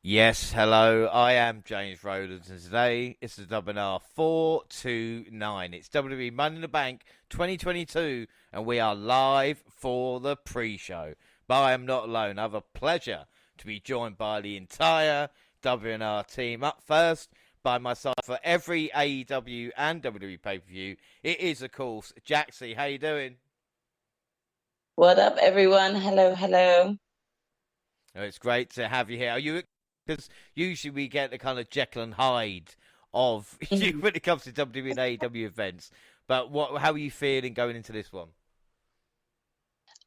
Yes, hello, I am James Rowlands, and today it's the WNR429. It's WWE Money in the Bank 2022, and we are live for the pre-show. But I am not alone. I have a pleasure to be joined by the entire WNR team. Up first, by my side for every AEW and WWE pay-per-view, it is, of course, Jaxie. How you doing? What up, everyone? Hello, hello. Oh, it's great to have you here. Are you? Because usually we get the kind of Jekyll and Hyde of you Mhm. when it comes to WWE and AEW events. But how are you feeling going into this one?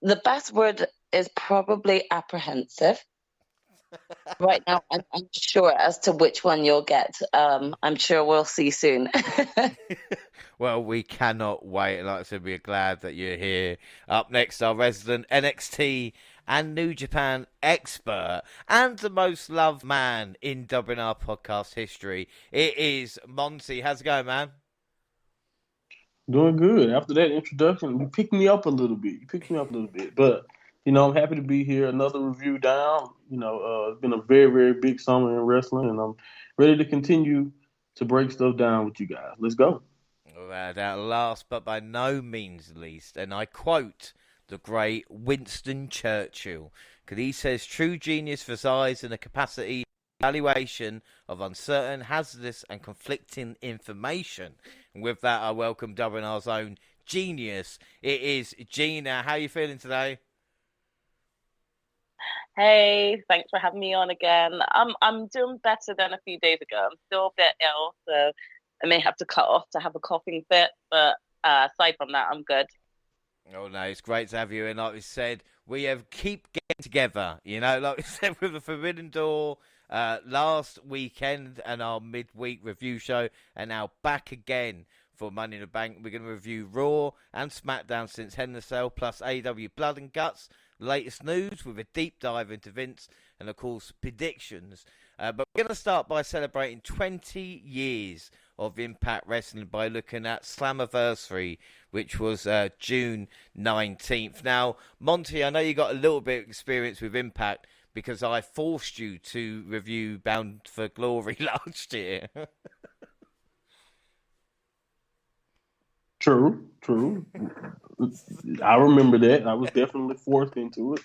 The best word is probably apprehensive. Right now, I'm unsure as to which one you'll get. I'm sure we'll see soon. Well, we cannot wait. Like I said, we're glad that you're here. Up next, our resident NXT and New Japan expert and the most loved man in WNR podcast history. It is Monty. How's it going, man? Doing good. After that introduction, you picked me up a little bit. You picked me up a little bit. But, I'm happy to be here. Another review down. It's been a very, very big summer in wrestling, and I'm ready to continue to break stuff down with you guys. Let's go. That last but by no means least, and I quote the great Winston Churchill, because he says, true genius resides in the capacity evaluation of uncertain, hazardous, and conflicting information. And with that, I welcome WNR's own genius. It is Gina. How are you feeling today? Hey, thanks for having me on again. I'm doing better than a few days ago. I'm still a bit ill, so I may have to cut off to have a coughing fit, but aside from that, I'm good. Oh no, it's great to have you. And like we said, we have keep getting together. Like we said with the Forbidden Door last weekend and our midweek review show, and now back again for Money in the Bank. We're going to review Raw and SmackDown since Hell in a Cell, plus AW Blood and Guts, latest news with a deep dive into Vince, and of course predictions. But we're going to start by celebrating 20 years of Impact Wrestling by looking at Slammiversary, which was June 19th. Now, Monty, I know you got a little bit of experience with Impact because I forced you to review Bound for Glory last year. True, true. I remember that. I was definitely forced into it.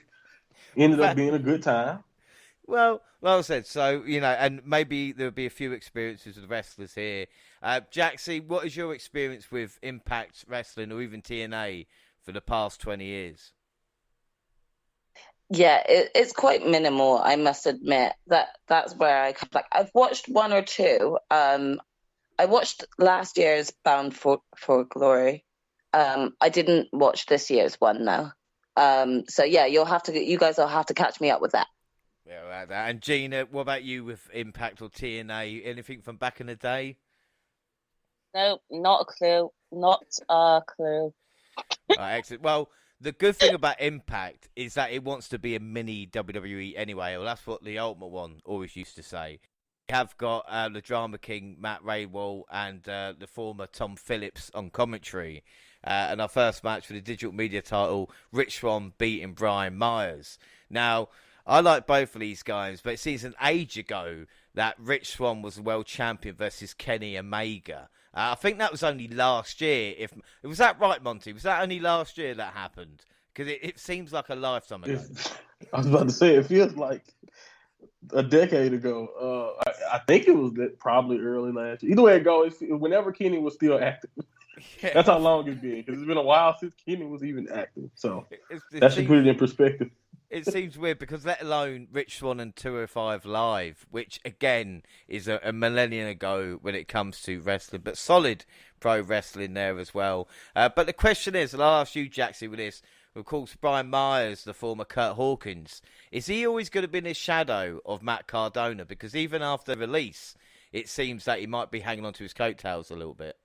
Ended up being a good time. Well, like I said, so, and maybe there'll be a few experiences with wrestlers here. Jaxie, what is your experience with Impact Wrestling or even TNA for the past 20 years? Yeah, it's quite minimal, I must admit. That's where I come back. I've watched one or two. I watched last year's Bound for Glory. I didn't watch this year's one though. So yeah, you guys will have to catch me up with that. Yeah, like that. And Gina, what about you with Impact or TNA? Anything from back in the day? Nope, not a clue. Not a clue. Excellent. Well, the good thing about Impact is that it wants to be a mini WWE anyway. Well, that's what the Ultimate One always used to say. We have got the Drama King, Matt Raywall, and the former Tom Phillips on commentary. And our first match for the digital media title, Rich Swann beating Brian Myers. Now, I like both of these guys, but it seems an age ago that Rich Swann was the world champion versus Kenny Omega. I think that was only last year. If was that right, Monty? Was that only last year that happened? Because it seems like a lifetime ago. I was about to say, it feels like a decade ago. I think it was probably early last year. Either way it goes, whenever Kenny was still active. Yeah. That's how long it's been, because it's been a while since Kenny was even active. So it that should put it in perspective. It seems weird because let alone Rich Swann and 205 Live, which again is a millennium ago when it comes to wrestling, but solid pro wrestling there as well. But the question is, and I'll ask you, Jaxie, with this, of course, Brian Myers, the former Kurt Hawkins, is he always going to be in the shadow of Matt Cardona? Because even after release, it seems that he might be hanging on to his coattails a little bit.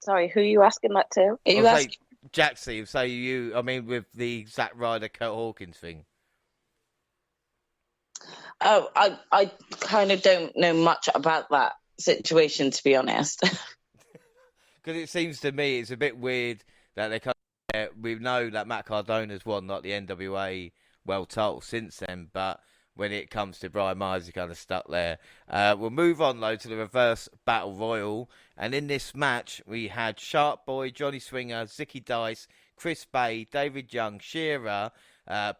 Sorry, who are you asking that to? Are you asking? Jaxie, say you, I mean, with the Zack Ryder, Kurt Hawkins thing. Oh, I kind of don't know much about that situation, to be honest. it seems to me it's a bit weird that they kind of, we know that Matt Cardona's won like the NWA World title since then, but when it comes to Brian Myers, he's kind of stuck there. We'll move on, though, to the reverse battle royal. And in this match, we had Sharp Boy, Johnny Swinger, Zicky Dice, Chris Bay, David Young, Shearer,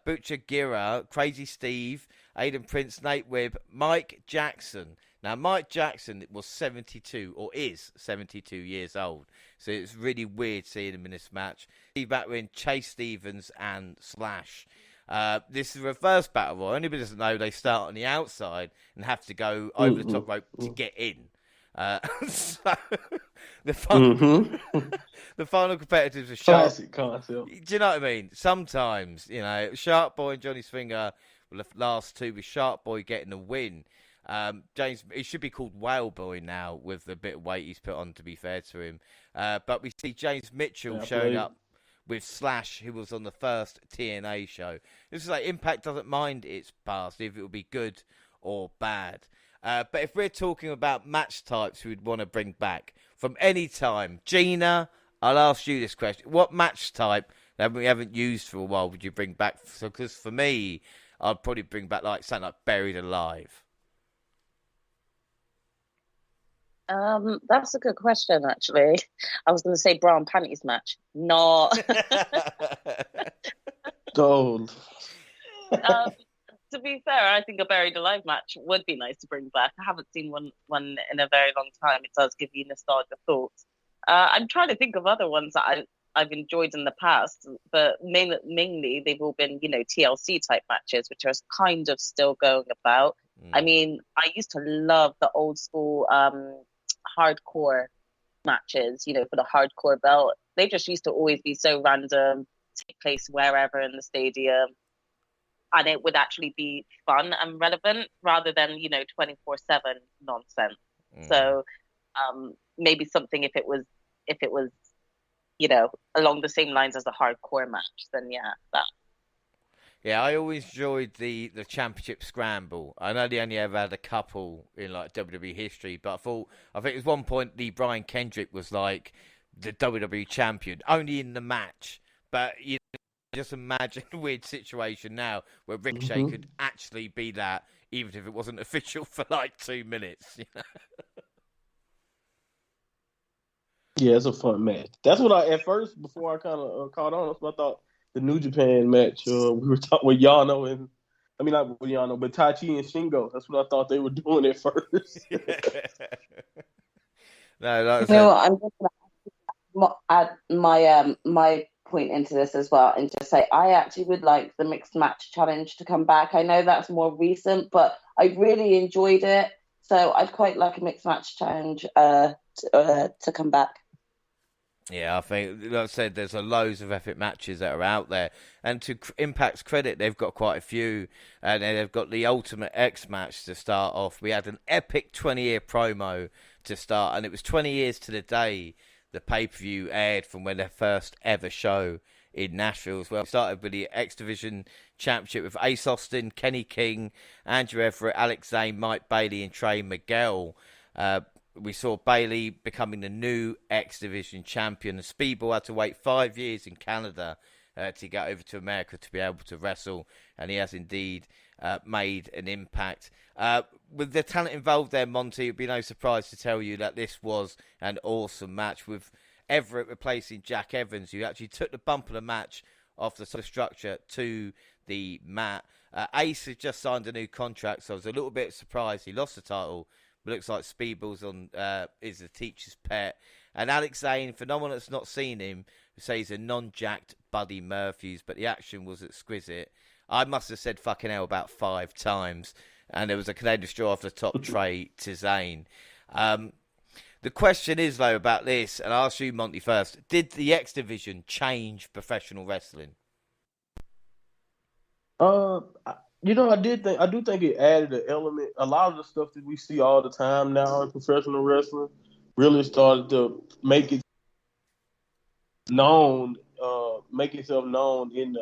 Butcher Gira, Crazy Steve, Aiden Prince, Nate Webb, Mike Jackson. Now, Mike Jackson was 72, or is 72 years old. So it's really weird seeing him in this match. Steve Batwin, Chase Stevens, and Slash. This is a reverse battle royal. Anybody doesn't know, they start on the outside and have to go over the top rope to get in. So the final competitors are Sharp. Classic concept. Do you know what I mean? Sometimes, Sharp Boy and Johnny Swinger were the last two, with Sharp Boy getting the win. James, he should be called Whale Boy now with the bit of weight he's put on, to be fair to him. But we see James Mitchell showing up with Slash, who was on the first TNA show. This is like Impact doesn't mind its past, if it will be good or bad. But if we're talking about match types we'd want to bring back from any time, Gina, I'll ask you this question. What match type that we haven't used for a while would you bring back? Because for me, I'd probably bring back like something like Buried Alive. That's a good question, actually. I was going to say bra and panties match. No. Gold. To be fair, I think a Buried Alive match would be nice to bring back. I haven't seen one in a very long time. It does give you nostalgia thoughts. I'm trying to think of other ones that I've enjoyed in the past, but mainly they've all been, TLC type matches, which are kind of still going about. I mean, I used to love the old school hardcore matches, for the hardcore belt. They just used to always be so random, take place wherever in the stadium, and it would actually be fun and relevant rather than 24/7 nonsense. So maybe something, if it was along the same lines as a hardcore match, then that. Yeah, I always enjoyed the championship scramble. I know they only ever had a couple in like WWE history, but I think at one point the Brian Kendrick was like the WWE champion only in the match. But just imagine a weird situation now where Ricochet could actually be that, even if it wasn't official for like 2 minutes. Yeah, it's a fun match. That's what at first, before I kind of caught on, that's what I thought. The New Japan match, we were talking with Yano and, not with Yano, but Tai Chi and Shingo. That's what I thought they were doing at first. I'm just going to add my point into this as well, and just say I actually would like the mixed match challenge to come back. I know that's more recent, but I really enjoyed it, so I'd quite like a mixed match challenge to come back. Yeah, I think, like I said, there's loads of epic matches that are out there. And to Impact's credit, they've got quite a few. And they've got the Ultimate X match to start off. We had an epic 20-year promo to start. And it was 20 years to the day the pay-per-view aired from when their first ever show in Nashville as well. We started with the X Division Championship with Ace Austin, Kenny King, Andrew Everett, Alex Zane, Mike Bailey, and Trey Miguel. We saw Bailey becoming the new X Division champion. And Speedball had to wait 5 years in Canada to get over to America to be able to wrestle. And he has indeed made an impact. With the talent involved there, Monty, it would be no surprise to tell you that this was an awesome match with Everett replacing Jack Evans, who actually took the bump of the match off the structure to the mat. Ace has just signed a new contract, so I was a little bit surprised he lost the title. But looks like Speedball's is the teacher's pet. And Alex Zane, for no one that's not seen him, say he's a non-jacked Buddy Murphy's, but the action was exquisite. I must have said fucking hell about 5 times. And there was a Canadian straw off the top tray to Zane. The question is, though, about this, and I'll ask you, Monty, first. Did the X Division change professional wrestling? I do think it added an element. A lot of the stuff that we see all the time now in professional wrestling really started to make it known, make itself known in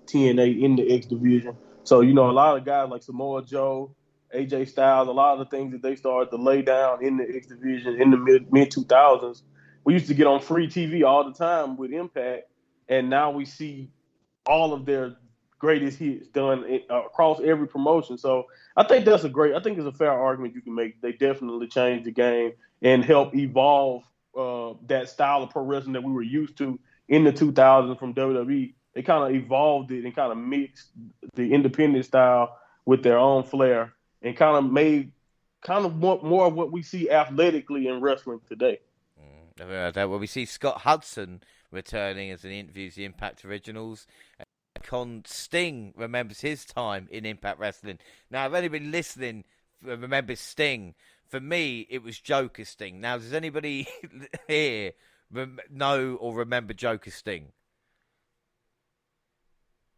TNA, in the X Division. So, a lot of guys like Samoa Joe, AJ Styles, a lot of the things that they started to lay down in the X Division in the mid 2000s, we used to get on free TV all the time with Impact, and now we see all of their greatest hits done across every promotion. So I think I think it's a fair argument you can make. They definitely changed the game and helped evolve that style of pro wrestling that we were used to in the 2000s from WWE. They kind of evolved it and kind of mixed the independent style with their own flair and kind of made more of what we see athletically in wrestling today. Well, we see Scott Hudson returning as an interviews the Impact Originals. Sting remembers his time in Impact Wrestling. Now, I've only been listening, remembers Sting. For me, it was Joker Sting. Now, does anybody here know or remember Joker Sting?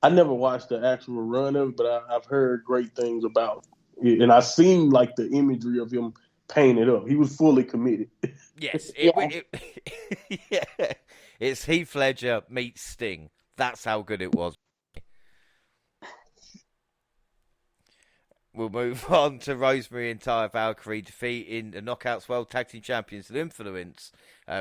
I never watched the actual run of it, but I've heard great things about it. And I've seen like the imagery of him painted up. He was fully committed. Yes. Yeah. It's Heath Ledger meets Sting. That's how good it was. We'll move on to Rosemary and Taya Valkyrie defeating the Knockouts World Tag Team Champions of Influence,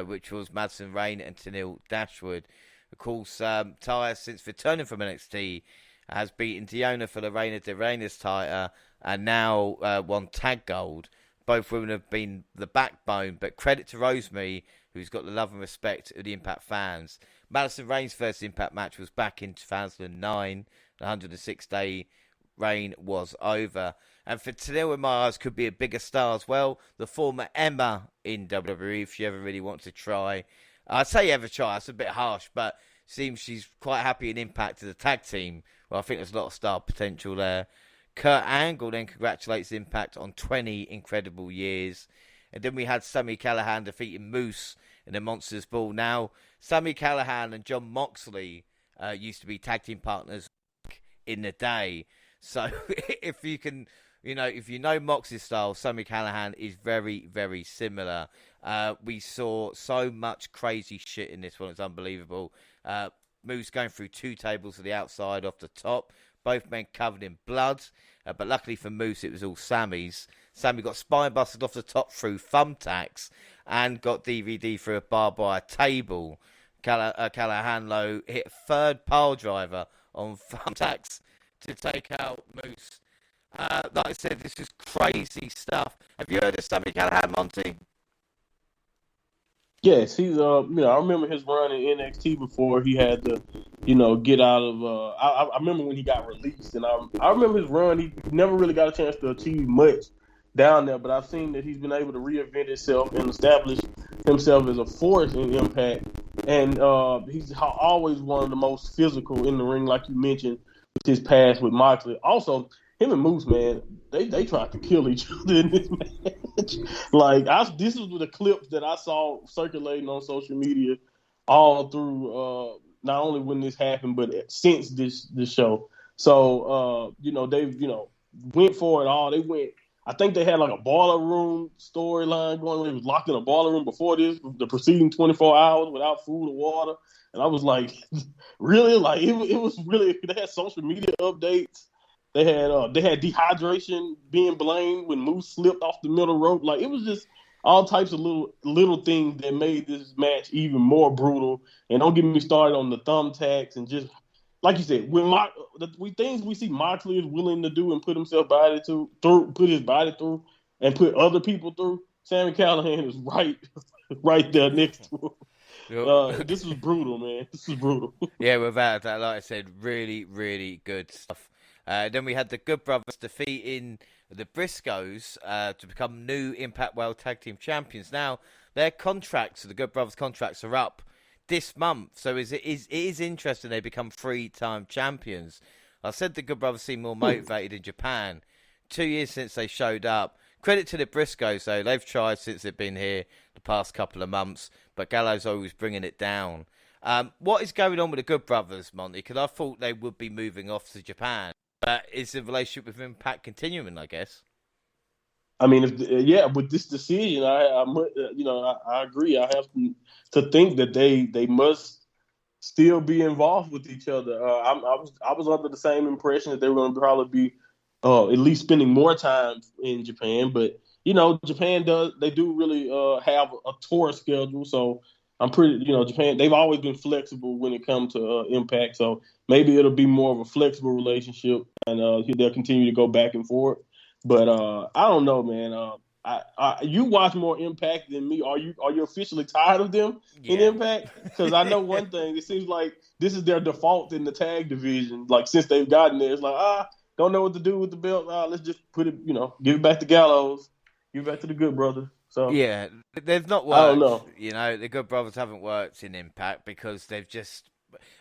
which was Madison Rayne and Tenille Dashwood. Of course, Taya, since returning from NXT, has beaten Diona for the Reina de Reinas title and now won Tag Gold. Both women have been the backbone, but credit to Rosemary, who's got the love and respect of the Impact fans. Madison Rayne's first Impact match was back in 2009. The 106-day reign was over. And for Tenille, in my eyes, could be a bigger star as well. The former Emma in WWE, if she ever really wants to try. I'd say ever try, it's a bit harsh, but seems she's quite happy in Impact as a tag team. Well, I think there's a lot of star potential there. Kurt Angle then congratulates Impact on 20 incredible years. And then we had Sami Callihan defeating Moose in the Monsters Ball. Now, Sami Callihan and Jon Moxley used to be tag team partners in the day. So if you know Mox's style, Sami Callihan is very, very similar. We saw so much crazy shit in this one. It's unbelievable. Moose going through 2 tables to the outside off the top. Both men covered in blood. But luckily for Moose, it was all Sammy's. Sammy got spine busted off the top through thumbtacks and got DVD through a barbed wire table. Callahan Lowe hit a 3rd pile driver on thumbtacks to take out Moose. Like I said, this is crazy stuff. Have you heard of Sami Callihan, Monty? Yes, he's I remember his run in NXT before he had to, get out of. I remember when he got released, and I remember his run. He never really got a chance to achieve much down there, but I've seen that he's been able to reinvent himself and establish himself as a force in Impact. And he's always one of the most physical in the ring, like you mentioned, with his past with Moxley. Also, him and Moose, man, they tried to kill each other in this match. This is the clips that I saw circulating on social media all through, not only when this happened, but since this show. So, they've, went for it all. They went, I think they had like a boiler room storyline going on. They was locked in a boiler room before this, the preceding 24 hours without food or water. And I was like, really? Like, it was really, they had social media updates. They had dehydration being blamed when Moose slipped off the middle rope. Like, it was just all types of little things that made this match even more brutal. And don't get me started on the thumbtacks and just, like you said, things we see Moxley is willing to do and put his body through and put other people through. Sami Callihan is right there next to him. This was brutal, man. This was brutal. Yeah, without that, like I said, really, really good stuff. Then we had the Good Brothers defeating the Briscoes to become new Impact World Tag Team Champions. Now, their contracts, the Good Brothers contracts, are up this month. So it is interesting they become 3-time champions. I said the Good Brothers seem more motivated in Japan. 2 years since they showed up. Credit to the Briscoes, though. They've tried since they've been here the past couple of months. But Gallows always bringing it down. What is going on with the Good Brothers, Monty? Because I thought they would be moving off to Japan. But is the relationship with Impact continuing, I guess? I mean, with this decision, I agree. I have to think that they must still be involved with each other. I was under the same impression that they were going to probably be at least spending more time in Japan. But Japan they do really have a tour schedule, so I'm pretty, Japan, they've always been flexible when it comes to Impact, so maybe it'll be more of a flexible relationship, and they'll continue to go back and forth. But I don't know, man. You watch more Impact than me. Are you officially tired of them in Impact? Because I know one thing. It seems like this is their default in the tag division. Like since they've gotten there, it's like don't know what to do with the belt. Let's just put it, give it back to Gallows, give it back to the Good Brother. So yeah, they've not worked. I don't know. The Good Brothers haven't worked in Impact because they've just.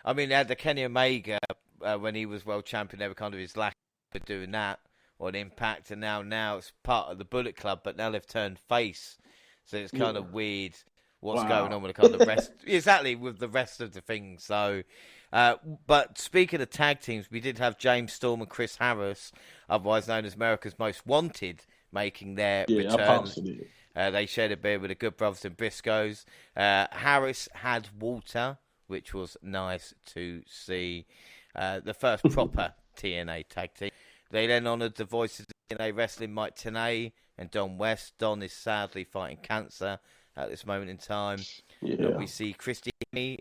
I mean, they had the Kenny Omega when he was world champion. They were kind of his lack for doing that on Impact, and now it's part of the Bullet Club. But now they've turned face, so it's kind of weird what's going on with the kind of rest. Exactly with the rest of the things. So. But speaking of tag teams, we did have James Storm and Chris Harris, otherwise known as America's Most Wanted, making their return. They shared a beer with the Good Brothers and Briscoes. Harris had Walter, which was nice to see. The first proper TNA tag team. They then honoured the voices of TNA Wrestling, Mike Tenay and Don West. Don is sadly fighting cancer at this moment in time. Yeah. We see Christy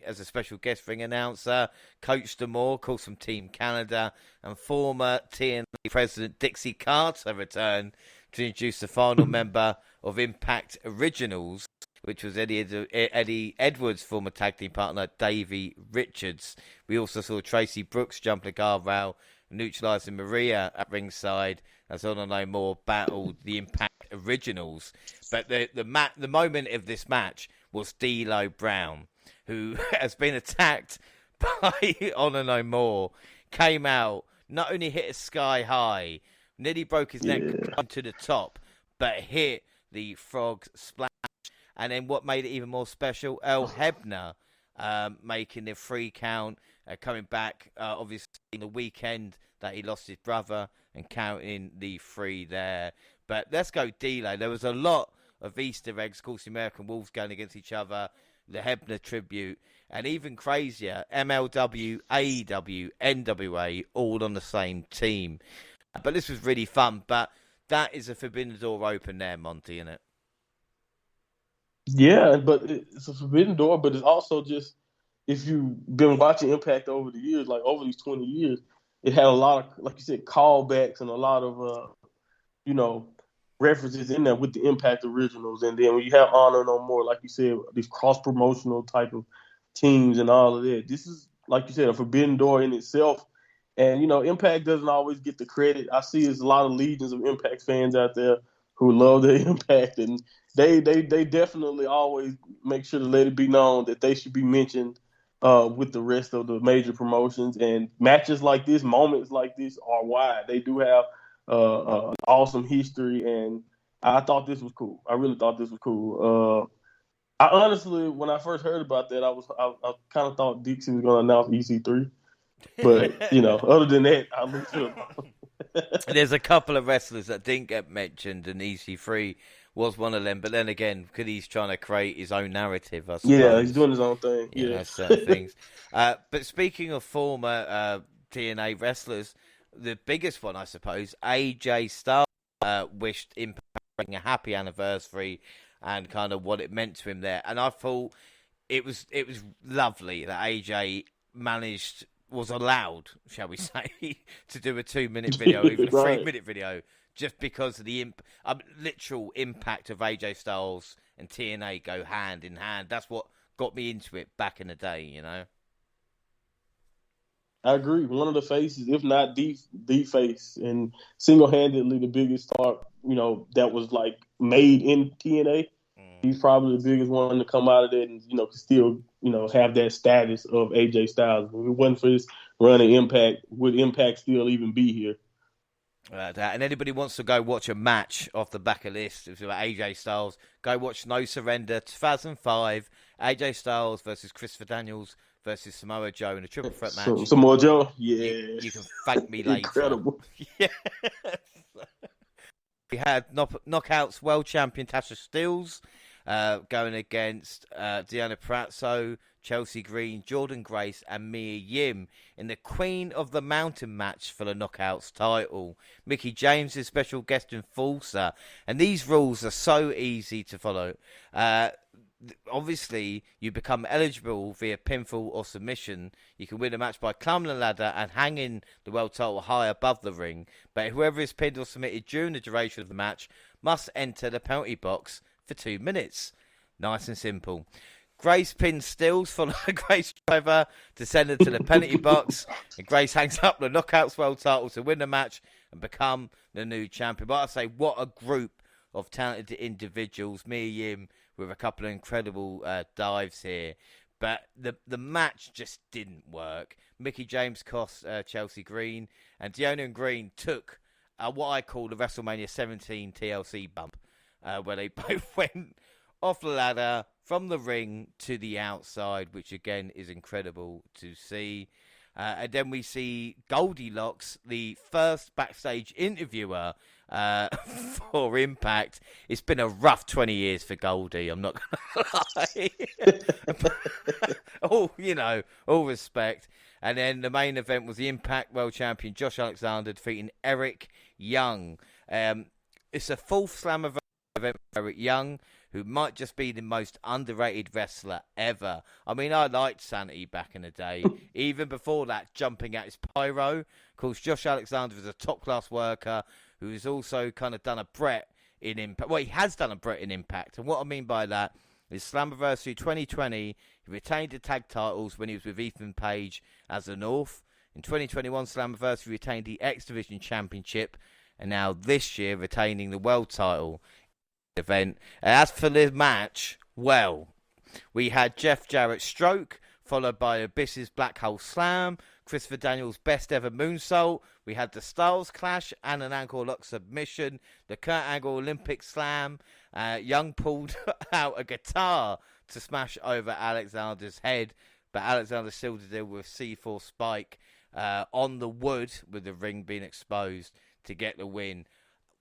as a special guest ring announcer, Coach D'Amore, calls from Team Canada, and former TNA President Dixie Carter returned to introduce the final member of Impact Originals, which was Eddie Edwards' former tag team partner, Davey Richards. We also saw Tracy Brooks jumping the guardrail, neutralising Maria at ringside, as On and No More battled the Impact Originals. But the moment of this match was D'Lo Brown, who has been attacked by On and No More, came out, not only hit a sky high, nearly broke his neck to the top, but hit the frog splash. And then what made it even more special, Earl Hebner making the 3 count, coming back, obviously, in the weekend that he lost his brother and counting the 3 there. But let's go D'Lo. There was a lot of Easter eggs, of course, the American Wolves going against each other, the Hebner tribute, and even crazier, MLW, AEW, NWA, all on the same team. But this was really fun. But that is a Forbidden Door open there, Monty, isn't it? Yeah, but it's a Forbidden Door, but it's also just, if you've been watching Impact over the years, like over these 20 years, it had a lot of, like you said, callbacks and a lot of, references in there with the Impact Originals. And then when you have Honor No More, like you said, these cross-promotional type of teams and all of that, this is, like you said, a Forbidden Door in itself. And, Impact doesn't always get the credit. I see there's a lot of legions of Impact fans out there who love their Impact, and they definitely always make sure to let it be known that they should be mentioned with the rest of the major promotions. And matches like this, moments like this are why they do have awesome history, and I thought this was cool. I really thought this was cool. I honestly, when I first heard about that, I kind of thought Dixie was going to announce EC3, but other than that, I looked up. There's a couple of wrestlers that didn't get mentioned, and EC3 was one of them. But then again, because he's trying to create his own narrative, I suppose. Yeah, he's doing his own thing. Yeah, certain things. But speaking of former TNA wrestlers, the biggest one, I suppose, AJ Styles wished Impact a happy anniversary and kind of what it meant to him there. And I thought it was lovely that AJ was allowed, shall we say, to do a 2-minute video, even a 3-minute video, just because of the literal impact of AJ Styles and TNA go hand in hand. That's what got me into it back in the day, I agree. One of the faces, if not the face, and single-handedly the biggest star, that was like made in TNA. He's probably the biggest one to come out of that and, could still, have that status of AJ Styles. If it wasn't for his run of Impact, would Impact still even be here? And anybody wants to go watch a match off the back of this, if it's about AJ Styles, go watch No Surrender 2005, AJ Styles versus Christopher Daniels versus Samoa Joe in a triple threat match. Samoa Joe? Yeah. You can thank me later. Incredible. Yeah. We had Knockouts World Champion Tasha Steelz going against Deanna Prazo, Chelsea Green, Jordan Grace, and Mia Yim in the Queen of the Mountain match for the Knockouts title. Mickie James is special guest enforcer, and these rules are so easy to follow. Obviously, you become eligible via pinfall or submission. You can win a match by climbing the ladder and hanging the world title high above the ring. But whoever is pinned or submitted during the duration of the match must enter the penalty box for 2 minutes. Nice and simple. Grace pins Stills, following Grace driver to send her to the penalty box. And Grace hangs up the Knockouts world title to win the match and become the new champion. But I say, what a group of talented individuals. Mia Yim with a couple of incredible dives here. But the match just didn't work. Mickie James cost Chelsea Green, and Deonna and Green took what I call the WrestleMania 17 TLC bump, where they both went off the ladder from the ring to the outside, which again is incredible to see. And then we see Goldilocks, the first backstage interviewer for Impact. It's been a rough 20 years for Goldie, I'm not going to lie. All respect. And then the main event was the Impact World Champion Josh Alexander defeating Eric Young. It's a fourth Slammiversary event for Eric Young, who might just be the most underrated wrestler ever. I mean, I liked Sanity back in the day. Even before that, jumping at his pyro. Of course, Josh Alexander is a top-class worker who has also kind of done a Brett in Impact. Well, he has done a Brett in Impact. And what I mean by that is Slammiversary 2020, he retained the tag titles when he was with Ethan Page as the North. In 2021, Slammiversary retained the X Division Championship. And now this year, retaining the world title event. As for the match, well, we had Jeff Jarrett's stroke, followed by Abyss's Black Hole Slam, Christopher Daniels' best ever moonsault. We had the Styles Clash and an ankle lock submission, the Kurt Angle Olympic Slam. Young pulled out a guitar to smash over Alexander's head, but Alexander still to deal with C4 Spike on the wood, with the ring being exposed to get the win.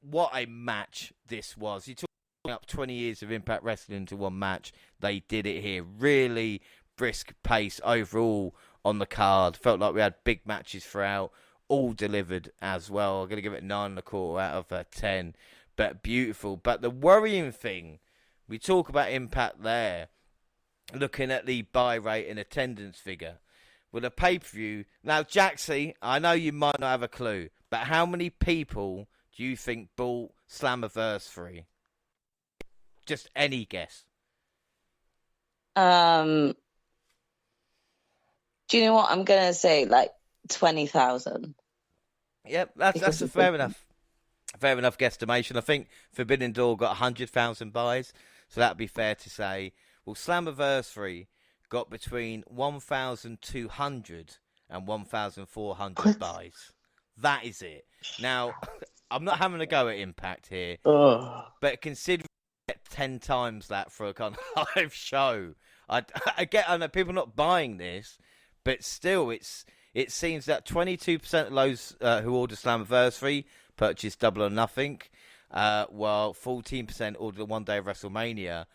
What a match this was. You talk up 20 years of Impact Wrestling into one match. They did it here. Really brisk pace overall on the card. Felt like we had big matches throughout. All delivered as well. I'm going to give it 9.25 out of 10. But beautiful. But the worrying thing, we talk about Impact there, looking at the buy rate and attendance figure. With a pay-per-view. Now, Jaxie, I know you might not have a clue, but how many people do you think bought Slammiversary? Just any guess. Do you know what I'm gonna say? Like 20,000. Yep, that's a fair enough guesstimation. I think Forbidden Door got 100,000 buys, so that'd be fair to say. Well, Slammiversary got between 1,200 and 1,400 buys. That is it. Now, I'm not having a go at Impact here, but considering 10 times that for a kind of live show, I know people are not buying this, but still, it seems that 22% of those who order Slammiversary purchase Double or Nothing, while 14% order the one day of WrestleMania.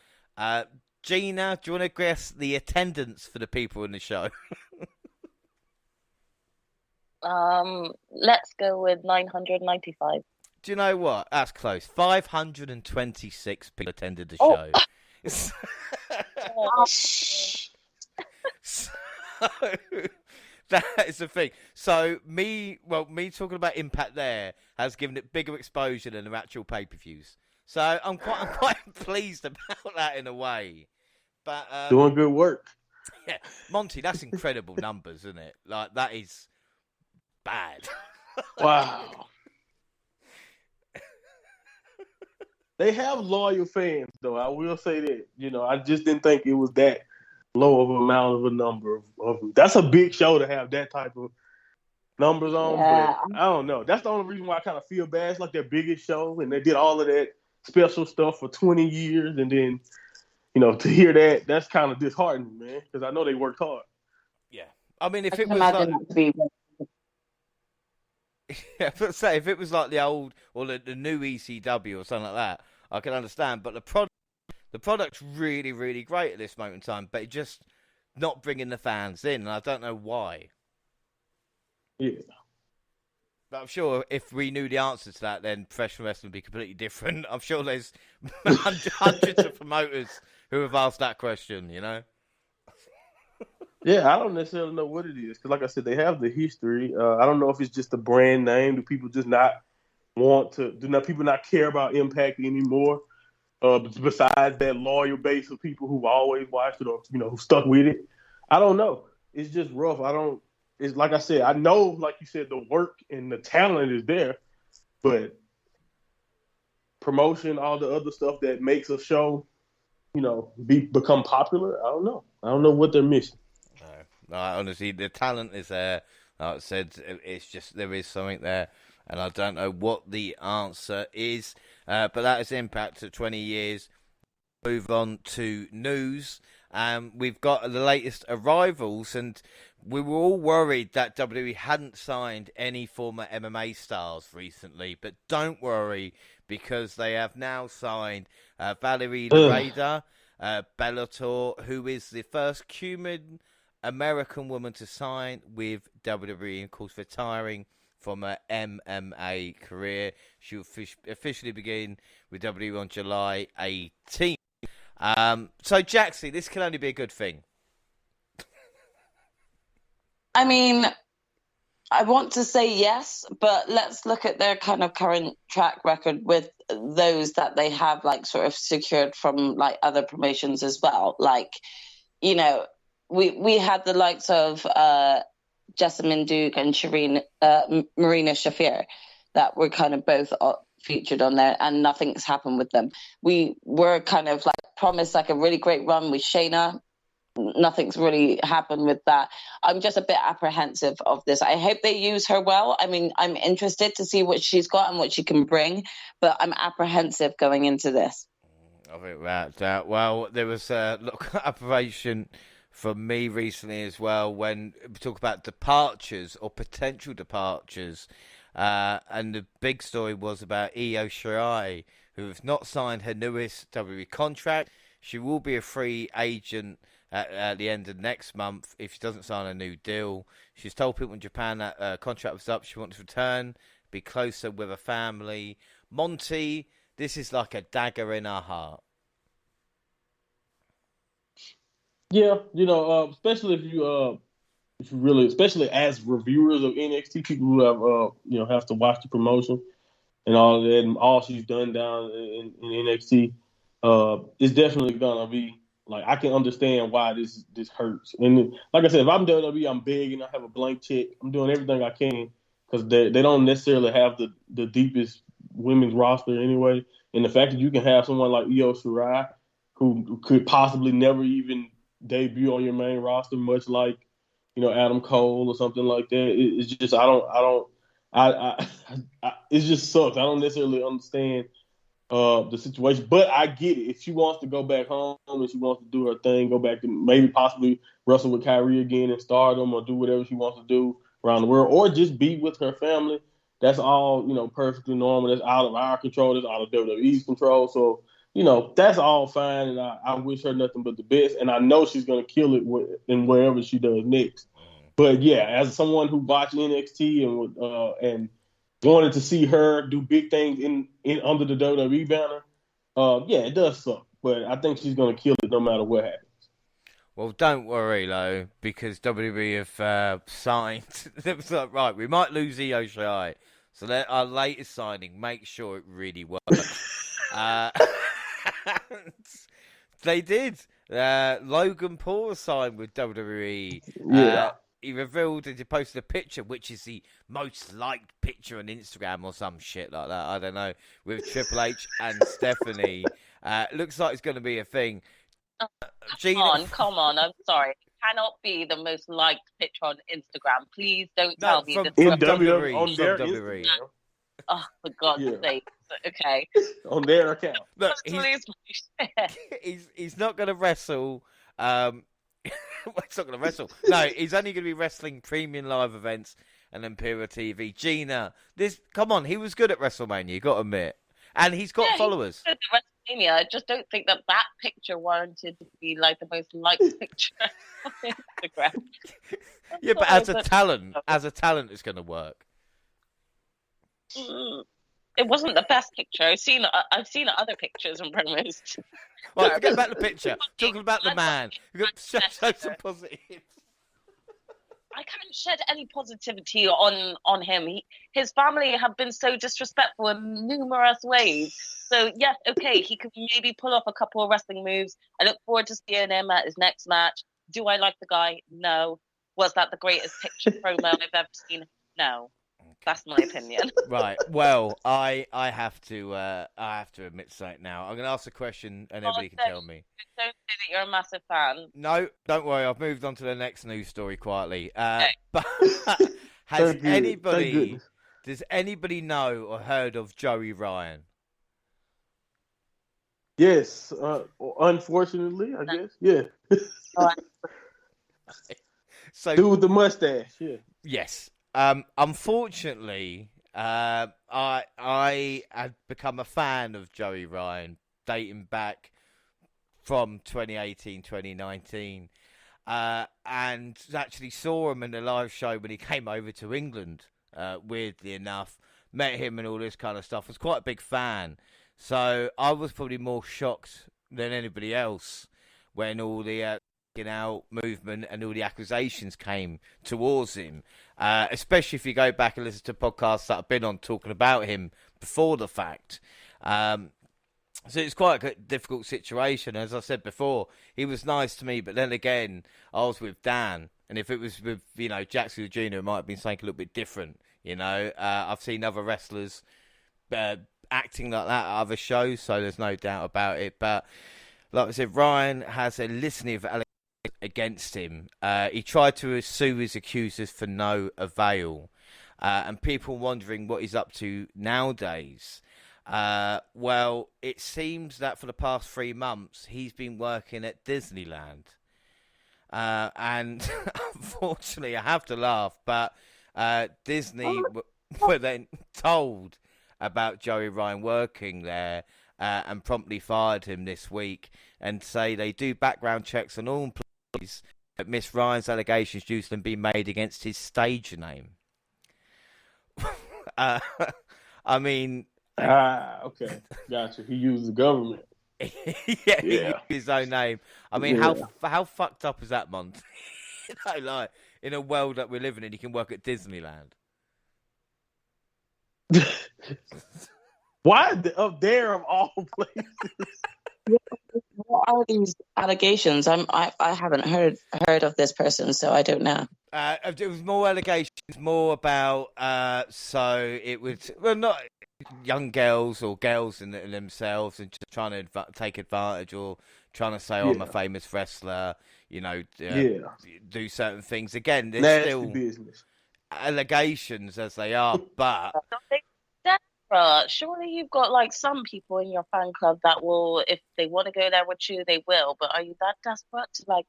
Gina, do you want to guess the attendance for the people in the show? Let's go with 995. Do you know what? That's close. 526 people attended the show. So, that is the thing. So me talking about Impact there has given it bigger exposure than the actual pay-per-views. So I'm quite pleased about that in a way. But doing good work. Yeah, Monty, that's incredible numbers, isn't it? Like, that is bad. Wow. They have loyal fans, though. I will say that. I just didn't think it was that low of amount of a number of that's a big show to have that type of numbers on. Yeah. But I don't know. That's the only reason why I kind of feel bad. It's like their biggest show, and they did all of that special stuff for 20 years, and then, to hear that, that's kind of disheartening, man, because I know they worked hard. Yeah. I mean, if I it can was imagine like... that to be... Yeah, but say if it was like the old or the new ECW or something like that, I can understand. But the product's really, really great at this moment in time. But it just not bringing the fans in, and I don't know why. Yeah. But I'm sure if we knew the answer to that, then professional wrestling would be completely different. I'm sure there's hundreds of promoters who have asked that question, you know? Yeah, I don't necessarily know what it is. Because like I said, they have the history. I don't know if it's just a brand name. Do people just not people not care about Impact anymore? Besides that loyal base of people who've always watched it or, who stuck with it. I don't know. It's just rough. It's like I said, I know, like you said, the work and the talent is there, but promotion, all the other stuff that makes a show, become popular. I don't know. I don't know what they're missing. No, honestly, the talent is there. Like I said, it's just there is something there, and I don't know what the answer is. But that is Impact at 20 years. Move on to news. We've got the latest arrivals, and we were all worried that WWE hadn't signed any former MMA stars recently. But don't worry, because they have now signed Valerie Lareda, Bellator, who is the first Cuban American woman to sign with WWE, and of course retiring from her MMA career. She will officially begin with WWE on July 18th. So, Jaxie, this can only be a good thing. I mean, I want to say yes, but let's look at their kind of current track record with those that they have like sort of secured from like other promotions as well. Like, we had the likes of Jessamine Duke and Marina Shafir that were kind of both featured on there, and nothing's happened with them. We were kind of like promised like a really great run with Shayna. Nothing's really happened with that. I'm just a bit apprehensive of this. I hope they use her well. I mean, I'm interested to see what she's got and what she can bring, but I'm apprehensive going into this. I think that, well, there was a apprehension from me recently as well when we talk about departures or potential departures. And the big story was about Io Shirai, who has not signed her newest WWE contract. She will be a free agent at the end of next month if she doesn't sign a new deal. She's told people in Japan that her contract was up. She wants to return, be closer with her family. Monty, this is like a dagger in her heart. Yeah, especially if you really, especially as reviewers of NXT, people who have to watch the promotion and all of that, and all she's done down in NXT, it's definitely gonna be like, I can understand why this hurts. And like I said, if I'm WWE, I'm big and I have a blank check. I'm doing everything I can because they don't necessarily have the deepest women's roster anyway. And the fact that you can have someone like Io Shirai who could possibly never even debut on your main roster, much like Adam Cole or something like that. It's just it just sucks. I don't necessarily understand the situation, but I get it. If she wants to go back home and she wants to do her thing, go back to maybe possibly wrestle with Kyrie again in Stardom or do whatever she wants to do around the world, or just be with her family. That's all perfectly normal. That's out of our control. That's out of WWE's control. So that's all fine, and I wish her nothing but the best. And I know she's gonna kill it in wherever she does next. But yeah, as someone who watched NXT and wanted to see her do big things in under the WWE banner, yeah, it does suck. But I think she's gonna kill it no matter what happens. Well, don't worry though, because WWE have signed. It was like, right, we might lose Io Shirai, so our latest signing, make sure it really works. They did. Logan Paul signed with WWE. Yeah. He revealed and he posted a picture, which is the most liked picture on Instagram or some shit like that. I don't know. With Triple H and Stephanie. Looks like it's going to be a thing. Come on. I'm sorry. It cannot be the most liked picture on Instagram. Please don't tell me this. From WWE. On their WWE. Oh, for God's sake. Okay. On their account. Look, he's not going to wrestle. He's not going to wrestle. No, he's only going to be wrestling premium live events and Imperial TV. Gina, come on, he was good at WrestleMania, you got to admit. And he's got followers. Amy, I just don't think that picture warranted to be like the most liked picture on Instagram. Yeah, but as a talent, it's going to work. It wasn't the best picture. I've seen other pictures and promos. Well, forget about the picture. Talking about the man. You've got to show some positives. I can't shed any positivity on him. His family have been so disrespectful in numerous ways. So, yes, okay, he could maybe pull off a couple of wrestling moves. I look forward to seeing him at his next match. Do I like the guy? No. Was that the greatest picture promo I've ever seen? No. That's my opinion. Right. Well, I have to admit something now. I'm going to ask a question, and everybody can tell me. Don't say that you're a massive fan. No, don't worry. I've moved on to the next news story quietly. Okay. But does anybody know or heard of Joey Ryan? Yes. Unfortunately, I guess. Yeah. So, dude with the mustache. Yeah. Yes. Unfortunately, I had become a fan of Joey Ryan dating back from 2018, 2019, and actually saw him in a live show when he came over to England, weirdly enough. Met him and all this kind of stuff. Was quite a big fan. So I was probably more shocked than anybody else when all the out movement and all the accusations came towards him, especially if you go back and listen to podcasts that I've been on talking about him before the fact. So it's quite a difficult situation. As I said before, he was nice to me, but then again, I was with Dan, and if it was with, Jaxie or Gina, it might have been something a little bit different. I've seen other wrestlers acting like that at other shows, so there's no doubt about it. But like I said, Ryan has a litany of allegations against him. He tried to sue his accusers for no avail, and people wondering what he's up to nowadays. Well, it seems that for the past 3 months he's been working at Disneyland, and unfortunately I have to laugh, but Disney were then told about Joey Ryan working there, and promptly fired him this week, and say they do background checks on all employees, but Miss Ryan's allegations due to them being made against his stage name. I mean... okay. Gotcha. He used the government. He used his own name. I mean, how fucked up is that, Monty? Like, in a world that we're living in, you can work at Disneyland. Why up there of all places? What are these allegations? I haven't heard of this person, so I don't know. It was more allegations, more about so it was not young girls or girls in themselves and just trying to take advantage or trying to say, I'm a famous wrestler, do certain things. Again, there's nasty still business. Allegations as they are, but surely you've got like some people in your fan club that will, if they want to go there with you, they will. But are you that desperate to like?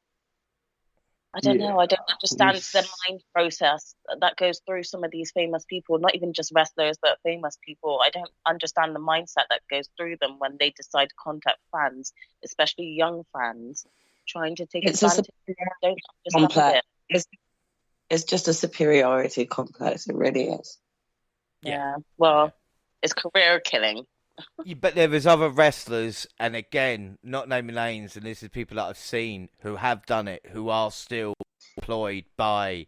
I don't know. I don't understand the mind process that goes through some of these famous people. Not even just wrestlers, but famous people. I don't understand the mindset that goes through them when they decide to contact fans, especially young fans, trying to take advantage. I don't understand it. It's just a superiority complex. It really is. Yeah. Well. It's career killing. But there is other wrestlers, and again, not naming names, and this is people that I've seen who have done it, who are still employed by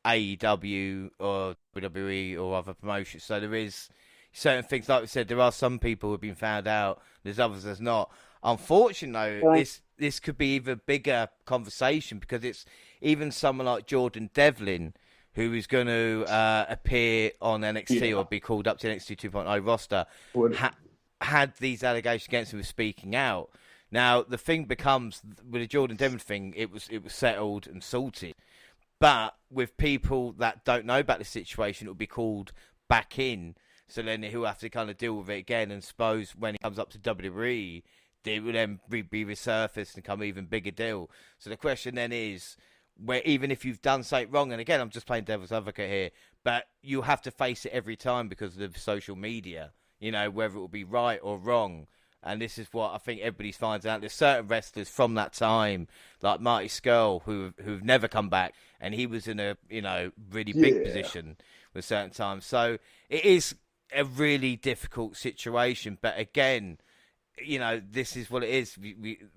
AEW or WWE or other promotions. So there is certain things, like we said, there are some people who have been found out, there's others that's not. Unfortunately, though, this could be even bigger conversation, because it's even someone like Jordan Devlin, who is going to appear on NXT or be called up to NXT 2.0 roster, had these allegations against him of speaking out. Now, the thing becomes, with the Jordan Devlin thing, it was settled and sorted. But with people that don't know about the situation, it will be called back in. So then he'll have to kind of deal with it again. And suppose when he comes up to WWE, it will then be resurfaced and become an even bigger deal. So the question then is, where even if you've done something wrong, and again, I'm just playing devil's advocate here, but you have to face it every time because of social media, whether it will be right or wrong. And this is what I think everybody finds out. There's certain wrestlers from that time, like Marty Scurll, who've never come back, and he was in a really big position with certain times. So it is a really difficult situation. But again, this is what it is.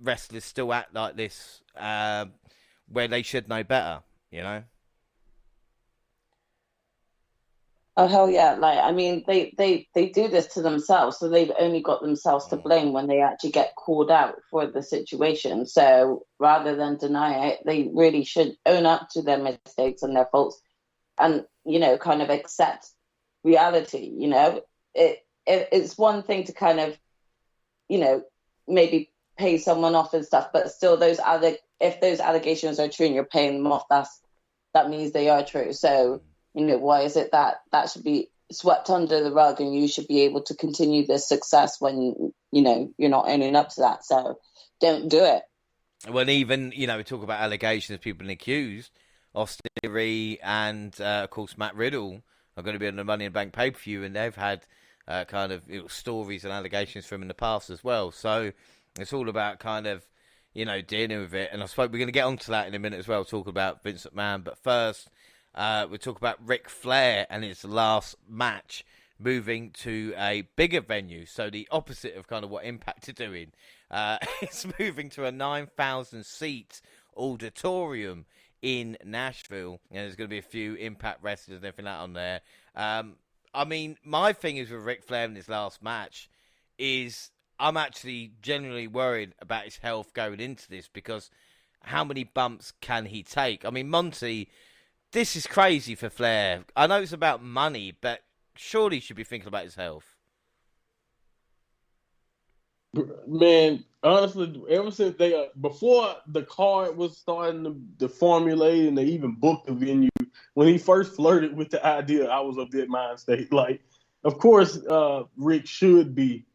Wrestlers still act like this where they should know better. Oh hell yeah! Like, I mean, they do this to themselves, so they've only got themselves to blame when they actually get called out for the situation. So rather than deny it, they really should own up to their mistakes and their faults, and kind of accept reality. It's one thing to kind of maybe pay someone off and stuff, but still, if those allegations are true and you're paying them off, that means they are true. So. Why is it that should be swept under the rug and you should be able to continue this success when, you're not owning up to that? So don't do it. Well, even, we talk about allegations, people accused. Austin Theory and, of course, Matt Riddle are going to be on the Money in the Bank pay-per-view, and they've had kind of stories and allegations from in the past as well. So it's all about kind of, dealing with it. And I suppose we're going to get onto that in a minute as well, talk about Vince McMahon. But first... we'll talk about Ric Flair and his last match moving to a bigger venue. So the opposite of kind of what Impact are doing. It's moving to a 9,000-seat auditorium in Nashville. And there's going to be a few Impact wrestlers and everything like that on there. I mean, my thing is with Ric Flair in his last match is I'm actually genuinely worried about his health going into this, because how many bumps can he take? I mean, Monty... This is crazy for Flair. I know it's about money, but surely he should be thinking about his health. Man, honestly, ever since before the card was starting to formulate and they even booked the venue, when he first flirted with the idea, I was of that mind state. Like, of course, Rick should be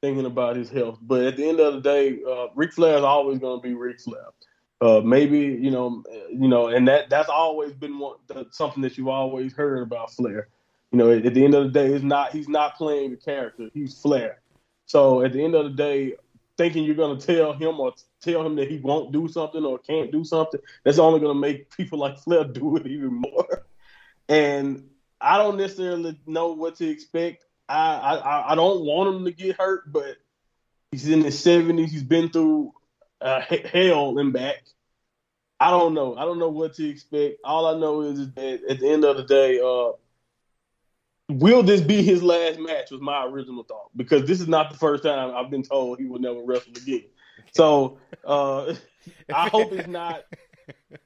thinking about his health, but at the end of the day, Ric Flair is always going to be Ric Flair. Maybe and that's always been something that you've always heard about Flair. At the end of the day, he's not playing the character. He's Flair. So at the end of the day, thinking you're going to tell him that he won't do something or can't do something, that's only going to make people like Flair do it even more. And I don't necessarily know what to expect. I don't want him to get hurt, but he's in his 70s. He's been through hell and back. I don't know. I don't know what to expect. All I know is that at the end of the day, will this be his last match was my original thought, because this is not the first time I've been told he will never wrestle again. So I hope it's not.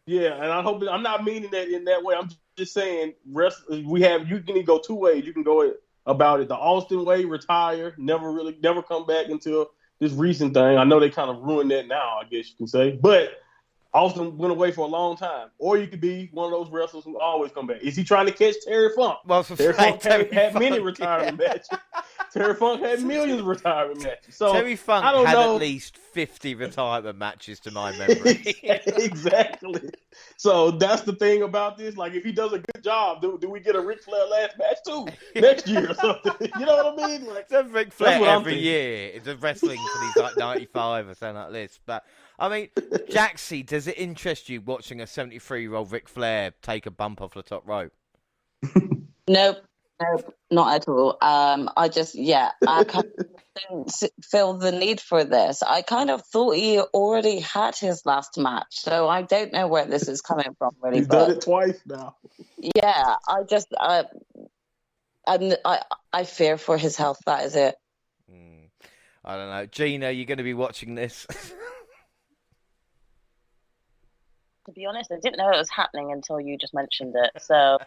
Yeah, and I hope I'm not meaning that in that way. I'm just saying you can go two ways. You can go about it the Austin way, retire, never come back until this recent thing. I know they kind of ruined that now, I guess you can say. But Austin went away for a long time. Or you could be one of those wrestlers who always come back. Is he trying to catch Terry Funk? Well, Terry Funk had many retirement matches. Terry Funk had millions of retirement matches. So Terry Funk had at least 50 retirement matches to my memory. Exactly. So that's the thing about this. Like, if he does a good job, do we get a Ric Flair last match too next year or something? You know what I mean? Like, it's Ric Flair every year. It's a wrestling for these like 95 or something like this. But I mean, Jaxie, does it interest you watching a 73-year-old Ric Flair take a bump off the top rope? Nope, not at all. I kind of don't feel the need for this. I kind of thought he already had his last match, so I don't know where this is coming from, really. He's done it twice now. Yeah, I fear for his health. That is it. I don't know. Gina, you're going to be watching this. To be honest, I didn't know it was happening until you just mentioned it. So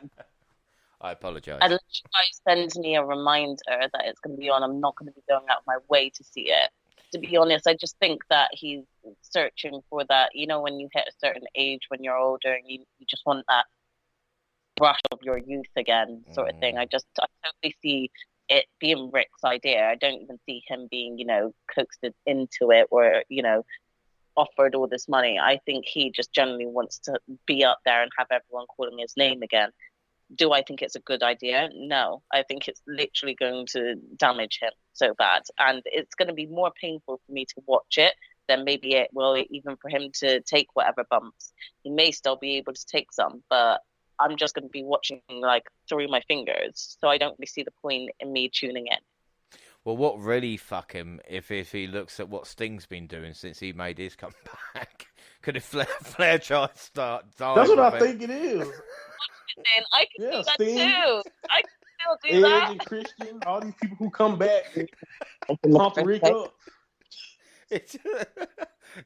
I apologise. Unless you guys send me a reminder that it's going to be on, I'm not going to be going out of my way to see it. To be honest, I just think that he's searching for that. When you hit a certain age, when you're older, and you just want that brush of your youth again, sort of thing. I totally see it being Rick's idea. I don't even see him being, coaxed into it or, offered all this money. I think he just generally wants to be up there and have everyone calling his name again. Do I think it's a good idea? No, I think it's literally going to damage him so bad. And it's going to be more painful for me to watch it than maybe it will even for him to take whatever bumps. He may still be able to take some, but I'm just going to be watching like through my fingers. So I don't really see the point in me tuning in. Well, what really fuck him if he looks at what Sting's been doing since he made his comeback? Could if Flair try to start dying? That's what I think it is. And I can do that Sting, too. I can still do Edge that. and Christian, all these people who come back and pump the Rick up. It's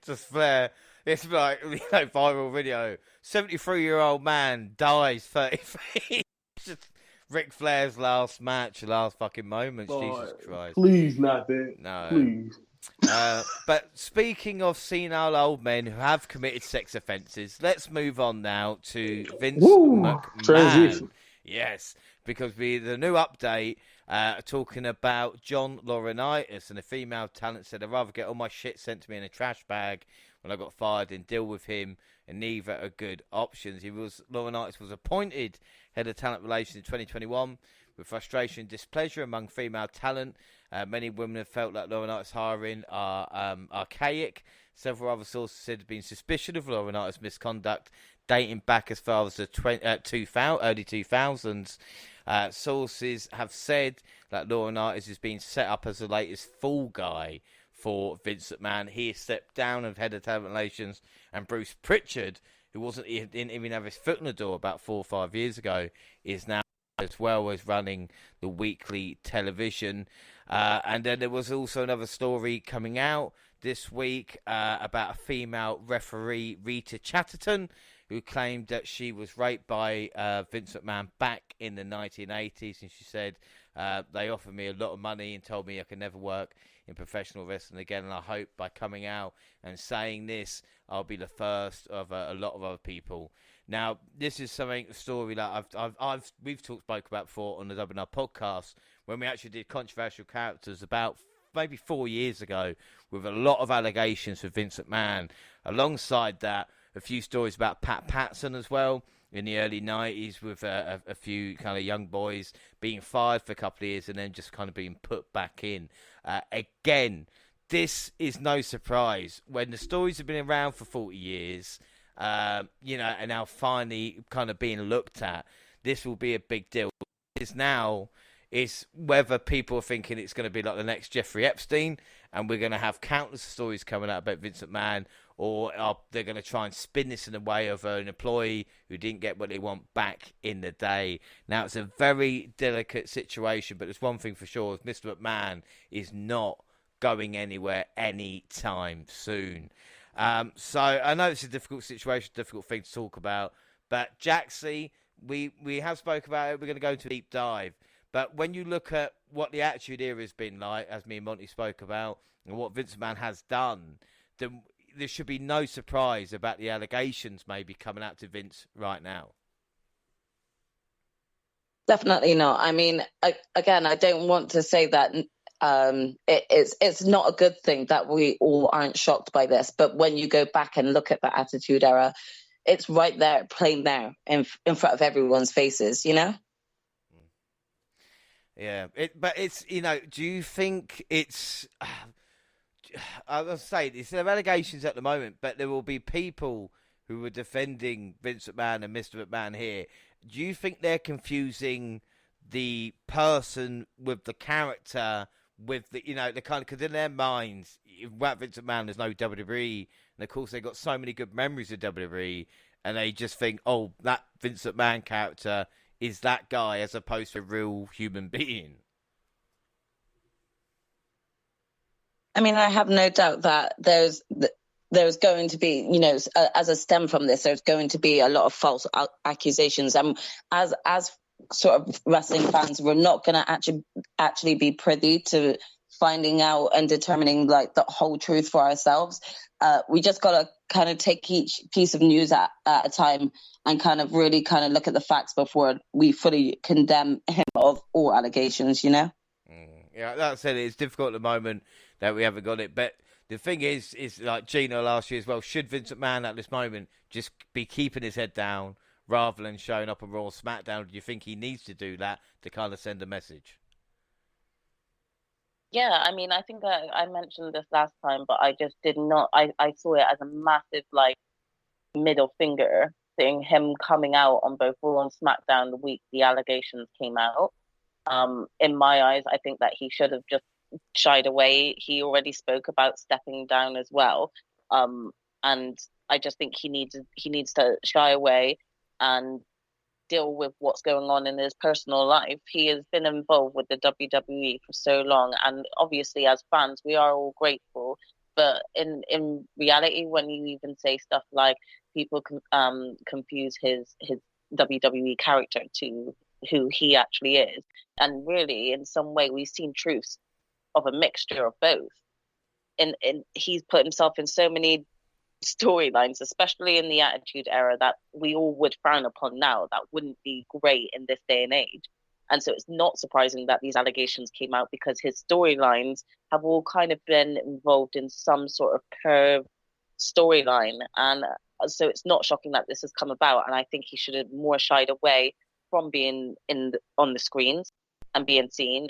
just Flair. It's like, viral video. 73-year-old man dies 30 feet. Just Ric Flair's last match, last fucking moments. Boy, Jesus Christ. Please, not that. No. Please. But speaking of senile old men who have committed sex offences, let's move on now to Vince McMahon. Transition. Yes, because the new update talking about John Laurinaitis, and a female talent said, I'd rather get all my shit sent to me in a trash bag when I got fired than deal with him, and neither are good options. Laurinaitis was appointed head of talent relations in 2021 with frustration and displeasure among female talent. Many women have felt like Laurinaitis' hiring are archaic. Several other sources said had been suspicious of Laurinaitis' misconduct dating back as far as the early 2000s. Sources have said that Laurinaitis has been set up as the latest fall guy for Vince McMahon. He has stepped down as head of talent relations, and Bruce Pritchard, who didn't even have his foot in the door about 4 or 5 years ago, is now as well as running the weekly television. And then there was also another story coming out this week about a female referee, Rita Chatterton, who claimed that she was raped by Vince McMahon back in the 1980s. And she said, they offered me a lot of money and told me I could never work in professional wrestling again. And I hope by coming out and saying this, I'll be the first of a lot of other people. Now, this is a story that we've spoke about before on the WNR podcast when we actually did controversial characters about maybe 4 years ago with a lot of allegations for Vince McMahon. Alongside that, a few stories about Pat Patterson as well in the early 90s with a few kind of young boys being fired for a couple of years and then just kind of being put back in. Again, this is no surprise. When the stories have been around for 40 years, and now finally kind of being looked at, this will be a big deal. It's whether people are thinking it's going to be like the next Jeffrey Epstein and we're going to have countless stories coming out about Vince McMahon, or they're going to try and spin this in a way of an employee who didn't get what they want back in the day. Now, it's a very delicate situation, but there's one thing for sure, is Mr. McMahon is not going anywhere anytime soon. So I know it's a difficult situation, difficult thing to talk about, but Jaxie, we have spoke about it. We're going to go into a deep dive. But when you look at what the Attitude Era has been like, as me and Monty spoke about, and what Vince McMahon has done, then there should be no surprise about the allegations maybe coming out to Vince right now. Definitely not. I mean, again, I don't want to say that it's not a good thing that we all aren't shocked by this. But when you go back and look at the Attitude Era, it's right there, plain there, in front of everyone's faces, you know? Yeah, but it's, do you think it's... I was saying, it's their allegations at the moment, but there will be people who are defending Vince McMahon and Mr. McMahon here. Do you think they're confusing the person with the character with the, the kind of, because in their minds, without Vince McMahon, there's no WWE, and of course they've got so many good memories of WWE, and they just think, oh, that Vince McMahon character is that guy as opposed to a real human being. I mean, I have no doubt that there's going to be, as a stem from this, there's going to be a lot of false accusations. As sort of wrestling fans, we're not going to actually be privy to finding out and determining like the whole truth for ourselves. We just got to kind of take each piece of news at a time and kind of really kind of look at the facts before we fully condemn him of all allegations, Yeah, that said, it's difficult at the moment that we haven't got it. But the thing is like Gina last year as well, should Vince McMahon at this moment just be keeping his head down, rather than showing up on Raw or SmackDown? Do you think he needs to do that to kind of send a message? Yeah, I mean, I think I mentioned this last time, but I just did not. I saw it as a massive, like, middle finger thing, him coming out on both Raw and SmackDown the week the allegations came out. In my eyes, I think that he should have just shied away. He already spoke about stepping down as well. And I just think he needs to shy away and deal with what's going on in his personal life. He has been involved with the WWE for so long, and obviously as fans we are all grateful, but in reality, when you even say stuff like people confuse his WWE character to who he actually is, and really in some way we've seen truths of a mixture of both, and he's put himself in so many storylines, especially in the Attitude Era, that we all would frown upon now. That wouldn't be great in this day and age. And so it's not surprising that these allegations came out, because his storylines have all kind of been involved in some sort of perv storyline. And so it's not shocking that this has come about. And I think he should have more shied away from being on the screens and being seen,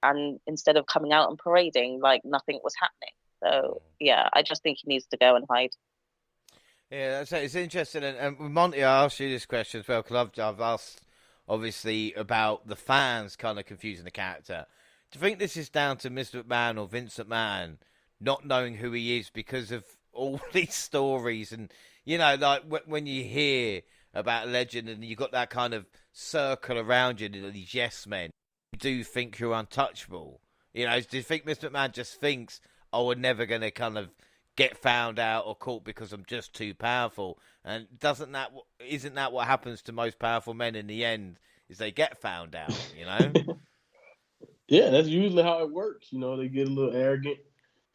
and instead of coming out and parading like nothing was happening. So, yeah, I just think he needs to go and hide. Yeah, it's interesting. And Monty, I asked you this question as well, because I've asked, obviously, about the fans kind of confusing the character. Do you think this is down to Mr. McMahon or Vince McMahon not knowing who he is because of all these stories? And, you know, like when you hear about a legend and you've got that kind of circle around you, these yes men, you do think you're untouchable. You know, do you think Mr. McMahon just thinks, oh, we're never going to kind of get found out or caught because I'm just too powerful? And isn't that what happens to most powerful men in the end, is they get found out, you know? Yeah, that's usually how it works. You know, they get a little arrogant.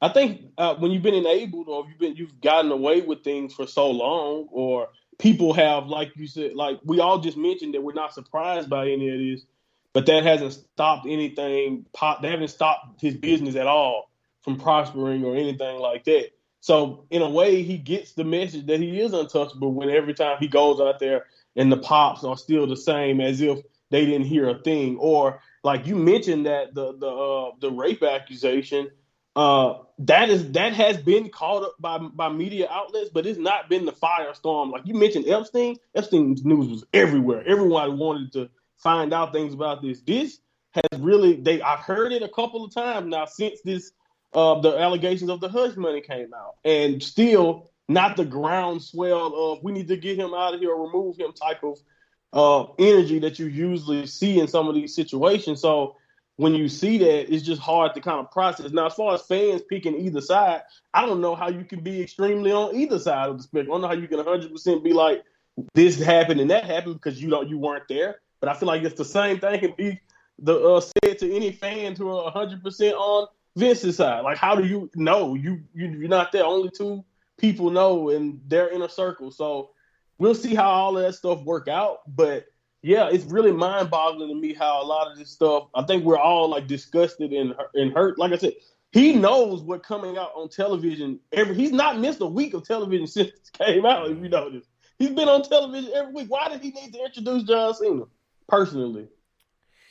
I think when you've been enabled, or you've gotten away with things for so long, or people have, like you said, like we all just mentioned, that we're not surprised by any of this, but that hasn't stopped anything. They haven't stopped his business at all from prospering or anything like that. So in a way, he gets the message that he is untouchable when every time he goes out there and the pops are still the same, as if they didn't hear a thing. Or like you mentioned, that the rape accusation, that has been caught up by media outlets, but it's not been the firestorm. Like you mentioned Epstein. Epstein's news was everywhere. Everyone wanted to find out things about this. This has really, I've heard it a couple of times now since this the allegations of the hush money came out, and still not the groundswell of we need to get him out of here or remove him type of energy that you usually see in some of these situations. So when you see that, it's just hard to kind of process. Now, as far as fans picking either side, I don't know how you can be extremely on either side of the spectrum. I don't know how you can 100% be like, this happened and that happened, because you weren't there. But I feel like it's the same thing can be said to any fans who are 100% on Vince's side. Like, how do you know? You're not there. Only two people know, and they're in a circle. So we'll see how all of that stuff work out. But yeah, it's really mind-boggling to me how a lot of this stuff, I think we're all like disgusted and hurt. Like I said, he knows what coming out on television he's not missed a week of television since it came out, if you notice. He's been on television every week. Why did he need to introduce John Cena personally?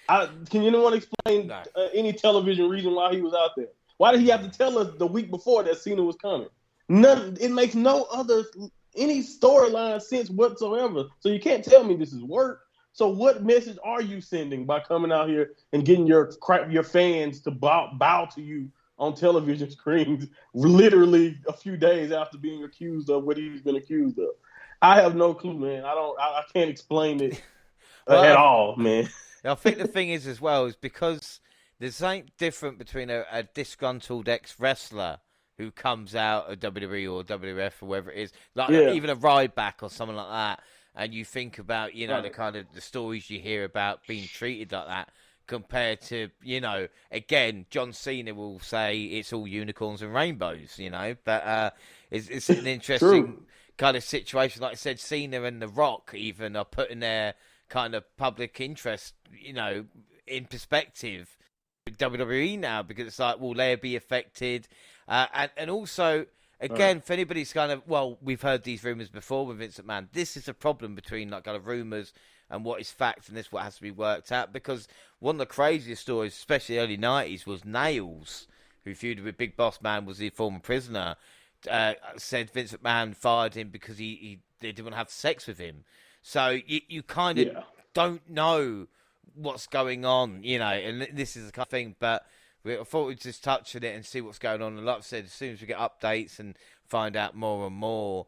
Can anyone explain any television reason why he was out there? Why did he have to tell us the week before that Cena was coming? None. It makes any storyline sense whatsoever. So you can't tell me this is work. So what message are you sending by coming out here and getting your fans to bow to you on television screens literally a few days after being accused of what he's been accused of? I have no clue, man. I can't explain it at all, man. I think the thing is as well is because there's something different between a disgruntled ex-wrestler who comes out of WWE or WWF or wherever it is, like even a Ryback or something like that, and you think about, the kind of the stories you hear about being treated like that, compared to, again, John Cena will say it's all unicorns and rainbows, but it's an interesting kind of situation. Like I said, Cena and The Rock even are putting their kind of public interest, in perspective with WWE now, because it's like, will they be affected? And also, again, for anybody's kind of, well, we've heard these rumours before with Vince McMahon. This is a problem between like kind of rumours and what is fact, and this is what has to be worked out. Because one of the craziest stories, especially early 90s, was Nails, who feuded with Big Boss Man, was the former prisoner, said Vince McMahon fired him because they didn't want to have sex with him. So you kind of don't know what's going on, you know, and this is the kind of thing, but I thought we'd just touch on it and see what's going on. And like I said, as soon as we get updates and find out more and more,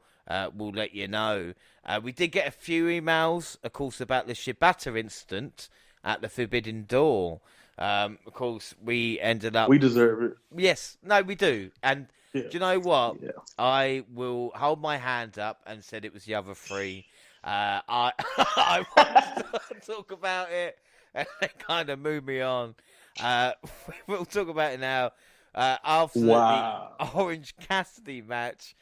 we'll let you know. We did get a few emails, of course, about the Shibata incident at the Forbidden Door. Of course, we ended up... We deserve it. Yes, no, we do. And do you know what? Yeah. I will hold my hand up and said it was the other three. I want to talk about it, and they kind of move me on. We'll talk about it now. After the Orange Cassidy match,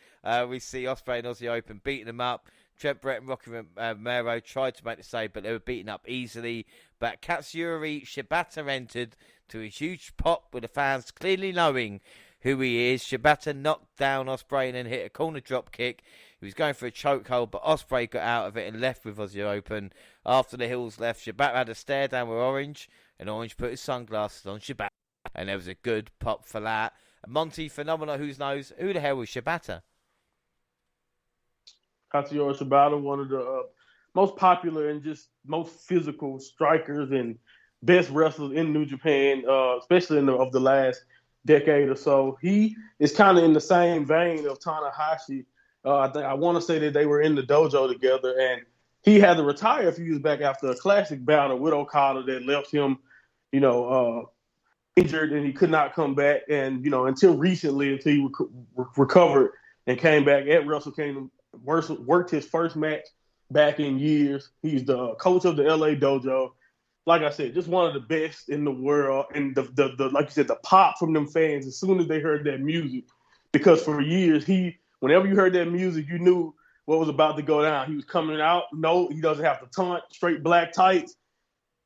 we see Ospreay and Aussie Open beating them up. Trent Brett and Rocky Romero tried to make the save, but they were beaten up easily. But Katsuyori Shibata entered to a huge pop with the fans clearly knowing who he is. Shibata knocked down Ospreay and then hit a corner drop kick. He was going for a chokehold, but Ospreay got out of it and left with Aussie Open. After the Hills left, Shibata had a stare down with Orange, and Orange put his sunglasses on Shibata, and there was a good pop for that. Monty Phenomena, who knows, who the hell was Shibata? Katsuyori Shibata, one of the most popular and just most physical strikers and best wrestlers in New Japan, especially of the last decade or so. He is kind of in the same vein of Tanahashi. I want to say that they were in the dojo together, and he had to retire a few years back after a classic battle with Okada that left him, injured, and he could not come back. And, until recently, until he recovered and came back at Wrestle Kingdom, worked his first match back in years. He's the coach of the LA dojo. Like I said, just one of the best in the world. And the like you said, the pop from them fans as soon as they heard that music, because for years whenever you heard that music, you knew what was about to go down. He was coming out. No, he doesn't have to taunt. Straight black tights,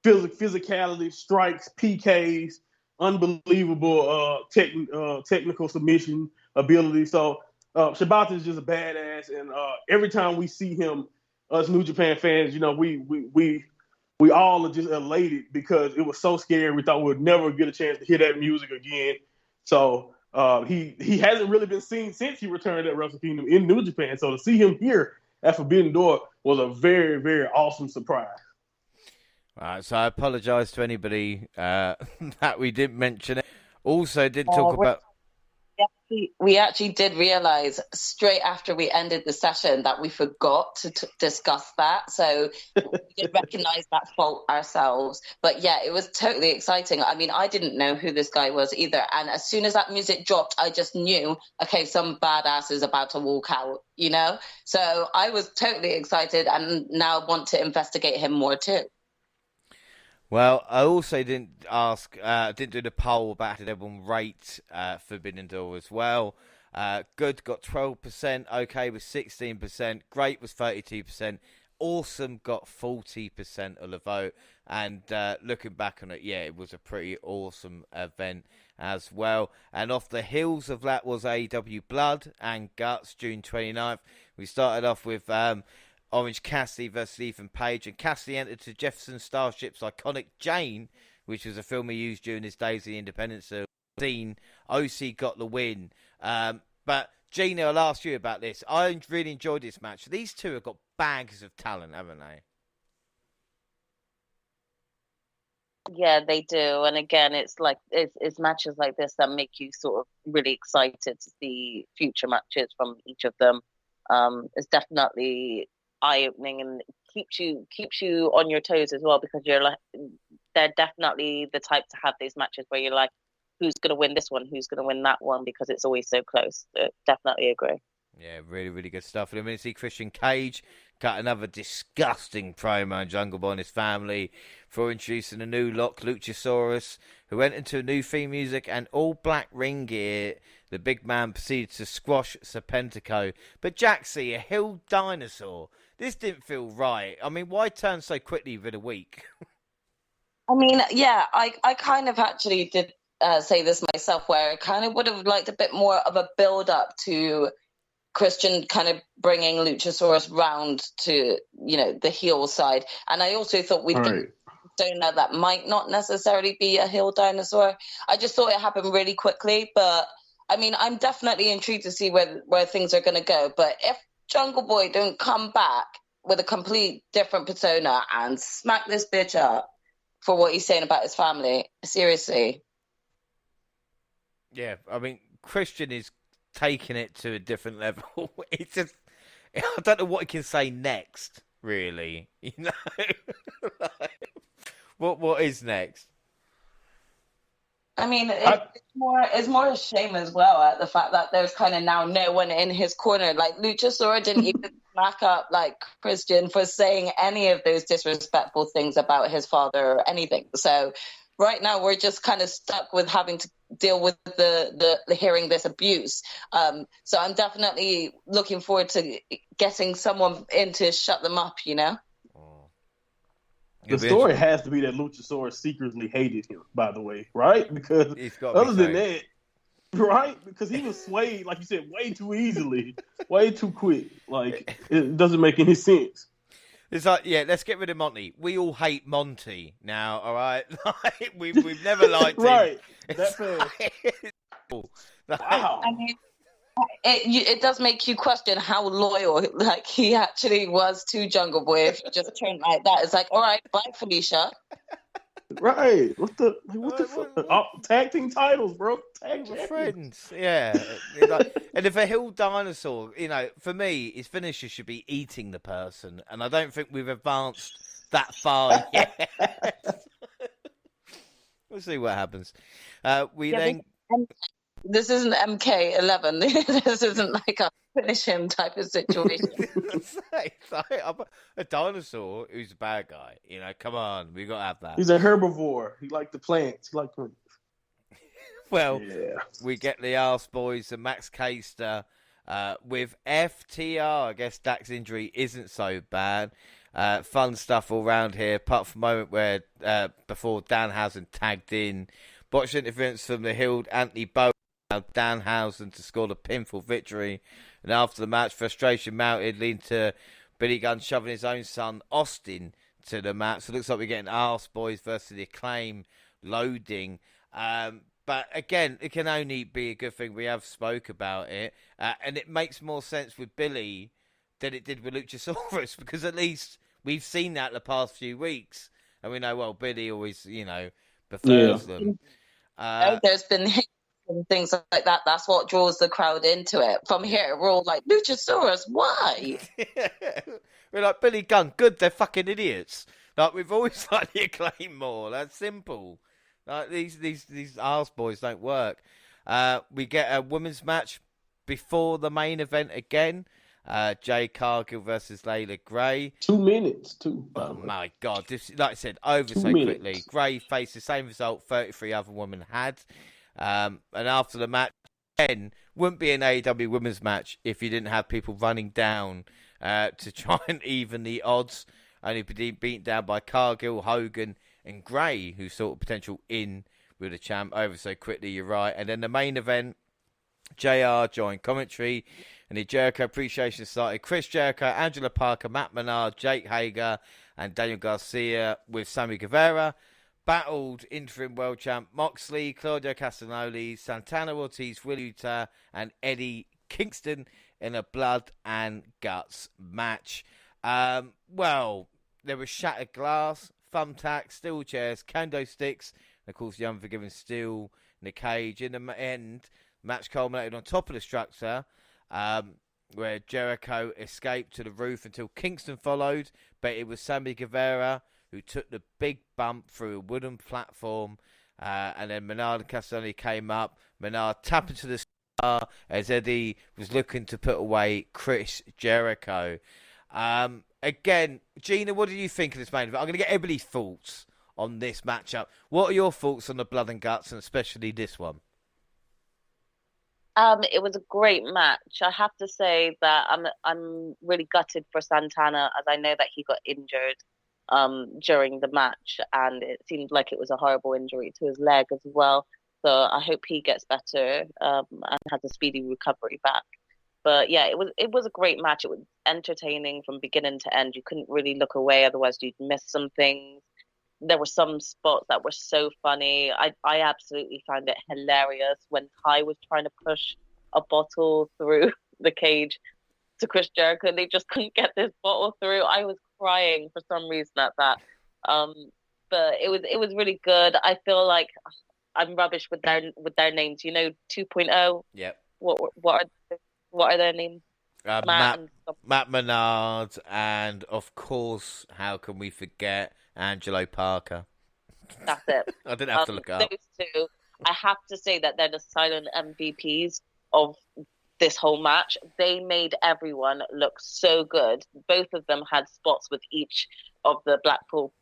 physicality, strikes, PKs, unbelievable technical submission ability. So Shibata is just a badass, and every time we see him, us New Japan fans, we all are just elated because it was so scary. We thought we would never get a chance to hear that music again. So he hasn't really been seen since he returned at Wrestle Kingdom in New Japan. So to see him here at Forbidden Door was a very, very awesome surprise. All right, so I apologise to anybody that we didn't mention it. Also, did talk about... We actually did realize straight after we ended the session that we forgot to discuss that. So we did recognize that fault ourselves. But yeah, it was totally exciting. I mean, I didn't know who this guy was either. And as soon as that music dropped, I just knew, okay, some badass is about to walk out, So I was totally excited and now want to investigate him more too. Well, I also didn't do the poll about how did everyone rate Forbidden Door as well. Good got 12%, okay was 16%, great was 32%, awesome got 40% of the vote. And looking back on it, yeah, it was a pretty awesome event as well. And off the heels of that was AEW Blood and Guts, June 29th. We started off with... Orange Cassidy versus Ethan Page, and Cassidy entered to Jefferson Starship's iconic Jane, which was a film he used during his days of the independence scene. OC got the win. But Gina, I'll ask you about this. I really enjoyed this match. These two have got bags of talent, haven't they? Yeah, they do. And again, it's matches like this that make you sort of really excited to see future matches from each of them. It's definitely eye-opening and keeps you on your toes as well, because they're definitely the type to have these matches where you're like, who's going to win this one, who's going to win that one, because it's always so close. Definitely agree. Yeah, really, really good stuff. And I mean, see Christian Cage cut another disgusting promo on Jungle Boy and his family for introducing a new lock, Luchasaurus, who went into new theme music and all black ring gear. The big man proceeded to squash Serpentico. But Jaxie, a hill dinosaur, this didn't feel right. I mean, why turn so quickly within a week? I mean, yeah, I kind of actually say this myself, where I kind of would have liked a bit more of a build up to Christian kind of bringing Luchasaurus round to, the heel side. And I also thought we'd get a persona that might not necessarily be a heel dinosaur. I just thought it happened really quickly, but I mean, I'm definitely intrigued to see where things are going to go. But if Jungle Boy don't come back with a complete different persona and smack this bitch up for what he's saying about his family, seriously. Yeah, I mean, Christian is taking it to a different level. It's just, I don't know what he can say next, really. What is next? I mean, it's more a shame as well at the fact that there's kind of now no one in his corner. Like, Luchasaurus didn't even smack up, like, Christian for saying any of those disrespectful things about his father or anything. So right now we're just kind of stuck with having to deal with the hearing this abuse. So I'm definitely looking forward to getting someone in to shut them up, The story has to be that Luchasaurus secretly hated him, by the way, right? Because other than that, right? Because he was swayed, like you said, way too easily, way too quick. Like, it doesn't make any sense. It's like, yeah, let's get rid of Monty. We all hate Monty now, all right? We've never liked him. Right, that fast. Wow. I mean, it does make you question how loyal, like, he actually was to Jungle Boy. If you just turn like that, it's like, all right, bye, Felicia. Right. What the fuck? Tag team titles, bro. Tag friends. Yeah. And if a hill dinosaur, for me, his finisher should be eating the person. And I don't think we've advanced that far yet. We'll see what happens. This isn't MK11. This isn't like a finish him type of situation. A dinosaur who's a bad guy. Come on, we got to have that. He's a herbivore. He liked the plants. He liked plants. Well, we get the Arse Boys and Max Caster with FTR. I guess Dak's injury isn't so bad. Fun stuff all around here, apart from a moment where before Danhausen tagged in. Botched interference from the healed Anthony Bow. Danhausen to score the pinfall victory. And after the match, frustration mounted, leading to Billy Gunn shoving his own son, Austin, to the mat. So it looks like we're getting Arse Boys versus the Acclaim loading. But again, it can only be a good thing. We have spoke about it. And it makes more sense with Billy than it did with Luchasaurus, because at least we've seen that the past few weeks. And we know, well, Billy always, prefers them. There's been hits and things like that. That's what draws the crowd into it. From here, we're all like, Luchasaurus, why? We're like, Billy Gunn, good, they're fucking idiots. Like, we've always liked the Acclaim more. That's simple. Like, these arse boys don't work. We get a women's match before the main event again. Jay Cargill versus Layla Gray. 2 minutes, too. Oh, my God. This, like I said, over so quickly. Gray faced the same result 33 other women had. And after the match, again, wouldn't be an AEW women's match if you didn't have people running down to try and even the odds. Only beaten down by Cargill, Hogan, and Gray, who saw potential in with the champ over so quickly, you're right. And then the main event, JR joined commentary, and the Jericho Appreciation Society, Chris Jericho, Angela Parker, Matt Menard, Jake Hager, and Daniel Garcia with Sammy Guevara battled interim world champ Moxley, Claudio Castagnoli, Santana Ortiz, Willie Utah, and Eddie Kingston in a blood and guts match. Well, there was shattered glass, thumbtacks, steel chairs, kendo sticks, and of course the Unforgiven steel in the cage. In the end, the match culminated on top of the structure, where Jericho escaped to the roof until Kingston followed, but it was Sammy Guevara who took the big bump through a wooden platform, and then Menard and Castagnoli came up. Menard tapped into the star as Eddie was looking to put away Chris Jericho. Again, Gina, what do you think of this main event? I'm going to get everybody's thoughts on this matchup. What are your thoughts on the blood and guts, and especially this one? It was a great match. I have to say that I'm really gutted for Santana, as I know that he got injured during the match, and it seemed like it was a horrible injury to his leg as well. So I hope he gets better and has a speedy recovery back. But yeah, it was a great match. It was entertaining from beginning to end. You couldn't really look away, otherwise you'd miss some things. There were some spots that were so funny. I absolutely found it hilarious when Kai was trying to push a bottle through the cage to Chris Jericho. They just couldn't get this bottle through. I was crying for some reason at that. But it was really good. I feel like I'm rubbish with their names. You know, 2.0. Yep. What are their names? Matt Menard, and of course, how can we forget Angelo Parker? That's it. I didn't have to look up. Those two, I have to say that they're the silent MVPs of this whole match. They made everyone look so good. Both of them had spots with each of the Blackpool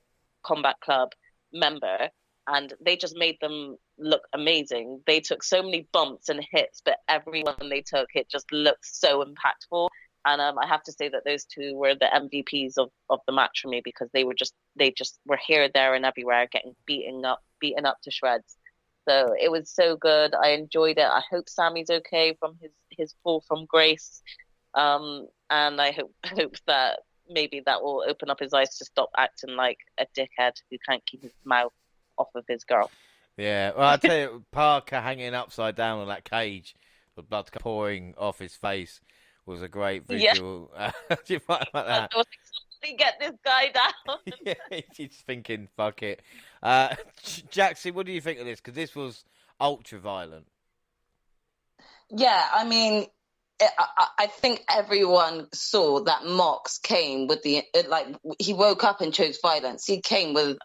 Combat Club member, and they just made them look amazing. They took so many bumps and hits, but every one they took, it just looked so impactful. And I have to say that those two were the MVPs of the match for me, because they just were here, there, and everywhere, getting beaten up to shreds. So it was so good. I enjoyed it. I hope Sammy's okay from his fall from grace, and I hope that maybe that will open up his eyes to stop acting like a dickhead who can't keep his mouth off of his girl. Yeah, well, I tell you, Parker hanging upside down on that cage, with blood pouring off his face, was a great visual. Yeah. Do you find like that? I was like, somebody get this guy down. Yeah, he's thinking, fuck it. Jaxie, what do you think of this? Because this was ultra violent. Yeah, I mean, I think everyone saw that Mox came with he woke up and chose violence. He came with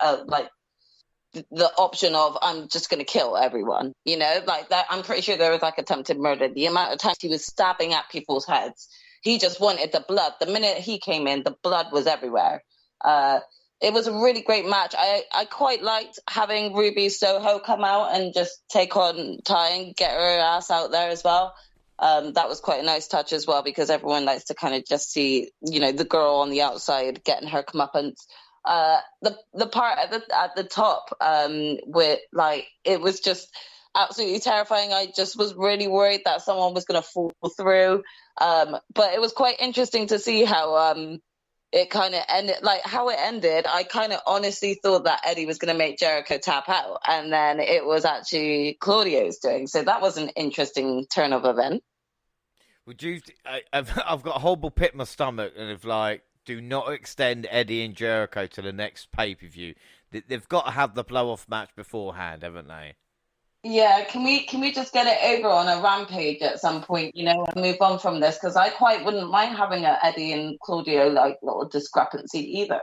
the option of, I'm just going to kill everyone, you know, like that. I'm pretty sure there was like attempted murder. The amount of times he was stabbing at people's heads, he just wanted the blood. The minute he came in, the blood was everywhere. It was a really great match. I quite liked having Ruby Soho come out and just take on Ty and get her ass out there as well. That was quite a nice touch as well, because everyone likes to kind of just see, you know, the girl on the outside getting her comeuppance. The part at the top, with like, it was just absolutely terrifying. I just was really worried that someone was going to fall through. But it was quite interesting to see how it kind of ended. Like how it ended, I kind of honestly thought that Eddie was going to make Jericho tap out, and then it was actually Claudio's doing. So that was an interesting turn of event. Would you? I've got a horrible pit in my stomach, and if like, do not extend Eddie and Jericho to the next pay-per-view. They've got to have the blow-off match beforehand, haven't they? Yeah, can we just get it over on a Rampage at some point, you know, and move on from this? Because I quite wouldn't mind having a Eddie and Claudio like little discrepancy either.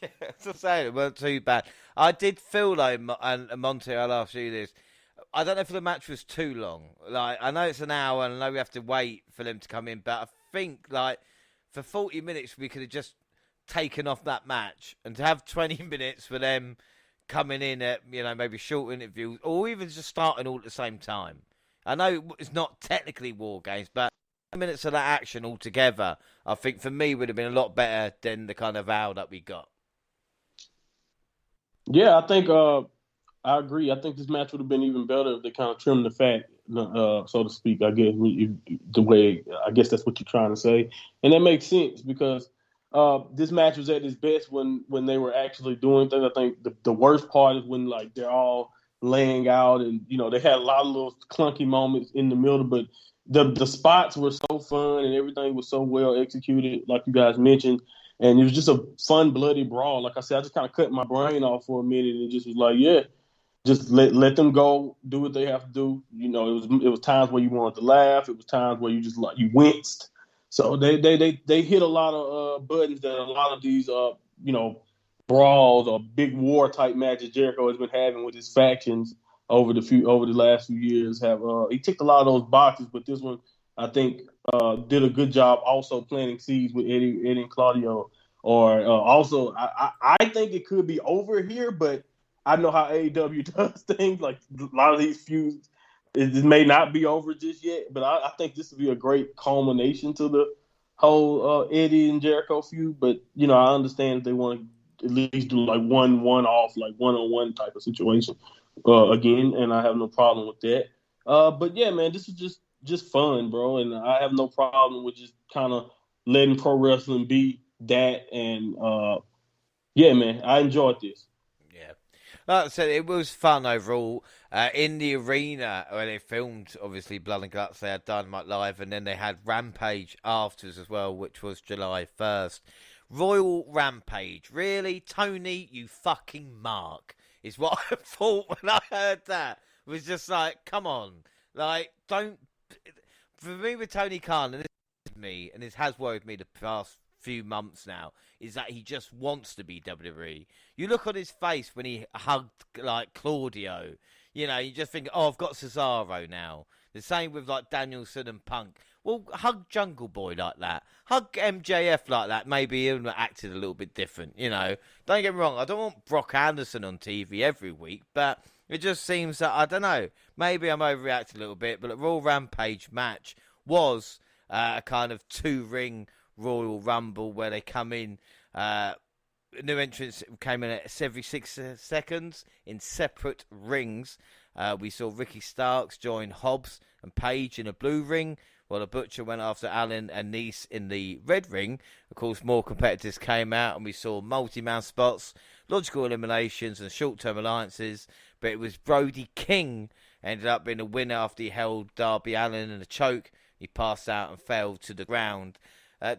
Yeah, as I say, it weren't too bad. I did feel like, and Monty, I'll ask you this. I don't know if the match was too long. Like, I know it's an hour, and I know we have to wait for them to come in, but I think like, for 40 minutes, we could have just taken off that match, and to have 20 minutes for them coming in at, you know, maybe short interviews, or even just starting all at the same time. I know it's not technically War Games, but 20 minutes of that action altogether, I think for me would have been a lot better than the kind of hour that we got. Yeah, I think I agree. I think this match would have been even better if they kind of trimmed the fat, so to speak. I guess I guess that's what you're trying to say, and that makes sense because this match was at its best when they were actually doing things. I think the worst part is when like they're all laying out, and you know they had a lot of little clunky moments in the middle, but the spots were so fun and everything was so well executed, like you guys mentioned. And it was just a fun, bloody brawl. Like I said, I just kind of cut my brain off for a minute and just was like, yeah, just let them go, do what they have to do. You know, it was times where you wanted to laugh. It was times where you just like you winced. So they hit a lot of buttons that a lot of these you know, brawls or big war type matches Jericho has been having with his factions over the last few years. He ticked a lot of those boxes, but this one I think did a good job also planting seeds with Eddie and Claudio. Or also, I think it could be over here, but I know how AEW does things. Like a lot of these feuds, it may not be over just yet, but I think this would be a great culmination to the whole Eddie and Jericho feud. But you know, I understand if they want to at least do like one-off, like one-on-one type of situation. again, and I have no problem with that. But yeah, man, this is just fun, bro, and I have no problem with just kind of letting pro wrestling be that. And yeah, man, I enjoyed this. Yeah. Like I said, it was fun overall. In the arena where they filmed, obviously, Blood and Guts, they had Dynamite Live, and then they had Rampage afterwards as well, which was July 1st. Royal Rampage. Really? Tony, you fucking mark, is what I thought when I heard that. It was just like, come on. Like, don't... For me with Tony Khan, and this is me, and this has worried me the past few months now, is that he just wants to be WWE. You look on his face when he hugged like Claudio, you know, you just think, oh, I've got Cesaro now. The same with like Danielson and Punk. Well, hug Jungle Boy like that. Hug MJF like that. Maybe he'll acted a little bit different, you know. Don't get me wrong, I don't want Brock Anderson on TV every week, but it just seems that, I don't know, maybe I'm overreacting a little bit, but the Royal Rampage match was a kind of two-ring Royal Rumble where they come in, new entrants came in at every 6 seconds in separate rings. We saw Ricky Starks join Hobbs and Page in a blue ring, while the Butcher went after Allen and Nice in the red ring. Of course, more competitors came out, and we saw multi-man spots, logical eliminations, and short-term alliances. But it was Brody King ended up being a winner after he held Darby Allin in a choke. He passed out and fell to the ground.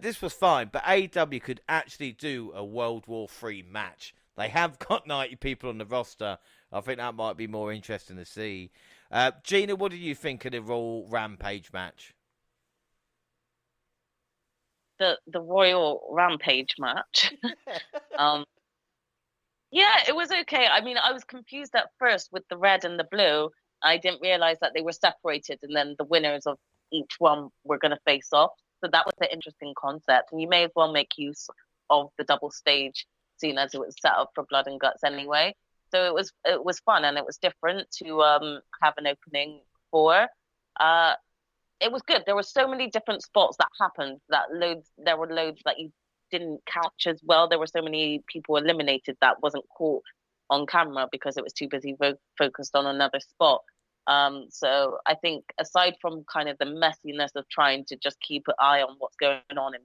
This was fine, but AEW could actually do a World War III match. They have got 90 people on the roster. I think that might be more interesting to see. Gina, what did you think of the Royal Rampage match? The Royal Rampage match. Yeah, it was okay. I mean, I was confused at first with the red and the blue. I didn't realize that they were separated, and then the winners of each one were going to face off. So that was an interesting concept, and you may as well make use of the double stage, seeing as it was set up for Blood and Guts anyway. So it was fun, and it was different to have an opening for. It was good. There were so many different spots that happened. There were loads that you didn't catch as well. There were so many people eliminated that wasn't caught on camera because it was too busy focused on another spot. So I think aside from kind of the messiness of trying to just keep an eye on what's going on in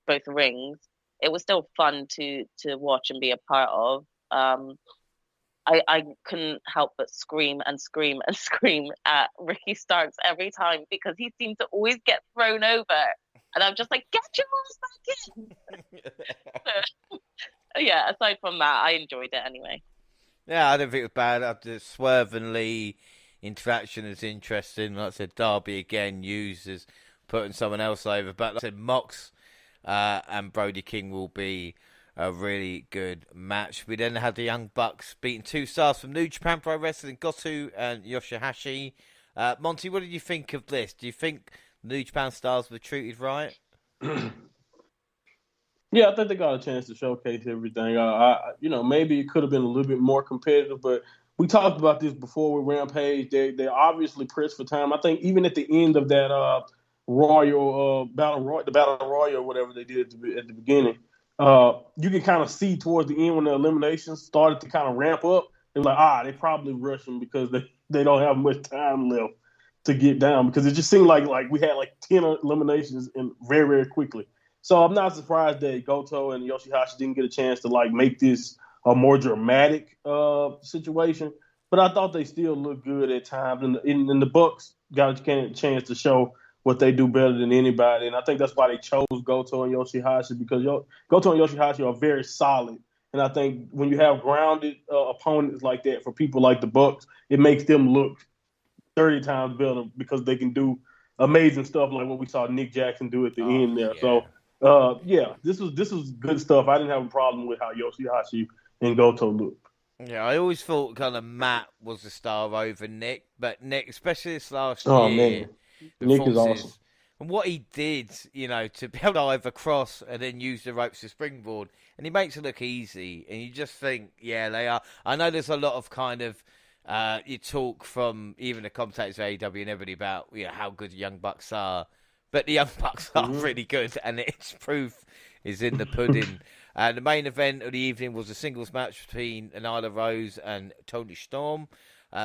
both rings, it was still fun to watch and be a part of. I couldn't help but scream and scream and scream at Ricky Starks every time because he seemed to always get thrown over. And I'm just like, get your ass back in. Yeah, aside from that, I enjoyed it anyway. Yeah, I don't think it was bad. The Swerve and Lee interaction is interesting. Like I said, Darby again uses putting someone else over. But like I said, Mox and Brody King will be a really good match. We then had the Young Bucks beating 2 stars from New Japan Pro Wrestling, Goto and Yoshihashi. Monty, what did you think of this? Do you think New Japan stars were treated right? Yeah, I think they got a chance to showcase everything. Maybe it could have been a little bit more competitive, but we talked about this before with Rampage. They obviously pressed for time. I think even at the end of that the Battle Royal, whatever they did at the beginning, you can kind of see towards the end when the eliminations started to kind of ramp up. They're like, they probably rushing because they don't have much time left to get down, because it just seemed like we had like 10 eliminations and very, very quickly. So I'm not surprised that Goto and Yoshihashi didn't get a chance to like make this a more dramatic situation. But I thought they still looked good at times, and the Bucks got a chance to show what they do better than anybody. And I think that's why they chose Goto and Yoshihashi, because Goto and Yoshihashi are very solid. And I think when you have grounded opponents like that for people like the Bucks, it makes them look 30 times better because they can do amazing stuff like what we saw Nick Jackson do at the end there. Yeah. So, this was good stuff. I didn't have a problem with how Yoshihashi and Goto looked. Yeah, I always thought kind of Matt was the star over Nick, but Nick, especially this last Oh, year, man. Nick is awesome. And what he did, to be able to dive across and then use the ropes to springboard, and he makes it look easy, and you just think, yeah, they are. I know there's a lot of kind of, you talk from even the commentators of AEW and everybody about how good the Young Bucks are, But the Young Bucks are really good, and its proof is in the pudding. The main event of the evening was a singles match between Nyla Rose and Toni Storm.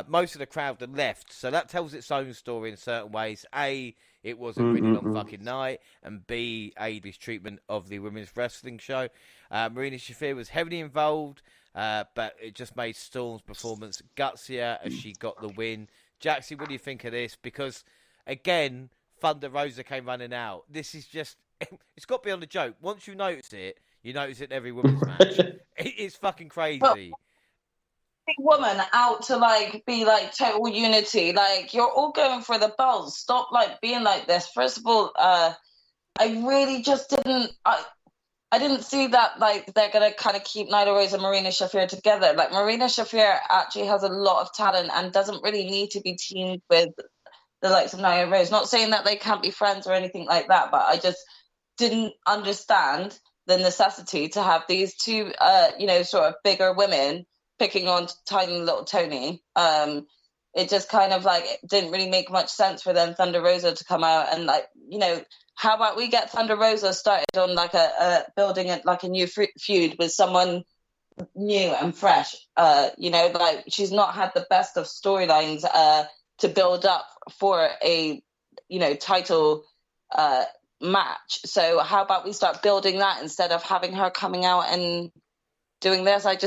Most of the crowd had left, so that tells its own story in certain ways. A, it was a really long fucking night, and B, AEW's treatment of the women's wrestling show. Marina Shafir was heavily involved, but it just made Storm's performance gutsier as she got the win. Jaxie, what do you think of this? Because, again, Thunder Rosa came running out. This is just... It's got to be on the joke. Once you notice it in every women's match. It's fucking crazy. Well, woman out to like be like total unity. Like, you're all going for the belts. Stop like being like this. First of all, I really just didn't... I didn't see that, like, they're going to kind of keep Nyla Rose and Marina Shafir together. Like, Marina Shafir actually has a lot of talent and doesn't really need to be teamed with the likes of Nyla Rose. Not saying that they can't be friends or anything like that, but I just didn't understand the necessity to have these two, sort of bigger women picking on tiny little Tony. It just kind of, like, it didn't really make much sense for them Thunder Rosa to come out and, like, how about we get Thunder Rosa started on like building like a new feud with someone new and fresh? Like, she's not had the best of storylines to build up for a title match. So how about we start building that instead of having her coming out and doing this? I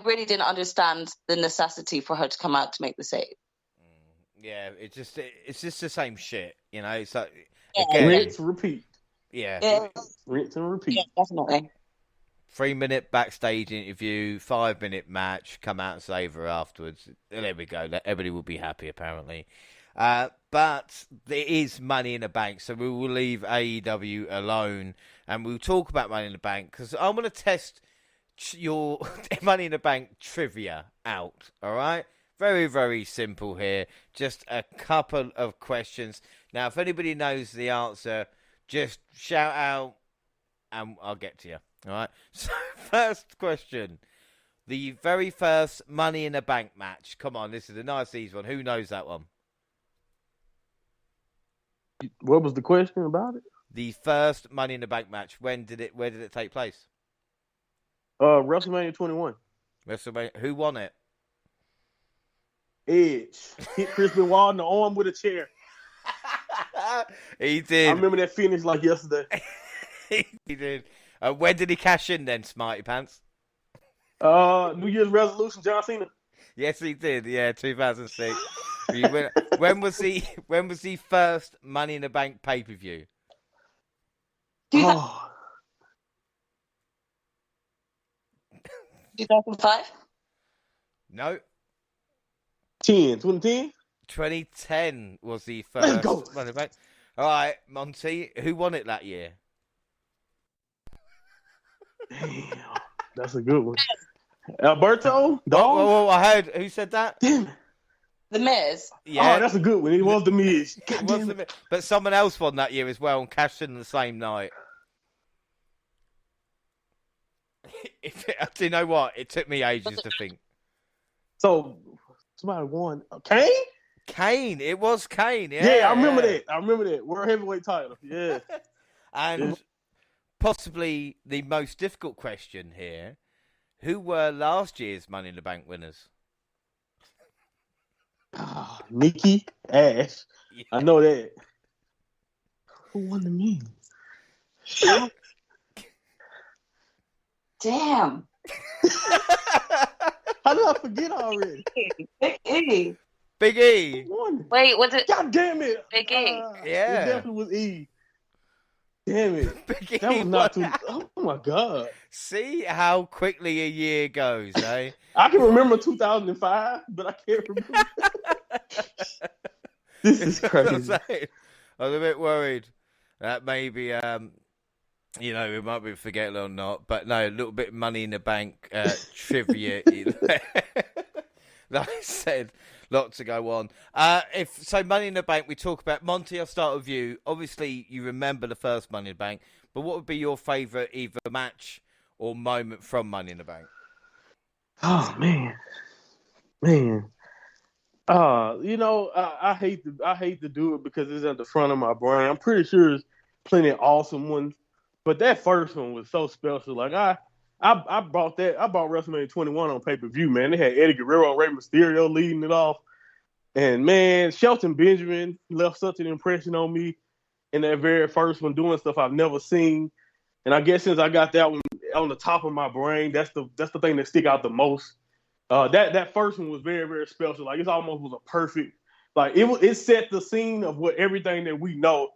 really didn't understand the necessity for her to come out to make the save. Yeah, it's just the same shit, It's like, again, rinse, repeat. Yeah, rinse and repeat. Yeah, definitely. 3-minute backstage interview, 5-minute match. Come out and save her afterwards. There we go. Everybody will be happy, apparently. But there is Money in the Bank, so we will leave AEW alone, and we'll talk about Money in the Bank because I want to test your Money in the Bank trivia out. All right. Very, very simple here. Just a couple of questions. Now, if anybody knows the answer, just shout out and I'll get to you. All right? So, first question. The very first Money in the Bank match. Come on, this is a nice, easy one. Who knows that one? What was the question about it? The first Money in the Bank match. Where did it take place? WrestleMania 21. WrestleMania. Who won it? Edge hit Chris Benoit in the arm with a chair. He did. I remember that finish like yesterday. He did. When did he cash in then, Smarty Pants? New Year's resolution, John Cena. Yes, he did. Yeah, 2006. When was the first Money in the Bank pay-per-view? 2005? No. 2010? 2010 was the first Money in the Bank. All right, Monty, who won it that year? Damn, that's a good one. Alberto? Whoa, I heard. Who said that? Damn it. The Miz. Yeah. Oh, that's a good one. It was The Miz. It was the Miz. But someone else won that year as well and cashed in the same night. Do you know what? It took me ages to think. So, somebody won. Kane? Kane. It was Kane. Yeah, I remember that. World heavyweight title. Yeah. And possibly the most difficult question here. Who were last year's Money in the Bank winners? Nikki, Ash. Yeah. I know that. Who won the meeting? Damn. How did I forget already? Big E. Big E. Wait, was it? God damn it. Big E. Yeah. It definitely was E. Damn it. Big E. That was not too... Oh, my God. See how quickly a year goes, eh? I can remember 2005, but I can't remember. This is crazy. I was a bit worried that maybe, we might be forgetting or not, but no, a little bit of Money in the Bank trivia. Like I said, lot to go on. Money in the Bank, we talk about. Monty, I'll start with you. Obviously, you remember the first Money in the Bank, but what would be your favourite either match or moment from Money in the Bank? Oh, man. I hate to do it because it's at the front of my brain. I'm pretty sure there's plenty of awesome ones, but that first one was so special. Like I bought WrestleMania 21 on pay per view. Man, they had Eddie Guerrero and Rey Mysterio leading it off, and man, Shelton Benjamin left such an impression on me in that very first one, doing stuff I've never seen. And I guess since I got that one on the top of my brain, that's the thing that stick out the most. That first one was very, very special. Like it almost was a perfect, like it set the scene of what everything that we know,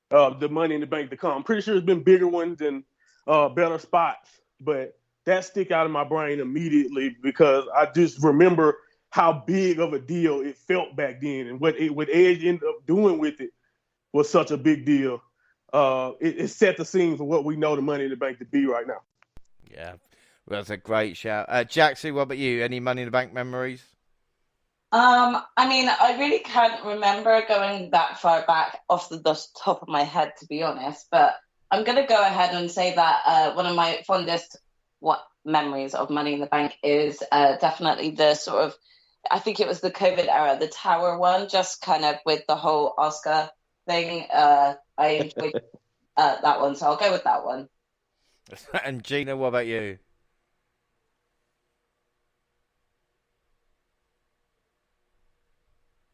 the Money in the Bank to come. I'm pretty sure it's been bigger ones and better spots, but that stick out in my brain immediately because I just remember how big of a deal it felt back then, and what Edge ended up doing with it was such a big deal. It set the scene for what we know the Money in the Bank to be right now. Yeah, well, that's a great shout. Jaxie, what about you? Any Money in the Bank memories? I mean, I really can't remember going that far back off the top of my head, to be honest. But I'm going to go ahead and say that one of my fondest memories of Money in the Bank is definitely the sort of, I think it was the COVID era, the Tower one, just kind of with the whole Oscar thing. I enjoyed that one, so I'll go with that one. And Gina, what about you?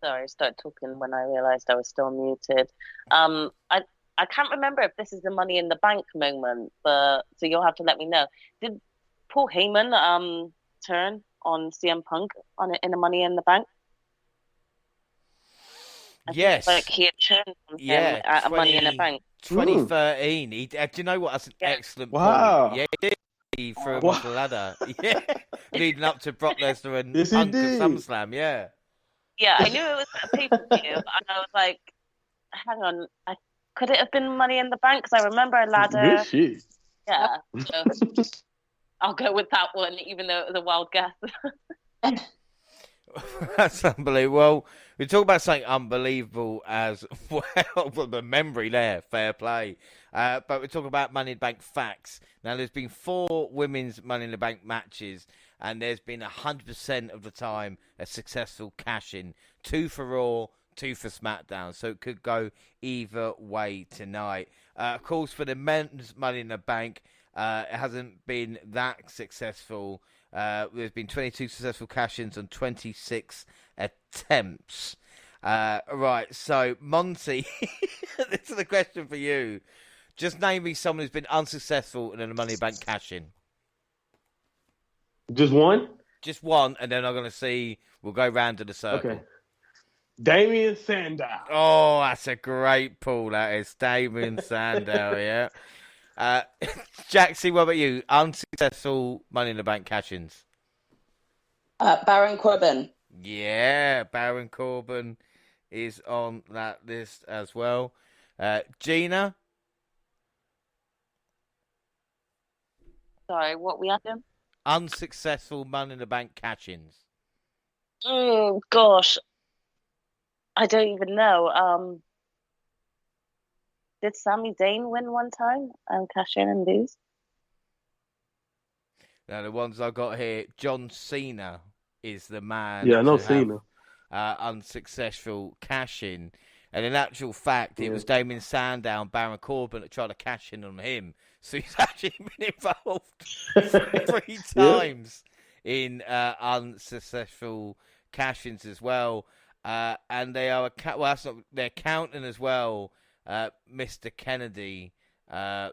Sorry, I started talking when I realized I was still muted. I can't remember if this is the Money in the Bank moment, but so you'll have to let me know. Did Paul Heyman turn on CM Punk in a Money in the Bank? Yes. Like he had turned on him at a Money in the Bank. 2013. Do you know what? That's an excellent wow. point. Yeah, he threw him off the ladder. Yeah, leading up to Brock Lesnar and yes, Punk at SummerSlam. Yeah. Yeah, I knew it was a pay-per-view, and I was like, hang on, could it have been Money in the Bank? Because I remember a ladder. Good shit. Yeah, so I'll go with that one, even though it was a wild guess. That's unbelievable. Well, we talk about something unbelievable as well. The memory there, fair play. But we talk about Money in the Bank facts. Now, there's been 4 women's Money in the Bank matches, and there's been 100% of the time a successful cash-in. 2 for Raw, 2 for SmackDown. So it could go either way tonight. Of course, for the men's Money in the Bank, it hasn't been that successful. There's been 22 successful cash-ins on 26 attempts. Right, so Monty, this is the question for you. Just name me someone who's been unsuccessful in a Money in the Bank cash-in. Just one? Just one, and then I'm going to see, we'll go round to the circle. Okay. Damien Sandow. Oh, that's a great pull, that is. Damien Sandow, yeah. Jaxie, what about you? Unsuccessful Money in the Bank cash-ins. Baron Corbin. Yeah, Baron Corbin is on that list as well. Gina? Sorry, what we had him? Unsuccessful Money in the Bank cash-ins. Oh, gosh. I don't even know. Did Sami Zayn win one time and cash in and lose? Now, the ones I got here, John Cena is the man. Yeah, I know Cena. Unsuccessful cash-in. And in actual fact, it was Damien Sandow and Baron Corbin that tried to cash in on him. So he's actually been involved 3 times in unsuccessful cash-ins as well. And they are they're counting as well. Mr. Kennedy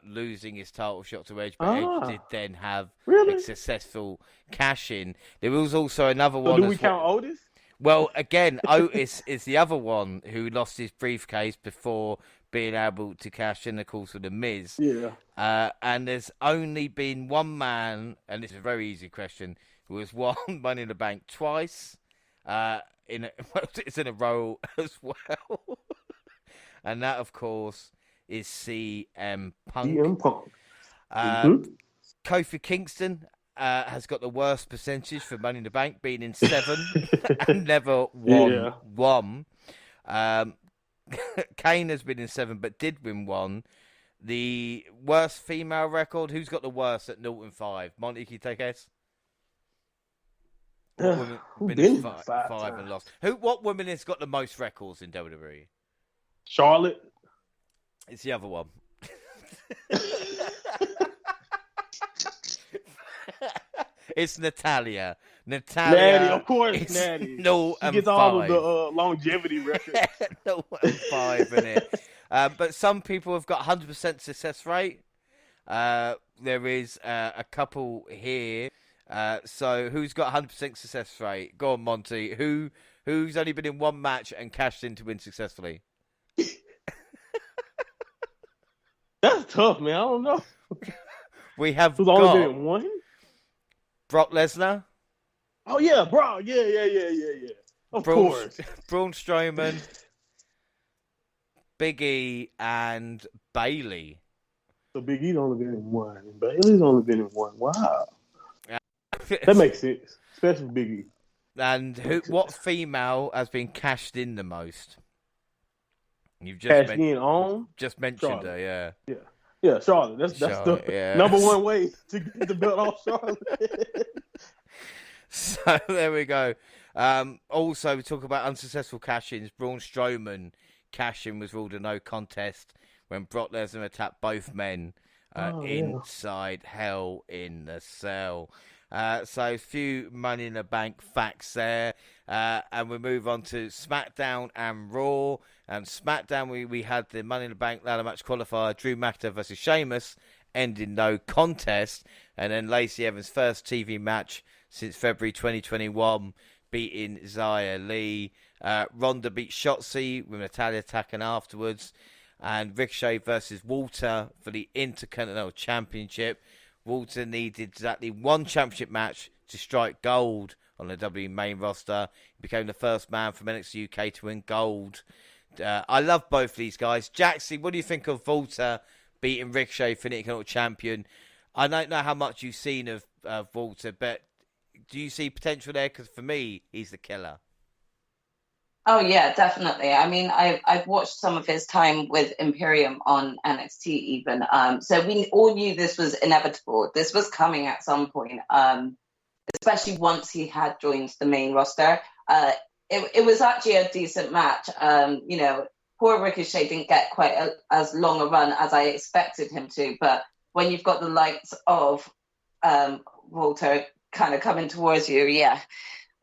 losing his title shot to Edge, but Edge did then have a successful cash-in. There was also another one. Do we count Otis? Well, again, Otis is the other one who lost his briefcase before being able to cash in, of course, with the Miz. Yeah. And there's only been one man, and this is a very easy question, who has won Money in the Bank twice. It's in a row as well. And that, of course, is CM Punk. CM Punk. Kofi Kingston has got the worst percentage for Money in the Bank, being in 7 and never won one. Kane has been in 7 but did win 1. The worst female record, who's got the worst at 0-5? Monty, can you take us? What woman Who been been five, five five and times? lost? What woman has got the most records in WWE? Charlotte. It's the other one. It's Natalia. Natty, of course, is Natty. 0 She and gets all 5. of the longevity records. 0 and 5 in it. But some people have got 100% success rate. There is a couple here. So who's got 100% success rate? Go on, Monty. Who's only been in one match and cashed in to win successfully? That's tough, man. I don't know. We have Who's got only been in one? Brock Lesnar. Oh yeah, bro. Yeah. Of course. Braun Strowman, Big E, and Bailey. So Big E's only been in one, and Bailey's only been in one. Wow. That makes sense, especially Big E. And what female has been cashed in the most? You've Cashed in on? Just mentioned Charlotte. her, yeah. Yeah, Charlotte. That's Charlotte, the number one way to get the belt off Charlotte. So there we go. Also, we talk about unsuccessful cash-ins. Braun Strowman cash-in was ruled a no contest when Brock Lesnar attacked both men inside Hell in the Cell. So a few Money in the Bank facts there. And we move on to SmackDown and Raw. And SmackDown, we had the Money in the Bank ladder match qualifier, Drew McIntyre versus Sheamus, ending no contest. And then Lacey Evans' first TV match since February 2021, beating Xia Li. Ronda beat Shotzi with Natalya attacking afterwards. And Ricochet versus Walter for the Intercontinental Championship. Walter needed exactly one championship match to strike gold on the WWE main roster. He became the first man from NXT UK to win gold. I love both these guys. Jaxie, what do you think of Walter beating Ricochet for the Intercontinental Champion? I don't know how much you've seen of Walter, but do you see potential there? Because for me, he's the killer. Oh yeah, definitely. I mean, I've watched some of his time with Imperium on NXT even. So we all knew this was inevitable. This was coming at some point. Especially once he had joined the main roster. It was actually a decent match. Poor Ricochet didn't get quite as long a run as I expected him to. But when you've got the likes of Walter kind of coming towards you, yeah,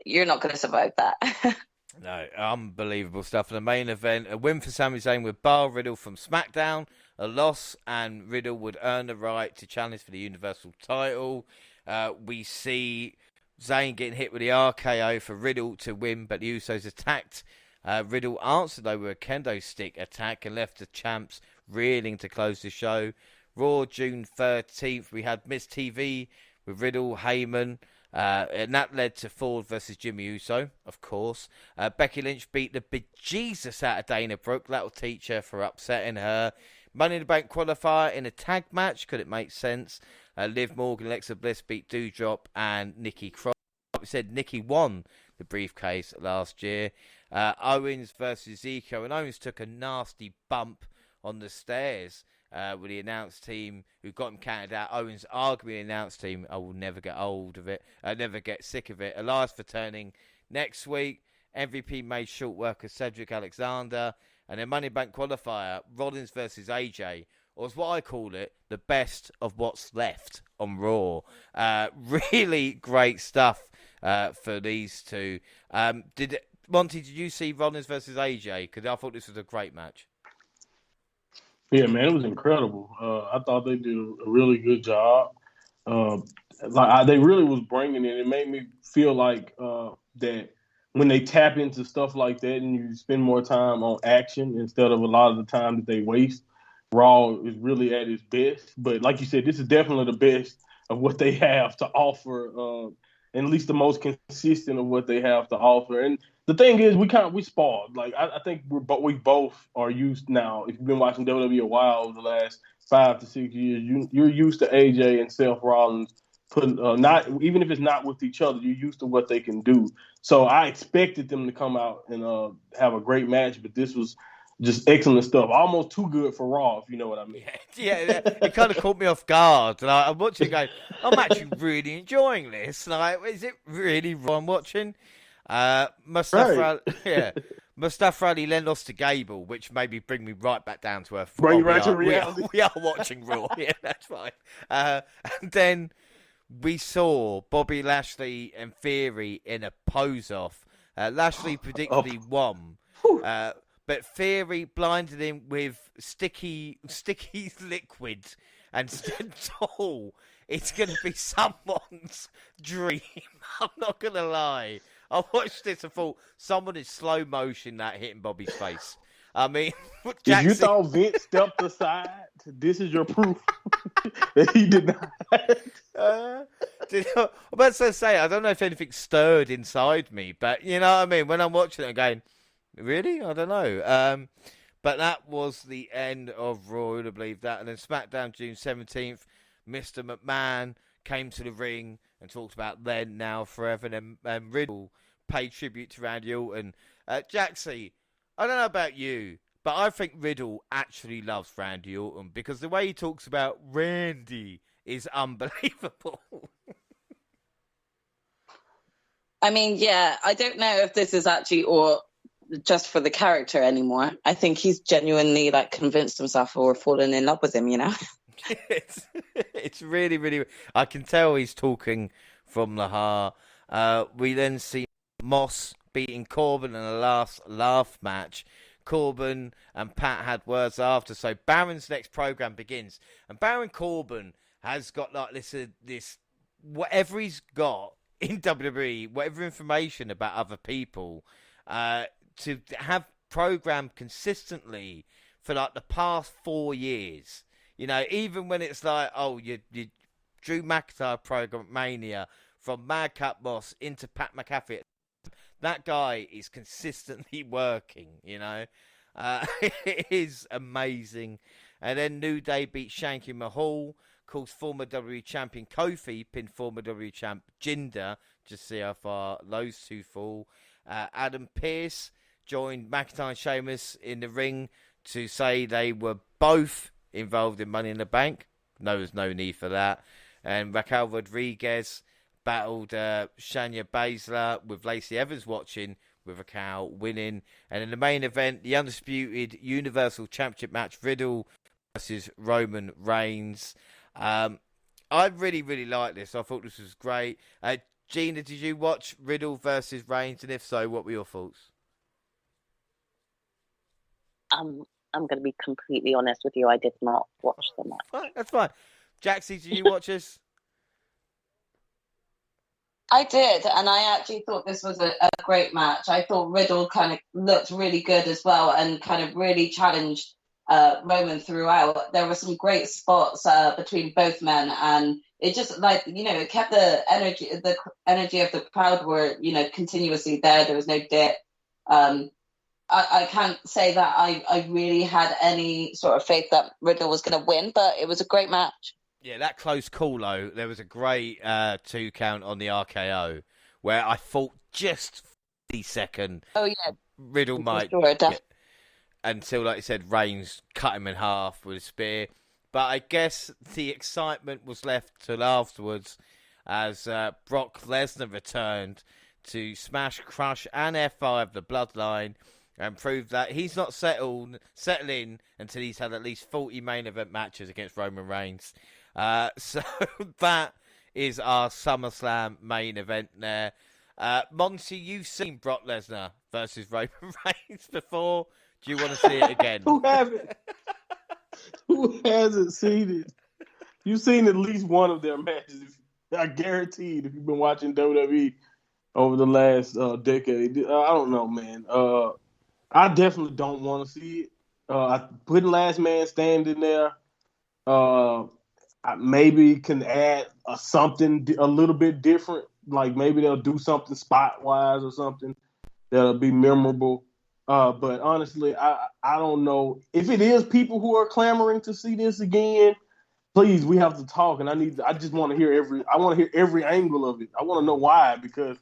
you're not going to survive that. No, unbelievable stuff. In the main event, a win for Sami Zayn with Bar Riddle from SmackDown, a loss, and Riddle would earn the right to challenge for the Universal title. We see Zayn getting hit with the RKO for Riddle to win, but the Usos attacked. Riddle answered though with a kendo stick attack and left the champs reeling to close the show. Raw, June 13th, we had Miss TV with Riddle, Heyman. And that led to Ford versus Jimmy Uso, of course. Becky Lynch beat the bejesus out of Dana Brooke. That'll teach her for upsetting her. Money in the Bank qualifier in a tag match. Could it make sense? Liv Morgan, Alexa Bliss beat Doudrop and Nikki Cross. Like we said, Nikki won the briefcase last year. Owens versus Zico. And Owens took a nasty bump on the stairs with the announced team who got him counted out. Owens arguing the announced team. I will never get old of it. Never get sick of it. Elias returning next week. MVP made short work of Cedric Alexander. And then Money in the Bank qualifier, Rollins versus AJ. Or as what I call it, the best of what's left on Raw. Really great stuff for these two. Monty, did you see Rollins versus AJ? Because I thought this was a great match. Yeah, man, it was incredible. I thought they did a really good job. They really was bringing it. It made me feel like that when they tap into stuff like that and you spend more time on action instead of a lot of the time that they waste, Raw is really at its best. But like you said, this is definitely the best of what they have to offer, and at least the most consistent of what they have to offer. And the thing is, we spoiled. Like I think we both are used now. If you've been watching WWE a while over the last 5 to 6 years, you're used to AJ and Seth Rollins putting not even if it's not with each other, you're used to what they can do. So I expected them to come out and have a great match, but this was just excellent stuff. Almost too good for Raw, if you know what I mean. Yeah. It kind of caught me off guard. And I'm watching it going, I'm actually really enjoying this. Like, is it really Raw I'm watching? Mustafa Ali then lost to Gable, which maybe bring me right back down to earth. Bring you right to reality. We are watching Raw. Yeah, that's fine. And then we saw Bobby Lashley and Theory in a pose-off. Lashley predictably won. But Theory blinded him with sticky liquid and said, "Oh, it's going to be someone's dream." I'm not going to lie. I watched this and thought, someone in slow motion that hitting Bobby's face. I mean, If you thought Vince stepped aside, this is your proof that he did not. I'm about to say, I don't know if anything stirred inside me, but you know what I mean? When I'm watching it, I'm going, really? I don't know. But that was the end of Raw, who'd have believed that. And then SmackDown, June 17th, Mr. McMahon came to the ring and talked about then, now, forever. And Riddle paid tribute to Randy Orton. Jaxie, I don't know about you, but I think Riddle actually loves Randy Orton because the way he talks about Randy is unbelievable. I mean, yeah, I don't know if this is actually or just for the character anymore. I think he's genuinely like convinced himself or fallen in love with him, you know? It's really, really. I can tell he's talking from the heart. We then see Moss beating Corbin in the last laugh match. Corbin and Pat had words after, so Baron's next program begins, and Baron Corbin has got like this whatever he's got in WWE, whatever information about other people, to have programmed consistently for like the past 4 years. You know, even when it's like, oh, you Drew McIntyre program Mania from Madcap Moss into Pat McAfee. That guy is consistently working, you know. It is amazing. And then New Day beat Shanky Mahal, calls former WWE champion Kofi, pinned former WWE champ Jinder, just see how far those two fall. Adam Pearce joined McIntyre and Sheamus in the ring to say they were both involved in Money in the Bank. No, there's no need for that. And Raquel Rodriguez battled Shayna Baszler with Lacey Evans watching, with Raquel winning. And in the main event, the undisputed Universal Championship match, Riddle versus Roman Reigns. I really, really liked this. I thought this was great. Gina, did you watch Riddle versus Reigns? And if so, what were your thoughts? I'm going to be completely honest with you. I did not watch the match. Right, that's fine. Jaxie, did you watch this? I did, and I actually thought this was a great match. I thought Riddle kind of looked really good as well and kind of really challenged Roman throughout. There were some great spots between both men, and it just, like, you know, it kept the energy of the crowd were, you know, continuously there. There was no dip. I can't say that I really had any sort of faith that Riddle was going to win, but it was a great match. Yeah, that close call, though, there was a great 2 count on the RKO where I thought just 50 second Riddle might get, until, like you said, Reigns cut him in half with a spear. But I guess the excitement was left till afterwards as Brock Lesnar returned to smash, crush, and F5 the Bloodline and prove that he's not settling until he's had at least 40 main event matches against Roman Reigns. So that is our SummerSlam main event there. Monty, you've seen Brock Lesnar versus Roman Reigns before. Do you want to see it again? Who haven't? Who hasn't seen it? You've seen at least one of their matches. I guaranteed if you've been watching WWE over the last decade. I don't know, man. I definitely don't want to see it. I put Last Man Standing there. I maybe can add something a little bit different. Like maybe they'll do something spot-wise or something that'll be memorable. But honestly, I don't know. If it is people who are clamoring to see this again, please, we have to talk. And I just want to hear every angle of it. I want to know why, because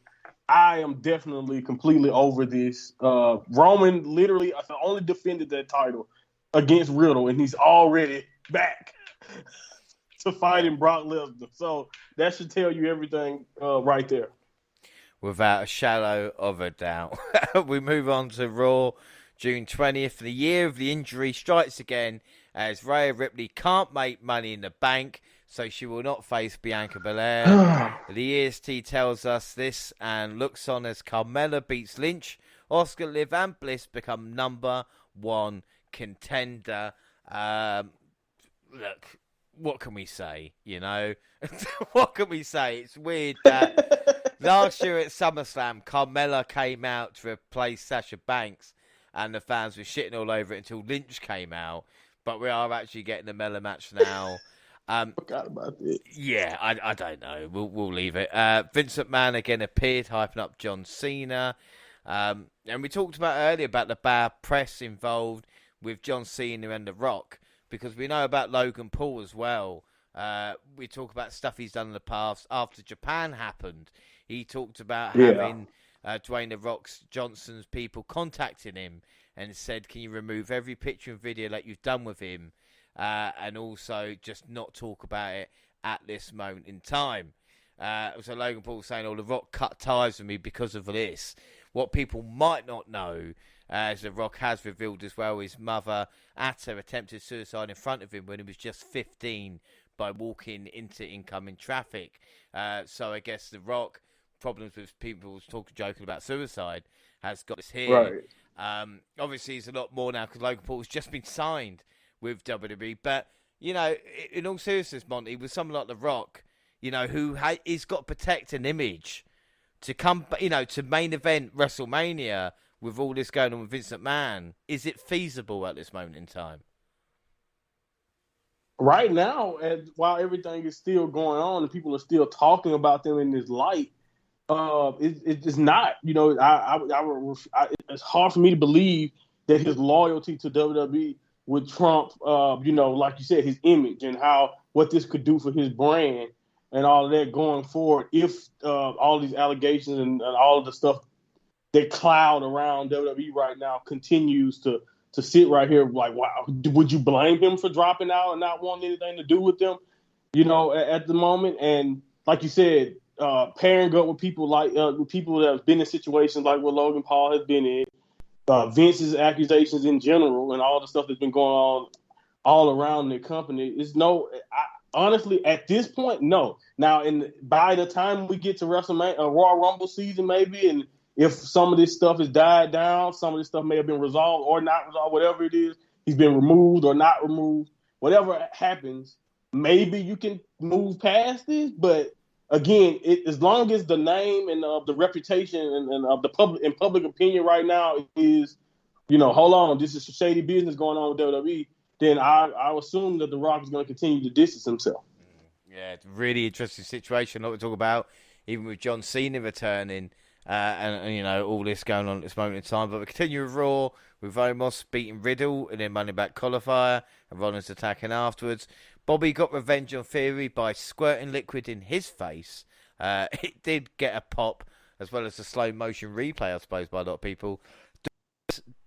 I am definitely completely over this. Roman literally only defended that title against Riddle, and he's already back to fighting Brock Lesnar. So that should tell you everything right there. Without a shadow of a doubt. We move on to Raw, June 20th. The year of the injury strikes again as Rhea Ripley can't make Money in the Bank, so she will not face Bianca Belair. The EST tells us this and looks on as Carmella beats Lynch. Oscar, Liv, and Bliss become number one contender. Look, what can we say? You know, what can we say? It's weird that last year at SummerSlam, Carmella came out to replace Sasha Banks, and the fans were shitting all over it until Lynch came out. But we are actually getting a Mella match now. Forgot about this. Yeah, I don't know. We'll leave it. Vince McMahon again appeared, hyping up John Cena. And we talked about earlier about the bad press involved with John Cena and The Rock, because we know about Logan Paul as well. We talk about stuff he's done in the past. After Japan happened, he talked about having Dwayne The Rock Johnson's people contacting him and said, can you remove every picture and video that you've done with him, and also just not talk about it at this moment in time. So Logan Paul saying, The Rock cut ties with me because of this. What people might not know, as The Rock has revealed as well, his mother, Atta, attempted suicide in front of him when he was just 15 by walking into incoming traffic. So I guess The Rock, problems with people joking about suicide, has got this here. Right. Obviously, it's a lot more now because Logan Paul's just been signed with WWE. But, you know, in all seriousness, Monty, with someone like The Rock, you know, who he's got to protect an image to come, you know, to main event WrestleMania with all this going on with Vince McMahon, is it feasible at this moment in time? Right now, while everything is still going on and people are still talking about them in this light, it's not. You know, it's hard for me to believe that his loyalty to WWE would trump, you know, like you said, his image and what this could do for his brand and all of that going forward. If all these allegations and all of the stuff that cloud around WWE right now continues to sit right here, like, wow, would you blame him for dropping out and not wanting anything to do with them, you know, at the moment? And like you said, pairing up with people with people that have been in situations like what Logan Paul has been in, Vince's accusations in general, and all the stuff that's been going on all around the company is honestly, at this point, no. Now, by the time we get to WrestleMania, Royal Rumble season, maybe, and if some of this stuff has died down, some of this stuff may have been resolved or not resolved, whatever it is, he's been removed or not removed, whatever happens, maybe you can move past this. But again, as long as the name and the reputation and of the public opinion right now is, you know, hold on, this is shady business going on with WWE, then I assume that The Rock is going to continue to distance himself. Yeah, it's a really interesting situation. Like we talk about, even with John Cena returning, and you know, all this going on at this moment in time. But we continue with Raw, with Omos beating Riddle in their Money Back qualifier, and Rollins attacking afterwards. Bobby got revenge on Theory by squirting liquid in his face. It did get a pop, as well as a slow motion replay, I suppose, by a lot of people.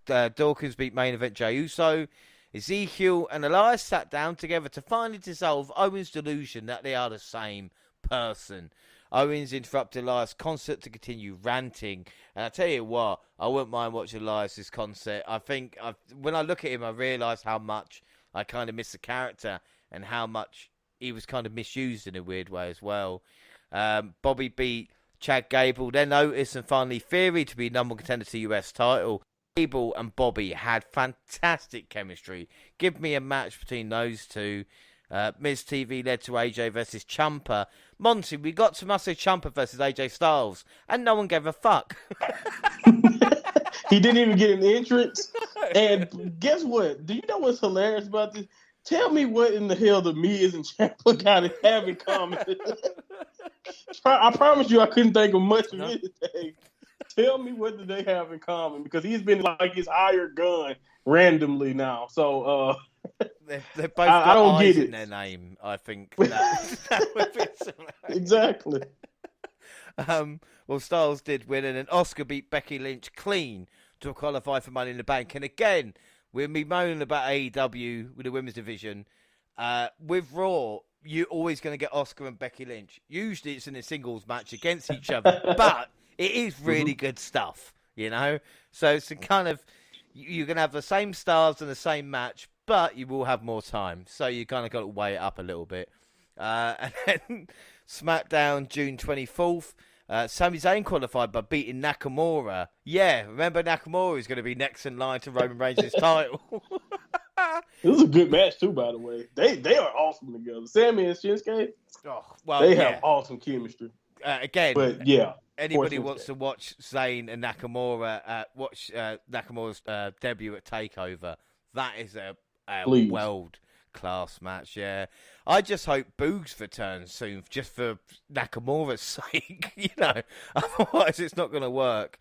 Dawkins beat main event Jey Uso. Ezekiel and Elias sat down together to finally dissolve Owens' delusion that they are the same person. Owens interrupted Elias' concert to continue ranting. And I tell you what, I wouldn't mind watching Elias' concert. I think when I look at him, I realise how much I kind of miss the character and how much he was kind of misused in a weird way as well. Bobby beat Chad Gable, then Otis, and finally Theory to be number one contender to the US title. Gable and Bobby had fantastic chemistry. Give me a match between those two. Mitb led to AJ versus Ciampa. Monty, we got Tommaso Ciampa versus AJ Styles, and no one gave a fuck. He didn't even get an entrance. And guess what? Do you know what's hilarious about this? Tell me what in the hell the Miz and Ciampa got to have in common. I promise you I couldn't think of much of anything. Tell me what do they have in common, because he's been like his hired gun randomly now. So they've both got I don't eyes get it. in their name, I think. That would be Exactly. Well, Styles did win, and then Asuka beat Becky Lynch clean to qualify for Money in the Bank. And again, we're moaning about AEW with the women's division. With Raw, you're always going to get Asuka and Becky Lynch. Usually it's in a singles match against each other, but it is really good stuff, you know? So it's a kind of, you're going to have the same stars in the same match, but you will have more time. So you kind of got to weigh it up a little bit. And then SmackDown, June 24th. Sami Zayn qualified by beating Nakamura. Yeah, remember Nakamura is going to be next in line to Roman Reigns' title. It was a good match too, by the way. They are awesome together. Sammy and Shinsuke, they have awesome chemistry. Again, but yeah, anybody wants to watch Zayn and Nakamura, watch Nakamura's debut at TakeOver. That is a world-class match, yeah. I just hope Boogs returns soon, just for Nakamura's sake, you know. Otherwise, it's not going to work.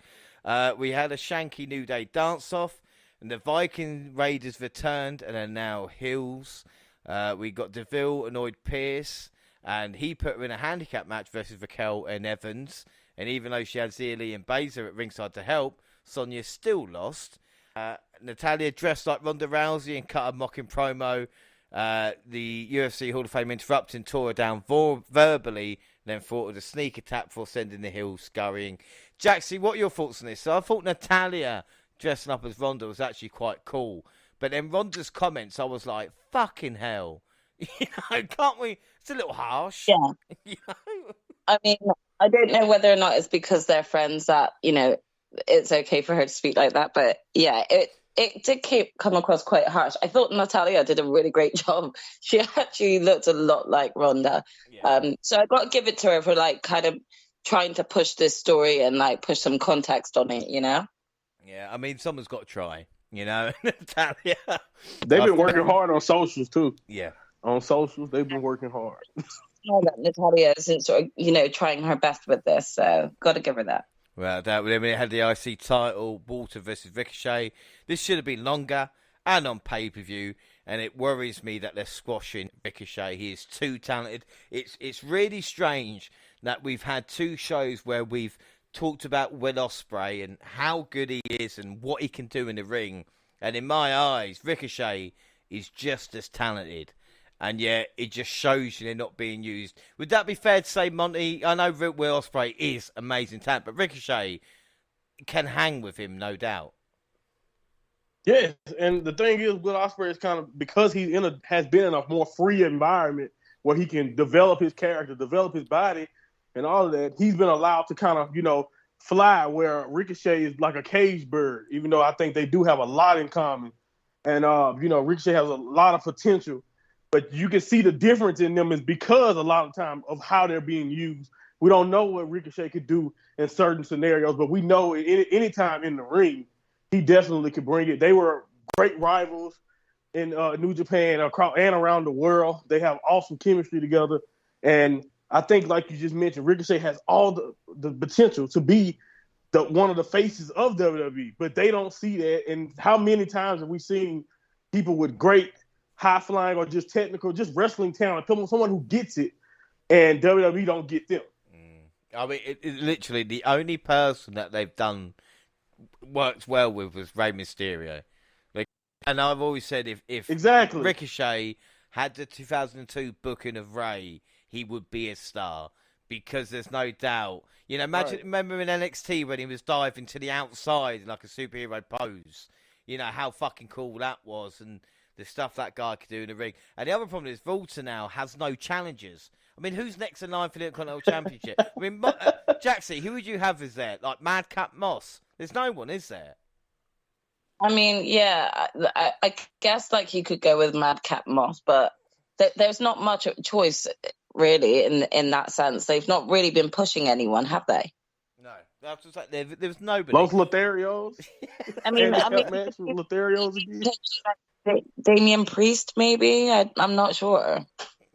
We had a Shanky New Day dance-off, and the Viking Raiders returned and are now heels. We got DeVille annoyed Pierce, and he put her in a handicap match versus Raquel and Evans. And even though she had Zia Lee and Baszler at ringside to help, Sonya still lost. Natalya dressed like Ronda Rousey and cut a mocking promo. The UFC Hall of Fame interrupted and tore her down verbally, then thought of a sneak attack before sending the heels scurrying. Jaxie, what are your thoughts on this? So I thought Natalya dressing up as Ronda was actually quite cool. But then Ronda's comments, I was like, fucking hell. You know, can't we? It's a little harsh. Yeah. You know? I mean, I don't know whether or not it's because they're friends that, you know, it's okay for her to speak like that. But yeah, it did come across quite harsh. I thought Natalya did a really great job. She actually looked a lot like Ronda. Yeah. So I got to give it to her for like kind of trying to push this story and like push some context on it, you know? Yeah, I mean, someone's got to try, you know? Natalya. They've been working hard on socials, too. Yeah. On socials, they've been working hard. Natalya isn't sort of, you know, trying her best with this, so got to give her that. Well, then it had the IC title, Walter versus Ricochet. This should have been longer and on pay-per-view, and it worries me that they're squashing Ricochet. He is too talented. It's really strange that we've had two shows where we've talked about Will Ospreay and how good he is and what he can do in the ring. And in my eyes, Ricochet is just as talented. And yeah, it just shows you they're not being used. Would that be fair to say, Monty? I know Will Ospreay is amazing talent, but Ricochet can hang with him, no doubt. Yes, and the thing is, Will Ospreay is kind of, because he has been in a more free environment where he can develop his character, develop his body, and all of that. He's been allowed to kind of, you know, fly, where Ricochet is like a cage bird. Even though I think they do have a lot in common, and you know, Ricochet has a lot of potential. But you can see the difference in them is because a lot of time of how they're being used. We don't know what Ricochet could do in certain scenarios, but we know any time in the ring, he definitely could bring it. They were great rivals in New Japan and around the world. They have awesome chemistry together. And I think, like you just mentioned, Ricochet has all the potential to be one of the faces of WWE, but they don't see that. And how many times have we seen people with great high flying or just technical, just wrestling talent, someone who gets it, and WWE don't get them. I mean, it literally the only person that they've done worked well with was Rey Mysterio. And I've always said if exactly Ricochet had the 2002 booking of Rey, he would be a star, because there's no doubt. You know, remember in NXT when he was diving to the outside like a superhero pose. You know how fucking cool that was, and the stuff that guy could do in the ring. And the other problem is Walter now has no challengers. I mean, who's next in line for the Intercontinental Championship? I mean, Jaxie, who would you have is there? Like Madcap Moss? There's no one, is there? I mean, yeah, I guess like you could go with Madcap Moss, but there's not much choice really in that sense. They've not really been pushing anyone, have they? No, that's just like there's nobody. Los Lotharios. I mean, Lotharios again. Damian Priest, maybe. I'm not sure.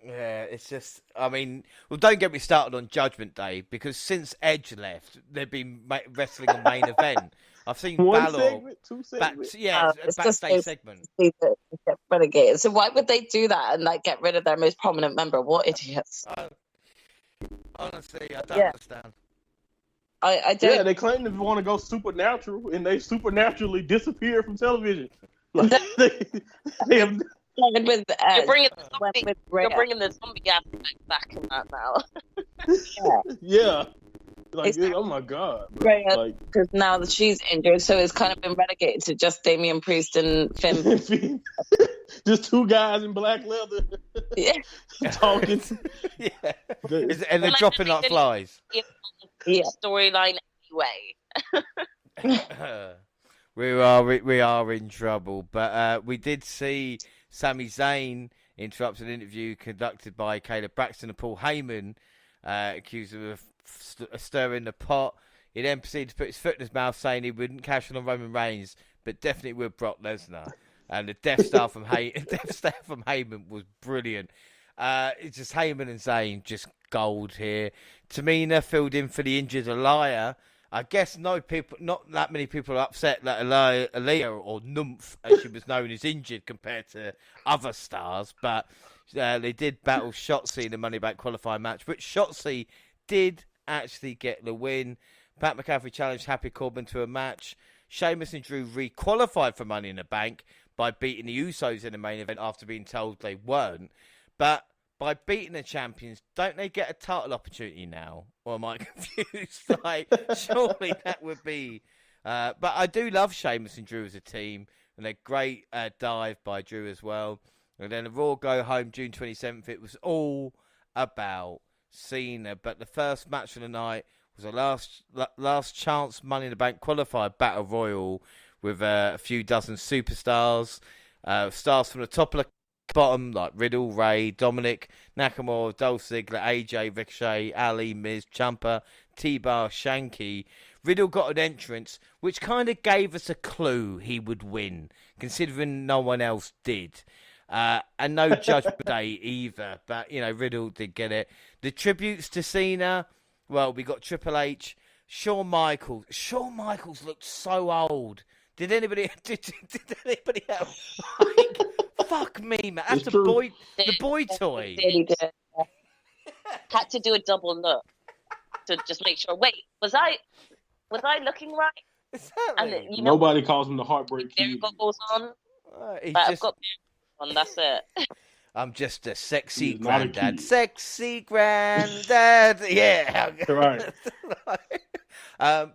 Yeah, it's just, I mean, well, don't get me started on Judgment Day, because since Edge left, they've been wrestling on main event. I've seen Balor. Segment, 2 segments. It's backstage segment. Get relegated. So why would they do that and like get rid of their most prominent member? What idiots! Honestly, I don't understand. I don't. Yeah, they claim they want to go supernatural, and they supernaturally disappear from television. Like, they have, With, You're bringing with you're bringing the zombie aspect back in that now. yeah. Like, It's- oh my God. Rhea, Like, because now that she's injured, so it's kind of been relegated to just Damian Priest and Finn. just two guys in black leather Yeah. talking. Yeah. And they're dropping like flies. Yeah. Storyline anyway. We are in trouble, but we did see Sami Zayn interrupt an interview conducted by Caleb Braxton and Paul Heyman, accused him of stirring the pot. He then proceeded to put his foot in his mouth, saying he wouldn't cash in on Roman Reigns, but definitely with Brock Lesnar. And the Death Star from Heyman was brilliant. It's just Heyman and Zayn, just gold here. Tamina filled in for the injured Aliyah. I guess not that many people are upset that Aliyah, or Nymph, as she was known, is injured compared to other stars. But they did battle Shotzi in the Money Back qualifying match, which Shotzi did actually get the win. Pat McAfee challenged Happy Corbin to a match. Sheamus and Drew re-qualified for Money in the Bank by beating the Usos in the main event after being told they weren't. But by beating the champions, don't they get a title opportunity now? Or am I confused? Like, surely that would be... but I do love Sheamus and Drew as a team, and a great dive by Drew as well. And then the Raw Go Home June 27th, it was all about Cena. But the first match of the night was a last chance Money in the Bank qualified Battle Royal with a few dozen superstars. Stars from the top of the bottom, like Riddle, Ray, Dominic, Nakamura, Dolph Ziggler, AJ, Ricochet, Ali, Miz, Ciampa, T-Bar, Shanky. Riddle got an entrance, which kind of gave us a clue he would win, considering no one else did. And no Judgment Day either, but, Riddle did get it. The tributes to Cena, well, we got Triple H, Shawn Michaels. Shawn Michaels looked so old. Did anybody else? Fuck me, man. That's the boy toy. Had to do a double look to just make sure. Wait, was I looking right? Exactly. And Nobody calls him the Heartbreak Kid. Goes on. I've got on. That's it. I'm just a sexy granddad. Sexy granddad. Yeah. Right.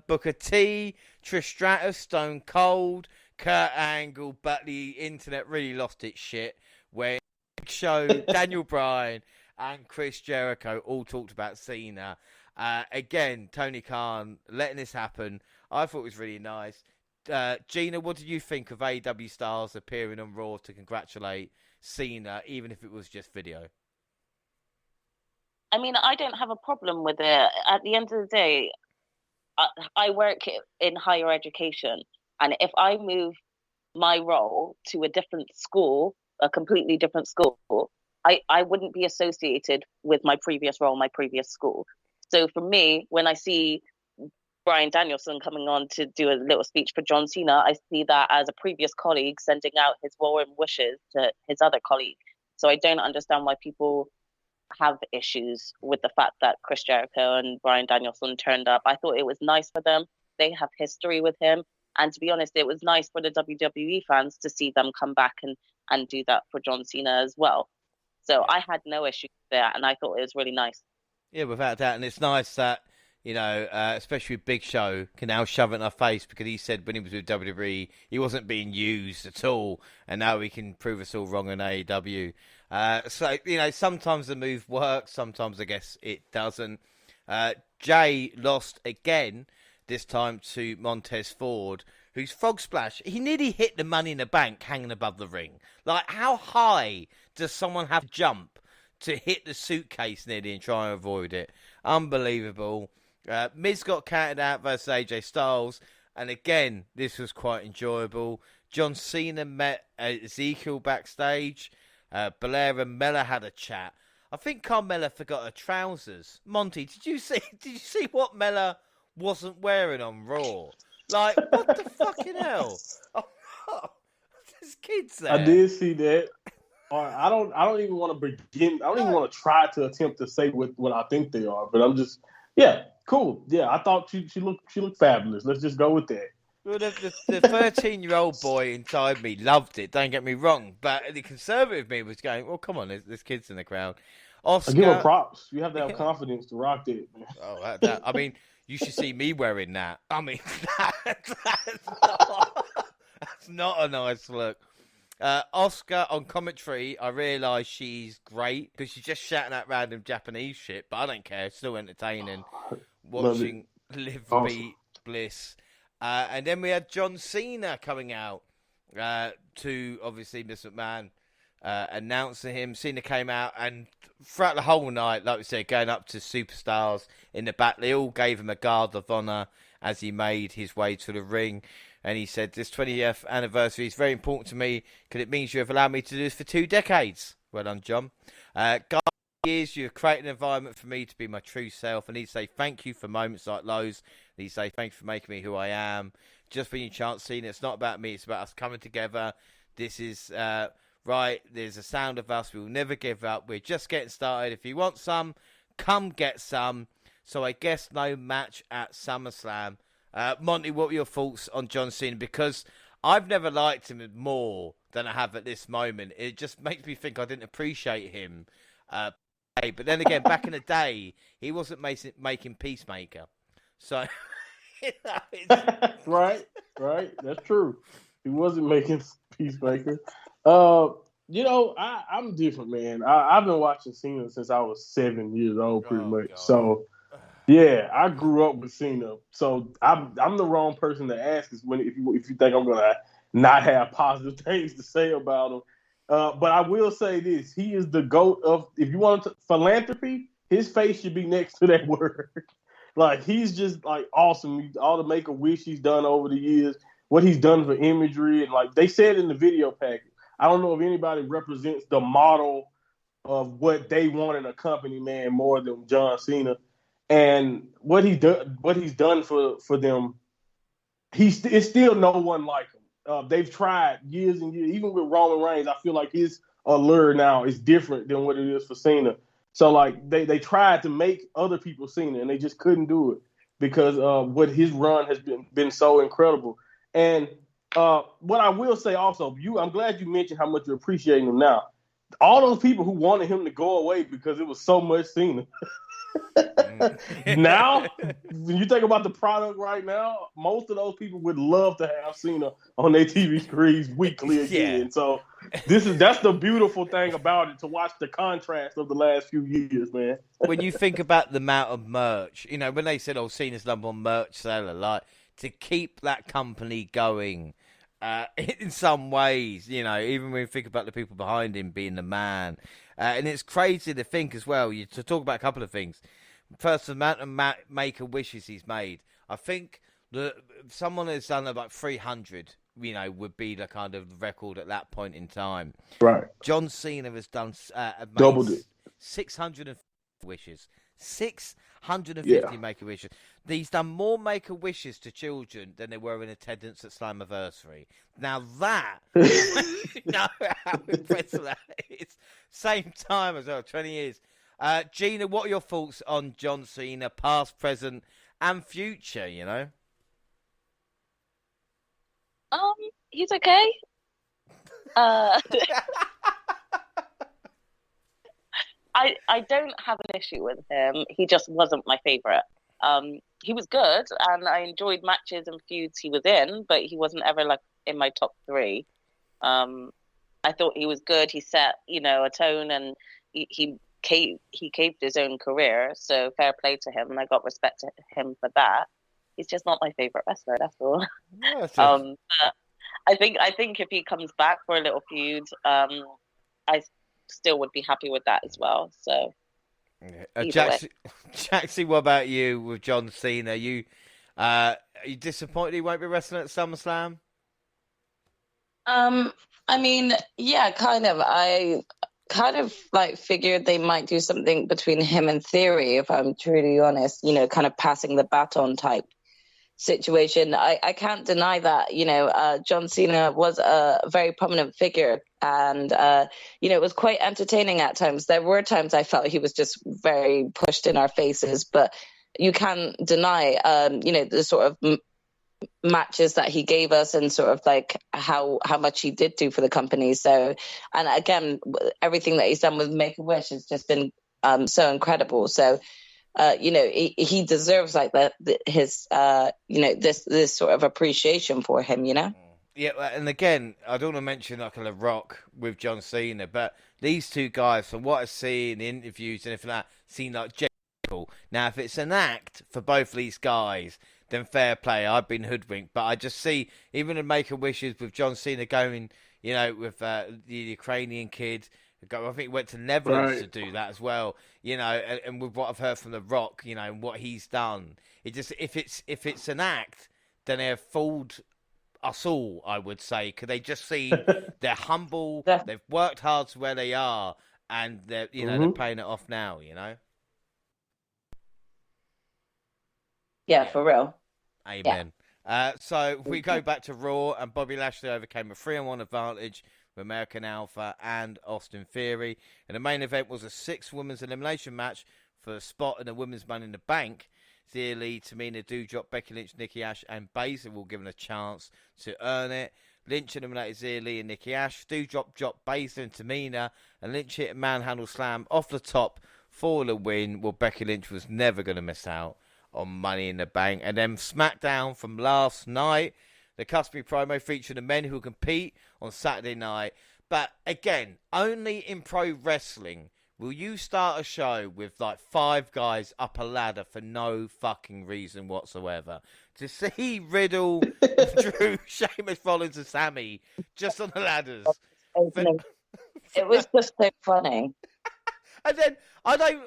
Booker T, Trish Stratus, Stone Cold, Kurt Angle, but the internet really lost its shit when Big Show, Daniel Bryan, and Chris Jericho all talked about Cena. Again, Tony Khan letting this happen. I thought it was really nice. Gina, what did you think of AEW stars appearing on Raw to congratulate Cena, even if it was just video? I mean, I don't have a problem with it. At the end of the day, I work in higher education, and if I move my role to a different school, a completely different school, I wouldn't be associated with my previous role, my previous school. So for me, when I see Bryan Danielson coming on to do a little speech for John Cena, I see that as a previous colleague sending out his warm wishes to his other colleague. So I don't understand why people have issues with the fact that Chris Jericho and Bryan Danielson turned up. I thought it was nice for them. They have history with him. And to be honest, it was nice for the WWE fans to see them come back and do that for John Cena as well. So I had no issue there, and I thought it was really nice. Yeah, without doubt. And it's nice that, especially with Big Show, can now shove it in our face, because he said when he was with WWE, he wasn't being used at all. And now he can prove us all wrong in AEW. So, sometimes the move works, sometimes I guess it doesn't. Jay lost again, this time to Montez Ford, whose frog splash, he nearly hit the Money in the Bank hanging above the ring. Like, how high does someone have to jump to hit the suitcase nearly and try and avoid it? Unbelievable. Miz got counted out versus AJ Styles, and again, this was quite enjoyable. John Cena met Ezekiel backstage. Belair and Mella had a chat. I think Carmella forgot her trousers. Monty, did you see what Mella wasn't wearing on Raw? Like, what the fucking hell? Oh, there's kids there. I did see that. I don't even want to begin. I don't even want to try to attempt to say what I think they are. But I'm just, Cool. Yeah, I thought she looked fabulous. Let's just go with that. Well, the 13-year-old boy inside me loved it, don't get me wrong, but the conservative me was going, well, come on, there's kids in the crowd. I give her Oscar, props. You have to have confidence to rock that, man. I mean, you should see me wearing that. I mean, that's not a nice look. Oscar on commentary, I realise she's great because she's just shouting out random Japanese shit, but I don't care. It's still entertaining watching Live Beat Bliss. And then we had John Cena coming out to obviously Miss McMahon announcing him. Cena came out and throughout the whole night, like we said, going up to superstars in the back, they all gave him a guard of honour as he made his way to the ring. And he said, this 20th anniversary is very important to me because it means you have allowed me to do this for 2 decades. Well done, John. Guys, years you've created an environment for me to be my true self. And he'd say thank you for moments like those. And he'd say thank you for making me who I am. Just when you chance Cena, it's not about me, it's about us coming together. This is right, there's a sound of us, we will never give up, we're just getting started. If you want some, come get some. So I guess no match at SummerSlam. Monty, what were your thoughts on John Cena? Because I've never liked him more than I have at this moment. It just makes me think I didn't appreciate him. But then again, back in the day, he wasn't making Peacemaker. So, right. That's true. He wasn't making Peacemaker. I'm different, man. I've been watching Cena since I was 7 years old, pretty much. God. So, yeah, I grew up with Cena. So I'm the wrong person to ask if you think I'm gonna not have positive things to say about him. But I will say this: he is the GOAT of. If you want philanthropy, his face should be next to that word. Like he's just like awesome. All the Make-A-Wish he's done over the years, what he's done for imagery, and like they said in the video package. I don't know if anybody represents the model of what they want in a company, man, more than John Cena. And what he's done for them, it's still no one like him. They've tried years and years, even with Roman Reigns. I feel like his allure now is different than what it is for Cena. So like they tried to make other people Cena, and they just couldn't do it because what his run has been so incredible. And what I will say also, I'm glad you mentioned how much you're appreciating him now. All those people who wanted him to go away because it was so much Cena. Now, when you think about the product right now, most of those people would love to have Cena on their TV screens weekly again. Yeah. So that's the beautiful thing about it, to watch the contrast of the last few years, man. When you think about the amount of merch, when they said, Cena's number one merch seller, like to keep that company going in some ways, even when you think about the people behind him being the man. And it's crazy to think as well, to talk about a couple of things. First, the amount of Make-A-Wishes he's made. I think that someone has done about 300, would be the kind of record at that point in time. Right. John Cena has done doubled it. 650 wishes. 650 Make-A-Wishes. He's done more Make-A-Wishes to children than there were in attendance at Slammiversary. Now that, how impressive that is. Same time as well, 20 years. Gina, what are your thoughts on John Cena, past, present, and future, He's okay. I don't have an issue with him. He just wasn't my favorite. He was good, and I enjoyed matches and feuds he was in, but he wasn't ever like in my top 3. I thought he was good. He set, a tone, and he caved his own career. So fair play to him, and I got respect to him for that. He's just not my favorite wrestler. That's all. But I think if he comes back for a little feud, I still would be happy with that as well. So, Jaxie, what about you with John Cena? Are you disappointed he won't be wrestling at SummerSlam? I mean, yeah, kind of. I kind of figured they might do something between him and Theory, if I'm truly honest, kind of passing the baton type situation. I can't deny that, John Cena was a very prominent figure, and, it was quite entertaining at times. There were times I felt he was just very pushed in our faces, but you can't deny, the sort of matches that he gave us and sort of like how much he did do for the company. So, and again, everything that he's done with Make-A-Wish has just been so incredible. So, he deserves like his this sort of appreciation for him, Yeah, and again, I don't want to mention like a Rock with John Cena, but these two guys, from what I see in the interviews and everything like that, seem like people. Now, if it's an act for both of these guys, then fair play. I've been hoodwinked, but I just see even in Make-A-Wishes with John Cena going, with the Ukrainian kid. I think he went to Netherlands to do that as well, and with what I've heard from The Rock, and what he's done. It just if it's an act, then they've fooled us all, I would say, because they just see they're humble, they've worked hard to where they are, and they're they're paying it off now, Yeah, for real. Amen. Yeah. So we go back to Raw, and Bobby Lashley overcame a 3-on-1 advantage with American Alpha and Austin Theory. And the main event was a 6-women's elimination match for a spot in the Women's Money in the Bank. Zia Lee, Tamina Doudrop, Becky Lynch, Nikki Ash, and Baszler were given a chance to earn it. Lynch eliminated Zia Lee and Nikki Ash. Doudrop dropped Baszler and Tamina, and Lynch hit a manhandle slam off the top for the win. Well, Becky Lynch was never going to miss out on Money in the Bank. And then SmackDown from last night, the customary promo featuring the men who compete on Saturday night. But again, only in pro wrestling will you start a show with like 5 guys up a ladder for no fucking reason whatsoever. To see Riddle, Drew, Sheamus, Rollins and Sammy just on the ladders. It was just so funny. And then I don't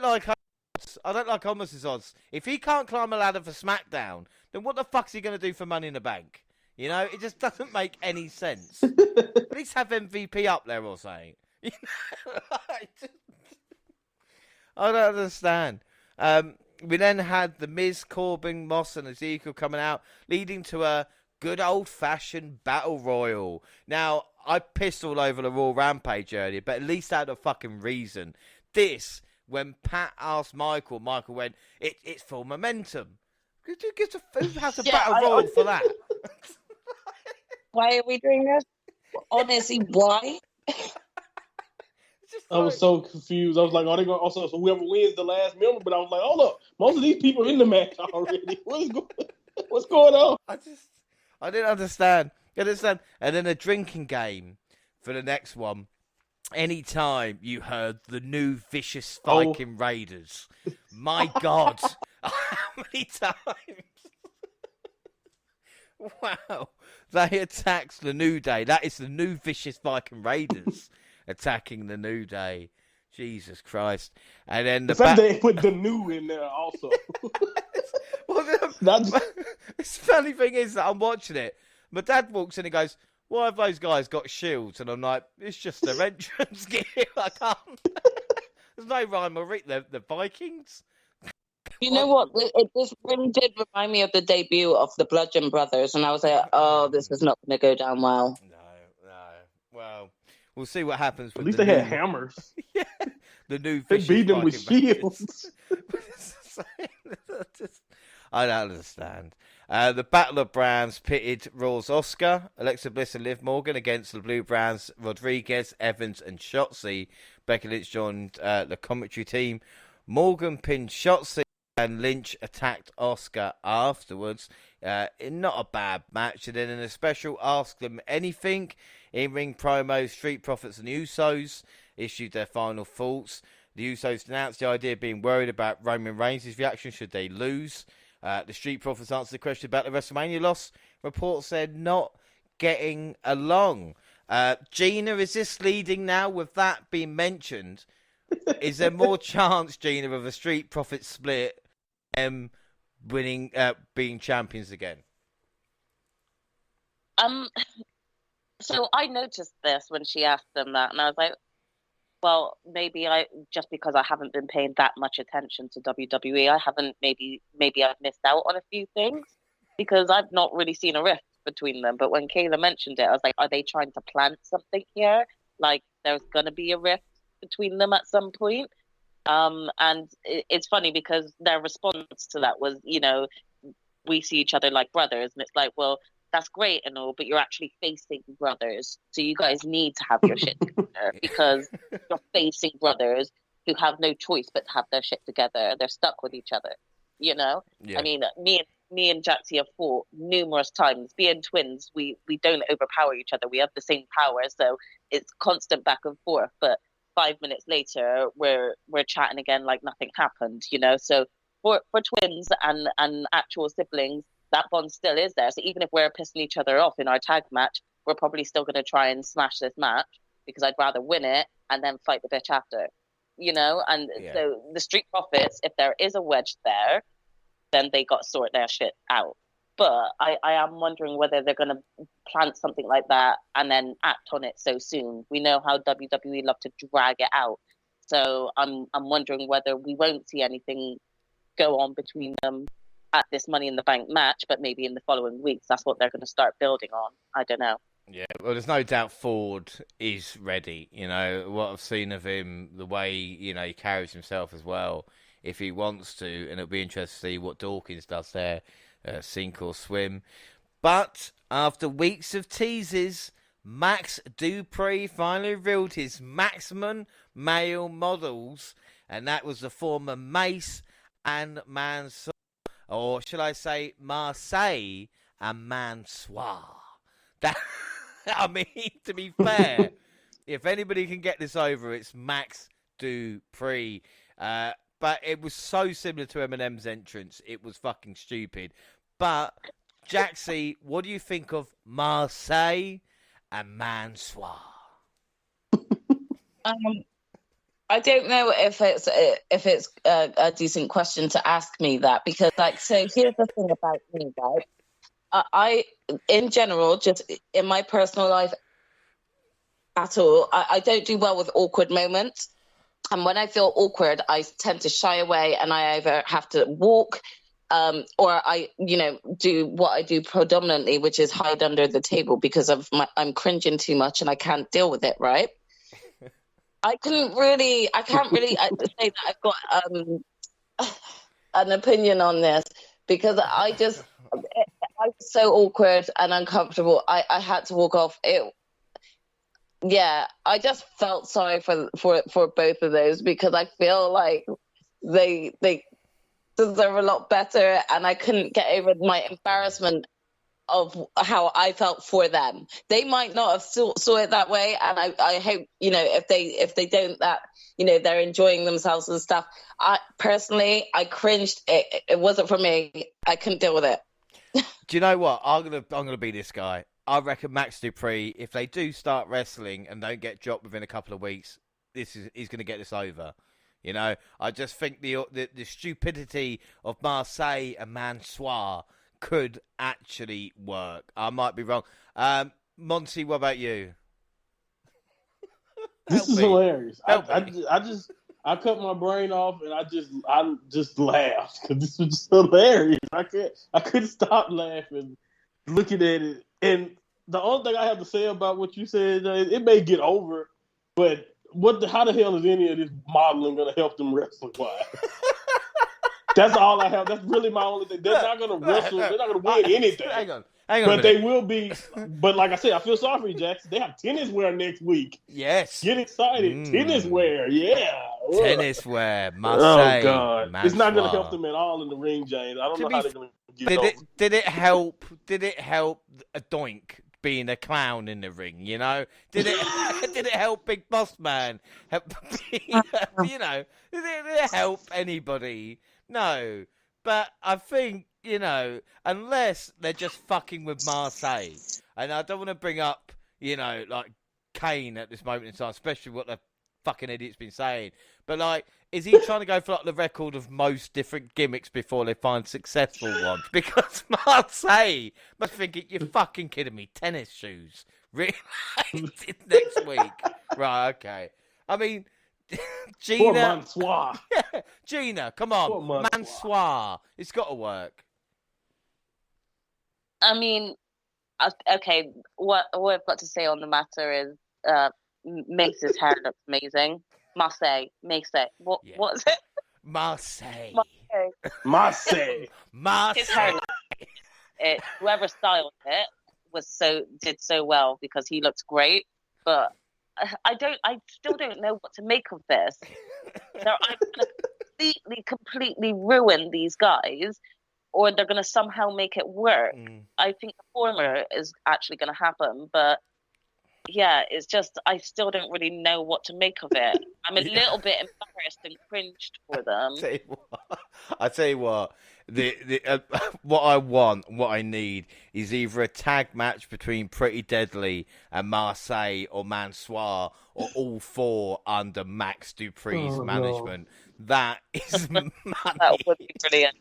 like Omos's odds. If he can't climb a ladder for SmackDown, then what the fuck's he going to do for Money in the Bank? It just doesn't make any sense. At least have MVP up there or something. I don't understand. We then had The Miz, Corbin, Moss and Ezekiel coming out, leading to a good old-fashioned battle royal. Now, I pissed all over the Raw Rampage earlier, but at least I had a fucking reason. This, when Pat asked Michael went, it's for momentum. Who has a battle royal for that? Why are we doing this? Honestly, why? I was so confused. I was like, "Are they going also so whoever wins the last member?" But I was like, "Hold up, most of these people are in the match already. What's going on?" I didn't understand. And then a drinking game for the next one. Anytime you heard the new vicious Viking Raiders, my God, how many times? Wow, they attacked the New Day. That is the new vicious Viking Raiders attacking the New Day. Jesus Christ! And then the fact they put the new in there also. The funny thing is that I'm watching it. My dad walks in and goes, "Why have those guys got shields?" And I'm like, "It's just their entrance gear. I can't." There's no rhyme or reason. The Vikings. You know what? This really did remind me of the debut of the Bludgeon Brothers, and I was like, "Oh, this is not going to go down well." No. Well, we'll see what happens. At least they had hammers. Yeah, the new. They beat them with shields. I don't understand. The Battle of Brands pitted Raw's Asuka, Alexa Bliss and Liv Morgan against the Blue Brands, Rodriguez, Evans and Shotzi. Becky Lynch joined the commentary team. Morgan pinned Shotzi and Lynch attacked Asuka afterwards. In not a bad match. And then in a special Ask Them Anything, in-ring promos, Street Profits and the Usos issued their final thoughts. The Usos denounced the idea of being worried about Roman Reigns' reaction should they lose. The Street Profits answered the question about the WrestleMania loss. Reports said not getting along. Gina, is this leading now with that being mentioned? Is there more chance, Gina, of a Street Profits split winning, being champions again? So I noticed this when she asked them that, and I was like, well, maybe just because I haven't been paying that much attention to WWE, I haven't, maybe I've missed out on a few things because I've not really seen a rift between them. But when Kayla mentioned it, I was like, are they trying to plant something here? Like there's going to be a rift between them at some point? And it's funny because their response to that was, we see each other like brothers, and it's like, well, that's great and all, but you're actually facing brothers, so you guys need to have your shit together because you're facing brothers who have no choice but to have their shit together. They're stuck with each other, Yeah. I mean, me and Jaxie have fought numerous times. Being twins, we don't overpower each other. We have the same power, so it's constant back and forth. But 5 minutes later, we're chatting again like nothing happened. So for twins and actual siblings, that bond still is there. So even if we're pissing each other off in our tag match, we're probably still going to try and smash this match because I'd rather win it and then fight the bitch after. And so the Street Profits, if there is a wedge there, then they got to sort their shit out. But I am wondering whether they're going to plant something like that and then act on it so soon. We know how WWE love to drag it out. So I'm wondering whether we won't see anything go on between them at this Money in the Bank match, but maybe in the following weeks, that's what they're going to start building on. I don't know. Yeah, well, there's no doubt Ford is ready. What I've seen of him, the way, he carries himself as well, if he wants to, and it'll be interesting to see what Dawkins does there, sink or swim. But after weeks of teases, Max Dupree finally revealed his maximum male models, and that was the former Mace and Mansoor, or should I say Marseille and Mansoir. That, I mean, to be fair, if anybody can get this over, it's Max Dupree. But it was so similar to Eminem's entrance, it was fucking stupid. But, Jaxie, what do you think of Marseille and Mansoir? I don't know if it's a decent question to ask me that, because so here's the thing about me, right? I in general, just in my personal life at all, I don't do well with awkward moments. And when I feel awkward, I tend to shy away, and I either have to walk or I, do what I do predominantly, which is hide under the table because I'm cringing too much and I can't deal with it, right? I can't really say that I've got an opinion on this because I was so awkward and uncomfortable. I had to walk off. I just felt sorry for both of those because I feel like they deserve a lot better, and I couldn't get over my embarrassment of how I felt for them. They might not have saw it that way, and I hope if they don't, that they're enjoying themselves and stuff. I cringed. It wasn't for me. I couldn't deal with it. Do you know what? I'm gonna be this guy. I reckon Max Dupree, if they do start wrestling and don't get dropped within a couple of weeks, he's going to get this over. I just think the stupidity of Marseille and Mansoir could actually work. I might be wrong. Monty, what about you? This is hilarious. I cut my brain off and I just laughed because this was just hilarious. I couldn't stop laughing, looking at it. And the only thing I have to say about what you said, it may get over, but how the hell is any of this modeling going to help them wrestling wise? That's all I have. That's really my only thing. They're not going to wrestle. They're not going to win anything. Hang on. But they will be. But like I said, I feel sorry for you, Jaxie. They have tennis wear next week. Yes. Get excited. Tennis wear. Yeah. Tennis wear. Marseille. Oh, God. Mansoir. It's not going to help them at all in the ring, James. I don't know how they're going to get over. Did it help a Doink being a clown in the ring, Did it help Big Boss Man? Did it help anybody? No. But I think, unless they're just fucking with Marseille, and I don't want to bring up, like Kane at this moment in time, especially what the fucking idiot's been saying. But is he trying to go for the record of most different gimmicks before they find successful ones? Because Marseille must think you're fucking kidding me. Tennis shoes, really? Next week, right? Okay. I mean, Gina. Mansoir. Yeah, Gina, come on, Mansoir. It's got to work. I mean, okay. What I've got to say on the matter is, Mace's hair looks amazing. Marseille. What Yeah. was it? Marseille. Marseille. His hair. Whoever styled it did so well because he looked great. But I still don't know what to make of this. I'm going to completely ruin these guys, or they're going to somehow make it work. I think the former is actually going to happen, but yeah, it's just I still don't really know what to make of it. I'm a little bit embarrassed and cringed for them. I tell you what, what I want, what I need is either a tag match between Pretty Deadly and Marseille or Mansoir, or all four under Max Dupree's management. No. That is money. That would be brilliant.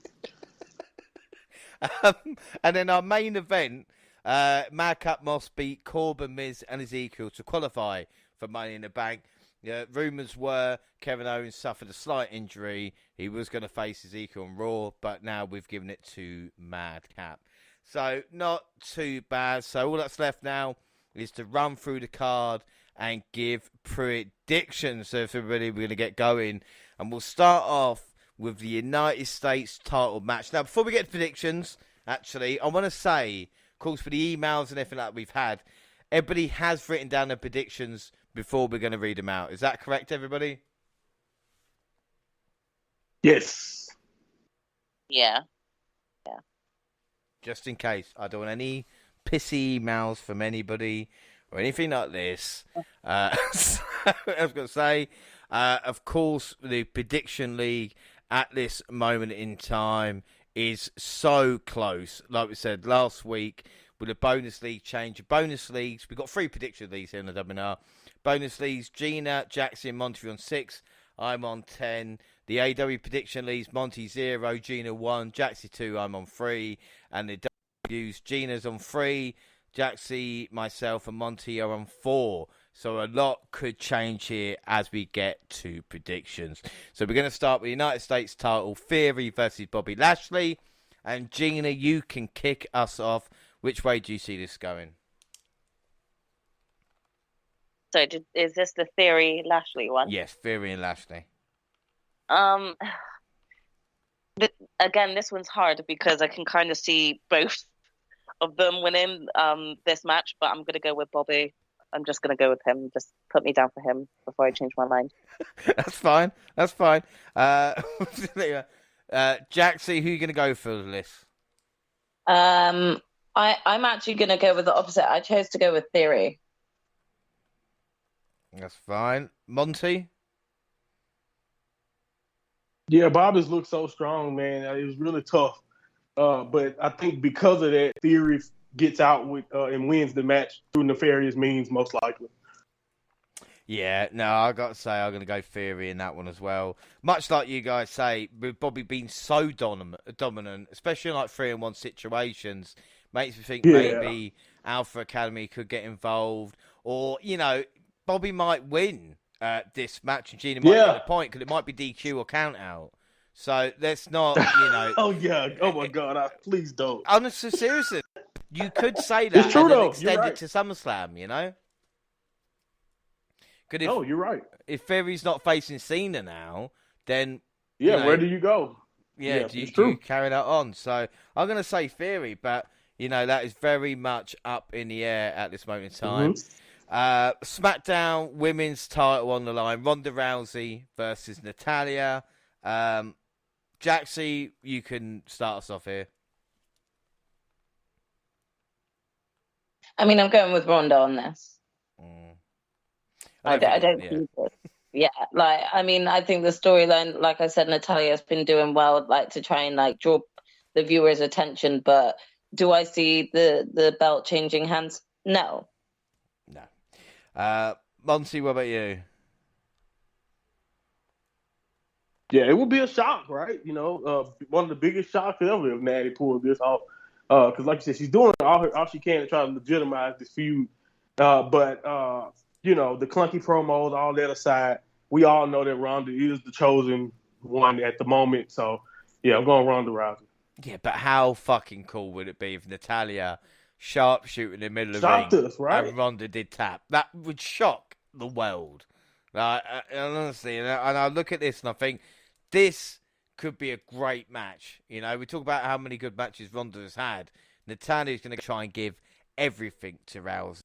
And then our main event, Madcap Moss beat Corbin, Miz, and Ezekiel to qualify for Money in the Bank. Rumours were Kevin Owens suffered a slight injury. He was going to face Ezekiel on Raw, but now we've given it to Madcap. So not too bad. So all that's left now is to run through the card and give predictions. So if everybody, we're going to get going. And we'll start off with the United States title match. Now, before we get to predictions, actually, I want to say, of course, for the emails and everything that we've had, everybody has written down their predictions before we're going to read them out. Is that correct, everybody? Yes. Yeah. Just in case. I don't want any pissy emails from anybody or anything like this. So, I was going to say, of course, the prediction league at this moment in time is so close. Like we said last week, with the bonus league change. Bonus leagues, we've got 3 prediction leagues here in the WNR. Bonus leagues, Gina, Jaxie, and Monty on 6. I'm on 10. The AW prediction leagues, Monty 0, Gina 1, Jaxie 2, I'm on 3. And the W's, Gina's on 3, Jaxie, myself, and Monty are on 4. So a lot could change here as we get to predictions. So we're going to start with the United States title, Theory versus Bobby Lashley. And Gina, you can kick us off. Which way do you see this going? So is this the Theory Lashley one? Yes, Theory and Lashley. Again, this one's hard because I can kind of see both of them winning this match, but I'm going to go with Bobby. I'm just going to go with him. Just put me down for him before I change my mind. That's fine. Jaxie, who are you going to go for this? I'm actually going to go with the opposite. I chose to go with Theory. That's fine. Monty? Yeah, Bobby's looked so strong, man. It was really tough. But I think because of that, Theory gets out with and wins the match through nefarious means, most likely. Yeah, no, I got to say I'm going to go Theory in that one as well. Much like you guys say, with Bobby being so dominant, especially in like 3-on-1 situations, makes me think maybe Alpha Academy could get involved, or Bobby might win this match and Gina might get a point because it might be DQ or count out. So let's not, Oh yeah! Oh my God! Please don't. Honestly, seriously, you could say that and then extend it to SummerSlam. You're right. If Theory's not facing Cena now, then where do you go? Do you carry that on? So I'm going to say Theory, but that is very much up in the air at this moment in time. Mm-hmm. SmackDown Women's title on the line: Ronda Rousey versus Natalya. Jaxie, you can start us off here. I mean, I'm going with Ronda on this. I don't think it. Yeah, I think the storyline, like I said, Natalya's been doing well, to try and draw the viewers' attention. But do I see the belt changing hands? No. Monty, what about you? Yeah, it would be a shock, right? One of the biggest shocks ever if Natty pulled this off. Because, like you said, she's doing all she can to try to legitimize this feud. But the clunky promos, all that aside, we all know that Ronda is the chosen one at the moment. So, yeah, I'm going Ronda Rousey. Yeah, but how fucking cool would it be if Natalya sharpshooting in the middle of the ring us, right? and Ronda did tap? That would shock the world. Like, honestly, and I look at this and I think this could be a great match. You know, we talk about how many good matches Ronda has had. Natalya's going to try and give everything to Rousey.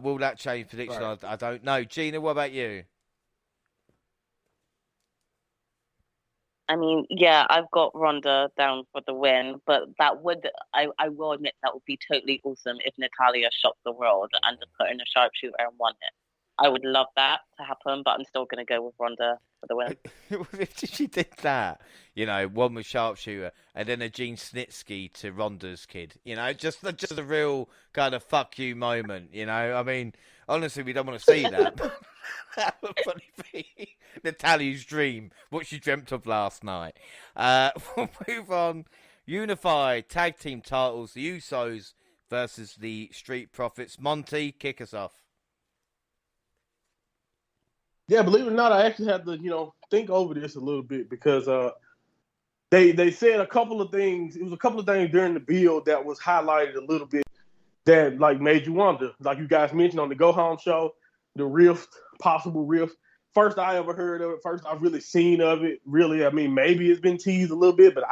Will that change prediction? Right. I don't know. Gina, what about you? I mean, yeah, I've got Ronda down for the win, but I will admit that would be totally awesome if Natalya shocked the world and just put in a sharpshooter and won it. I would love that to happen, but I'm still going to go with Ronda for the win. If she did that, you know, one with sharpshooter and then a Gene Snitsky to Ronda's kid, you know, just a real kind of fuck you moment, you know. I mean, honestly, we don't want to see that. That would probably be Natalya's dream, what she dreamt of last night. We'll move on. Unified tag team titles, the Usos versus the Street Profits. Monty, kick us off. Yeah, believe it or not, I actually had to, think over this a little bit because they said a couple of things. It was a couple of things during the build that was highlighted a little bit that like made you wonder. Like you guys mentioned on the Go Home show, the rift, possible rift. First I ever heard of it. First I've really seen of it. Really, I mean, maybe it's been teased a little bit, but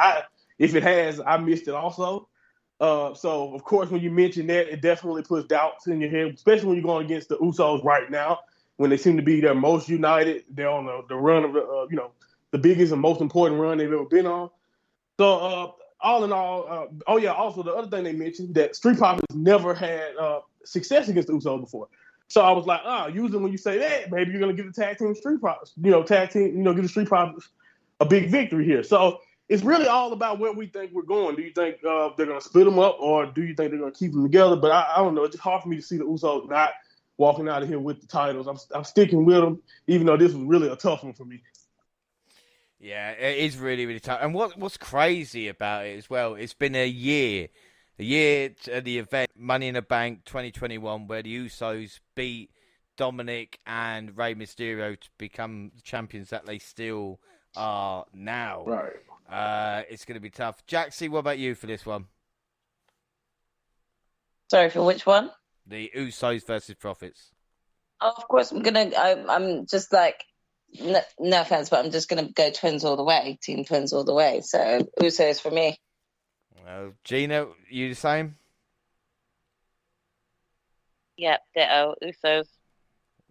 if it has, I missed it also. So of course, when you mention that, it definitely puts doubts in your head, especially when you're going against the Usos right now, when they seem to be their most united. They're on the run of the biggest and most important run they've ever been on. So all in all, also the other thing they mentioned that Street Profits never had success against the Usos before. So I was like, usually when you say that, maybe you're gonna give the tag team Street Profits, give the Street Profits a big victory here. So it's really all about where we think we're going. Do you think they're gonna split them up, or do you think they're gonna keep them together? But I don't know. It's just hard for me to see the Usos not walking out of here with the titles. I'm sticking with them, even though this was really a tough one for me. Yeah, it is really, really tough. And what's crazy about it as well, it's been a year at the event Money in the Bank 2021 where the Usos beat Dominic and Rey Mysterio to become the champions that they still are now. Right. It's going to be tough. Jaxie, what about you for this one? Sorry, for which one? The Usos versus Profits. Oh, of course, I'm just like, no offense, but I'm just gonna go twins all the way, team twins all the way. So Usos for me. Gina, you the same? Yep, ditto. Usos.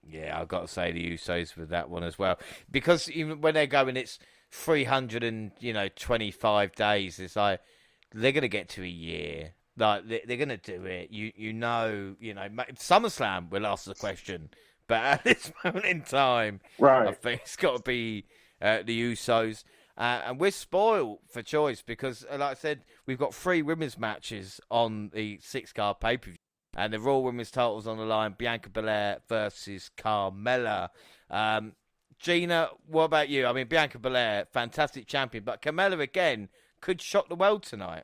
Yeah, I've got to say the Usos with that one as well, because even when they're going, it's 325 days. It's like they're gonna get to a year. Like they're gonna do it. SummerSlam will ask the question, but at this moment in time, right, I think it's got to be the Usos. And we're spoiled for choice because, like I said, we've got 3 women's matches on the 6-card pay-per-view. And the Raw Women's titles on the line, Bianca Belair versus Carmella. Gina, what about you? I mean, Bianca Belair, fantastic champion, but Carmella, again, could shock the world tonight.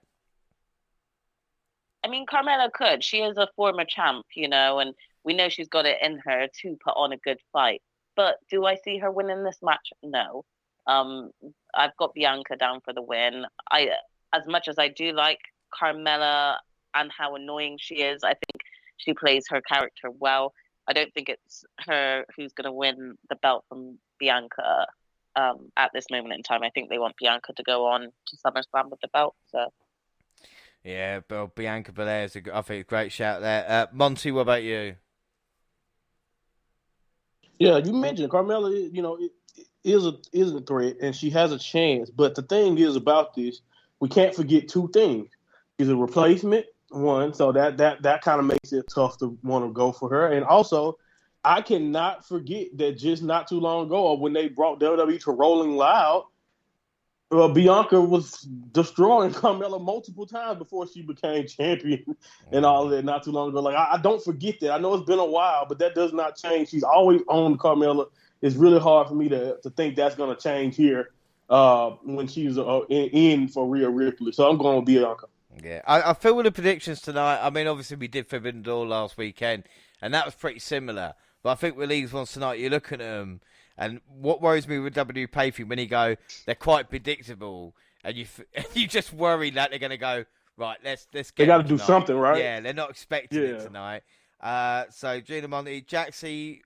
I mean, Carmella could. She is a former champ, and we know she's got it in her to put on a good fight. But do I see her winning this match? No. I've got Bianca down for the win. As much as I do like Carmella and how annoying she is, I think she plays her character well. I don't think it's her who's going to win the belt from Bianca at this moment in time. I think they want Bianca to go on to SummerSlam with the belt. So. Yeah, but Bianca Belair is I think a great shout there. Monty, what about you? Yeah, you mentioned Carmella. Is a threat, and she has a chance. But the thing is about this, we can't forget 2 things. She's a replacement, one, so that kind of makes it tough to want to go for her. And also, I cannot forget that just not too long ago, when they brought WWE to Rolling Loud, Bianca was destroying Carmella multiple times before she became champion and all of that not too long ago. Like, I don't forget that. I know it's been a while, but that does not change. She's always owned Carmella. It's really hard for me to think that's going to change here when she's in for Rhea Ripley. So I'm going with Bianca. Yeah, I feel with the predictions tonight, I mean, obviously we did Forbidden Door last weekend, and that was pretty similar. But I think with these ones tonight, you're looking at them, and what worries me with W pay-per-view, when you go, they're quite predictable, and you just worry that they're going to go, right, let's get They got to do something, right? Yeah, they're not expecting it tonight. So, Gina Monty, Jaxie,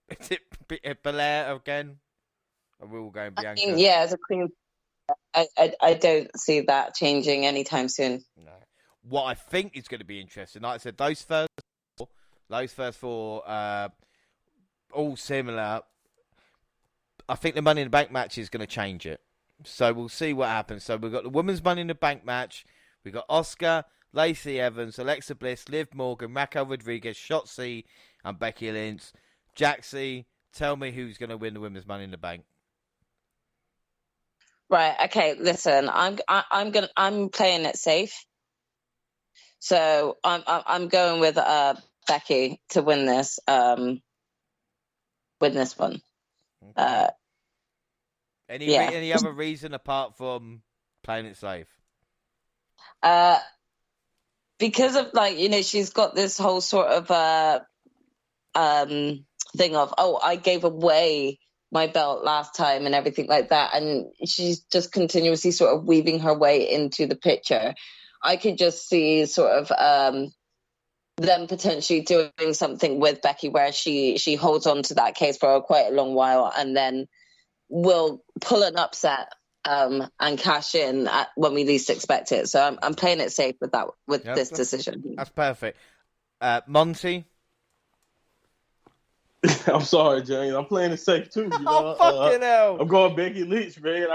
Is it Belair again? Are we all going I Bianca? mean, yeah, as a queen, I don't see that changing anytime soon. No. What I think is going to be interesting, like I said, those first four, all similar. I think the Money in the Bank match is going to change it. So we'll see what happens. So we've got the Women's Money in the Bank match. We've got Asuka, Lacey Evans, Alexa Bliss, Liv Morgan, Raquel Rodriguez, Shotzi, and Becky Lynch. Jaxie, tell me who's going to win the Women's Money in the Bank. Right. Okay. Listen, I'm playing it safe. So I'm going with Becky to win this. Win this one. Okay. Any other reason apart from playing it safe? Because of she's got this whole sort of thing of, oh, I gave away my belt last time and everything like that, and she's just continuously sort of weaving her way into the picture. I could just see sort of them potentially doing something with Becky where she holds on to that case for quite a long while and then will pull an upset and cash in when we least expect it. So I'm playing it safe with this decision. That's perfect. Monty? I'm sorry, James. I'm playing it safe too. Fucking hell. I'm going Becky Lynch, man.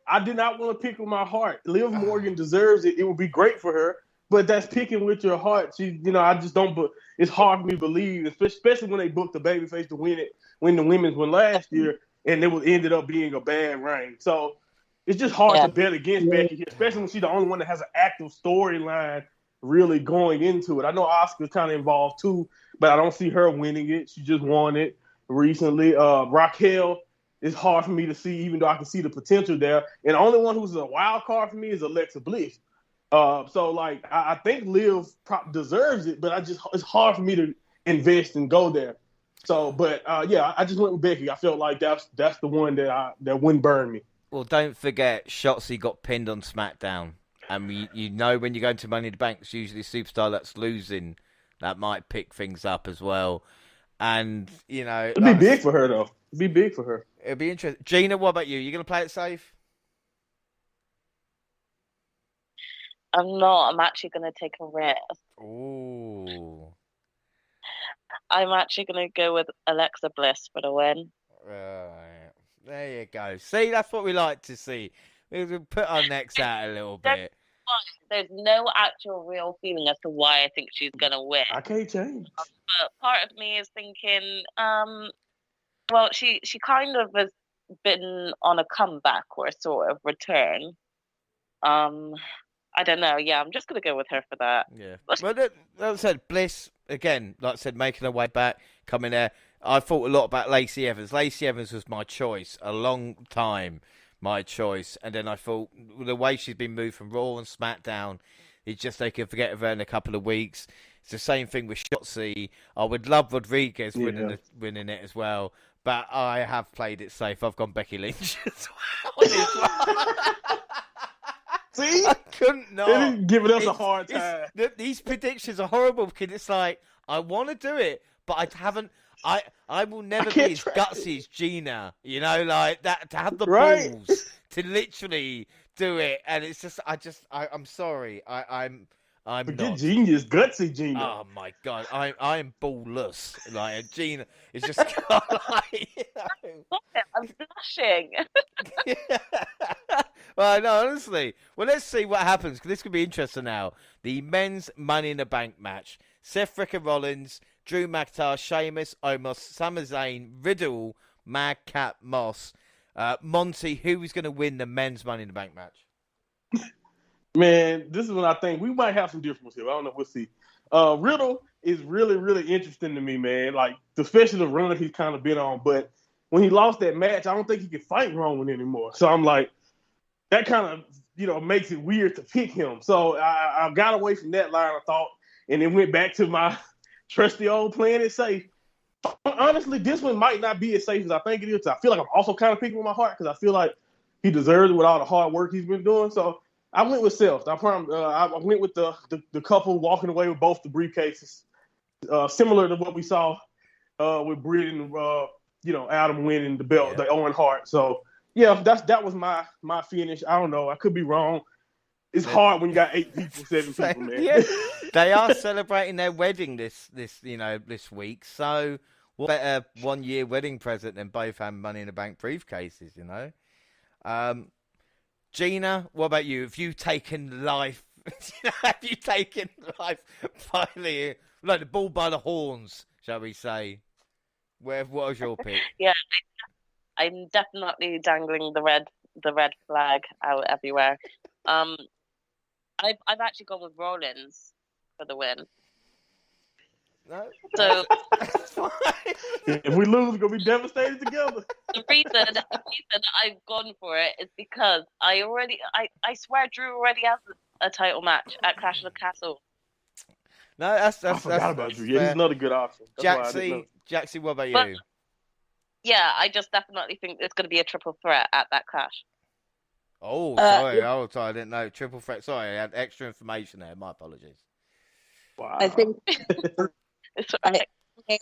I did not want to pick with my heart. Liv Morgan deserves it. It would be great for her, but that's picking with your heart. I just don't. But it's hard for me to believe, especially when they booked the babyface to win the women's one last year, and it ended up being a bad reign. So it's just hard to bet against Becky, especially when she's the only one that has an active storyline really going into it. I know Asuka's kind of involved too, but I don't see her winning it. She just won it recently. Raquel is hard for me to see, even though I can see the potential there. And the only one who's a wild card for me is Alexa Bliss. I think Liv deserves it, but it's hard for me to invest and go there. So, but I just went with Becky. I felt like that's the one that wouldn't burn me. Well, don't forget, Shotzi got pinned on SmackDown. And when you go into Money in the Bank, it's usually a superstar that's losing that might pick things up as well. And, it'd be big for her, though. It'd be big for her. It'd be interesting. Gina, what about you? You going to play it safe? I'm not. I'm actually going to take a risk. Ooh. I'm actually going to go with Alexa Bliss for the win. Right. There you go. See, that's what we like to see. We put our necks out a little bit. There's no actual real feeling as to why I think she's going to win. I can't change. But part of me is thinking, she kind of has been on a comeback or a sort of return. I don't know. Yeah, I'm just going to go with her for that. Yeah. Well, like I said, Bliss, again, like I said, making her way back, coming there. I thought a lot about Lacey Evans. Lacey Evans was my choice a long time. My choice, and then I thought the way she's been moved from Raw and SmackDown, it's just they can forget of her in a couple of weeks. It's the same thing with Shotzi. I would love Rodriguez winning it as well, but I have played it safe. I've gone Becky Lynch as well. See, I couldn't not. They're giving us a hard time. These predictions are horrible because it's like I want to do it, but I haven't. I will never be as gutsy as Gina, like that, to have the balls to literally do it. And it's just, I'm sorry. I'm Forget not. Genius, gutsy Gina. Oh my God. I'm ballless. Like Gina is just like, I'm blushing. Well, no, honestly. Well, let's see what happens, because this could be interesting now. The men's Money in the Bank match. Seth Frickin' Rollins, Drew McIntyre, Sheamus, Omos, Sami Zayn, Riddle, Madcap Moss. Monty, who is going to win the men's Money in the Bank match? Man, this is when I think we might have some differences here. I don't know. We'll see. Riddle is really, really interesting to me, man. Like, especially the run he's kind of been on. But when he lost that match, I don't think he can fight Roman anymore. So I'm like, that kind of, makes it weird to pick him. So I got away from that line of thought and then went back to my trusty old playing it safe. Honestly, this one might not be as safe as I think it is. I feel like I'm also kind of picking with my heart because I feel like he deserves it with all the hard work he's been doing. So I went with Seth. I went with the couple walking away with both the briefcases, similar to what we saw with Britt and Adam winning the belt, the Owen Hart. So yeah, that was my finish. I don't know. I could be wrong. It's hard when you got 8 people, 7 people, man. Yeah. They are celebrating their wedding this week. So what better 1-year wedding present than both having Money in the Bank briefcases, Gina, what about you? Have you taken life? Have you taken life by the bull by the horns, shall we say? What was your pick? Yeah, I'm definitely dangling the red flag out everywhere. I've actually gone with Rollins for the win. No, so if we lose, we're gonna be devastated together. The reason I've gone for it is because I swear Drew already has a title match at Clash of the Castle. No, that's I forgot about Drew. Yeah, he's not a good option. Jaxie, what about you? Yeah, I just definitely think it's going to be a triple threat at that clash. Oh, sorry. I didn't know. Triple threat. Sorry, I had extra information there. My apologies. Wow. I think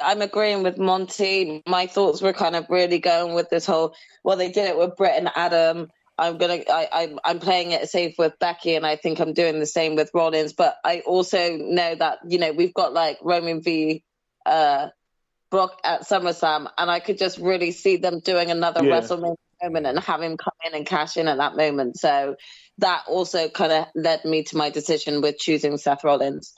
I'm agreeing with Monty. My thoughts were kind of really going with this whole. Well, they did it with Britt and Adam. I'm I'm playing it safe with Becky, and I think I'm doing the same with Rollins. But I also know that we've got like Roman v. Brock at SummerSlam, and I could just really see them doing another WrestleMania moment and have him come in and cash in at that moment. So that also kind of led me to my decision with choosing Seth Rollins.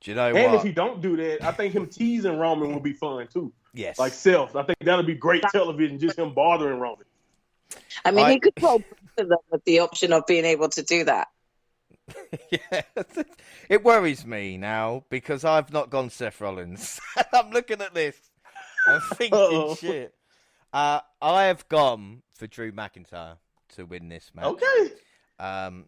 Do you know and what? if he don't do that, I think him teasing Roman will be fun too. Yes. Like Seth. I think that'll be great television, just him bothering Roman. I mean, he could roll both of them with the option of being able to do that. Yeah. It worries me now because I've not gone Seth Rollins. I'm looking at this. I'm thinking, shit. I have gone for Drew McIntyre to win this match. Okay.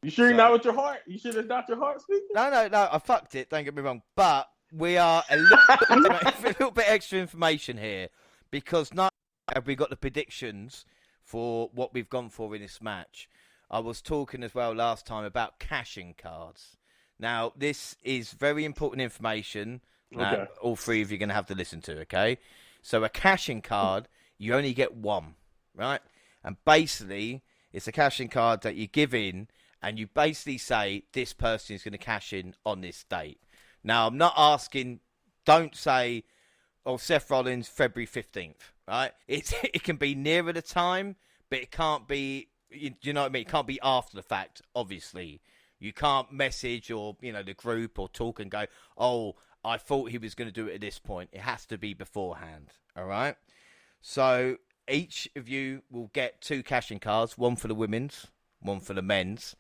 You sure you're not with your heart? You sure that's not your heart speaking? No. I fucked it. Don't get me wrong. But we are a little bit extra information here because not have we got the predictions for what we've gone for in this match. I was talking as well last time about cashing cards. Now, this is very important information that all three of you are going to have to listen to, okay? So a cashing card, you only get one, right? And basically, it's a cashing card that you give in, and you basically say, this person is going to cash in on this date. Now, I'm not asking, don't say, Seth Rollins, February 15th, right? It can be nearer the time, but it can't be, you know what I mean? It can't be after the fact, obviously. You can't message or, the group or talk and go, I thought he was going to do it at this point. It has to be beforehand, all right? So each of you will get 2 cashing cards, one for the women's, one for the men's,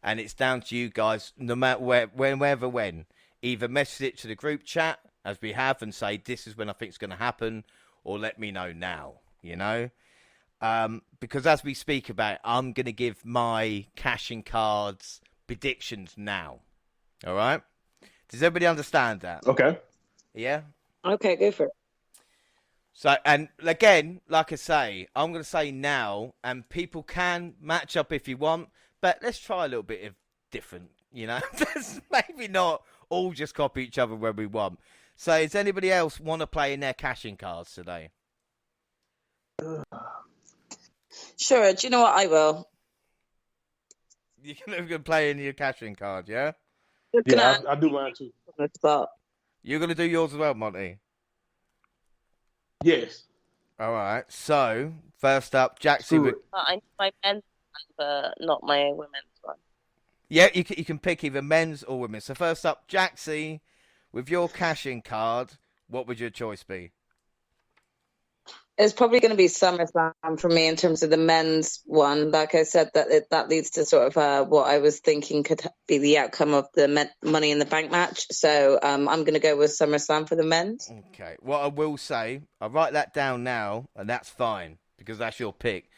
and it's down to you guys, no matter when. Either message it to the group chat, as we have, and say, this is when I think it's going to happen, or let me know now, because as we speak about it, I'm going to give my cashing cards predictions now, all right? Does everybody understand that? Okay. Yeah? Okay, go for it. So, and again, like I say, I'm going to say now, and people can match up if you want, but let's try a little bit of different, Let's maybe not all just copy each other where we want. So, does anybody else want to play in their cashing cards today? Sure. Do you know what? I will. You're going to play in your cashing card, yeah? Yeah, I do mine too. You're going to do yours as well, Monty? Yes. All right. So, first up, Jaxie. I need my men's one, but not my women's one. Yeah, you can pick either men's or women's. So, first up, Jaxie, with your cashing card, what would your choice be? It's probably going to be SummerSlam for me in terms of the men's one. Like I said, that leads to sort of what I was thinking could be the outcome of the Money in the Bank match. So I'm going to go with SummerSlam for the men's. Okay. What I will say, I'll write that down now, and that's fine because that's your pick.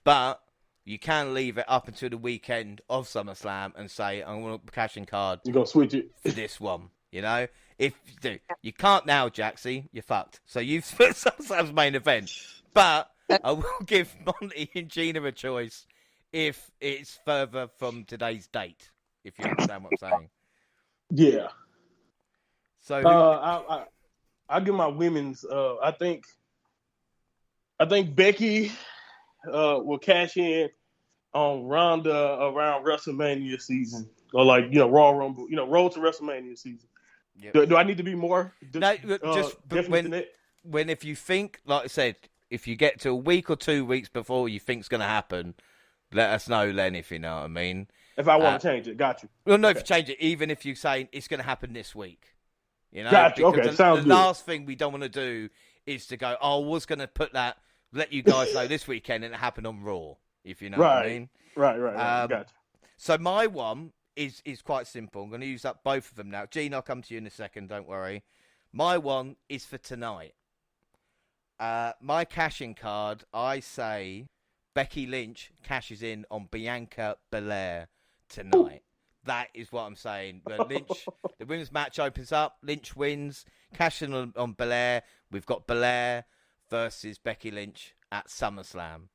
But you can leave it up until the weekend of SummerSlam and say, I'm going to cashing card. You're going to switch it for this one, If you do, you can't now, Jaxie. You're fucked. So you've put SummerSlam's main event, but I will give Monty and Gina a choice if it's further from today's date. If you understand what I'm saying. Yeah. So I give my women's. I think Becky will cash in on Ronda around WrestleMania season, or Royal Rumble, Road to WrestleMania season. Yep. Do I need to be more? No, just when if you think, like I said, if you get to a week or 2 weeks before you think's going to happen, let us know then, if you know what I mean. If I want to change it, got you. Well, no, okay. If you change it, even if you're saying it's going to happen this week, got you. Okay, sounds good. The last thing we don't want to do is to go, I was going to put that, let you guys know this weekend, and it happened on Raw, if you know what I mean. Right. Got you. So my one is quite simple. I'm going to use up both of them now. Gene, I'll come to you in a second, don't worry. My one is for tonight. My cash-in card, I say Becky Lynch cashes in on Bianca Belair tonight. That is what I'm saying. The women's match opens up. Lynch wins. Cashing on Belair. We've got Belair versus Becky Lynch at SummerSlam.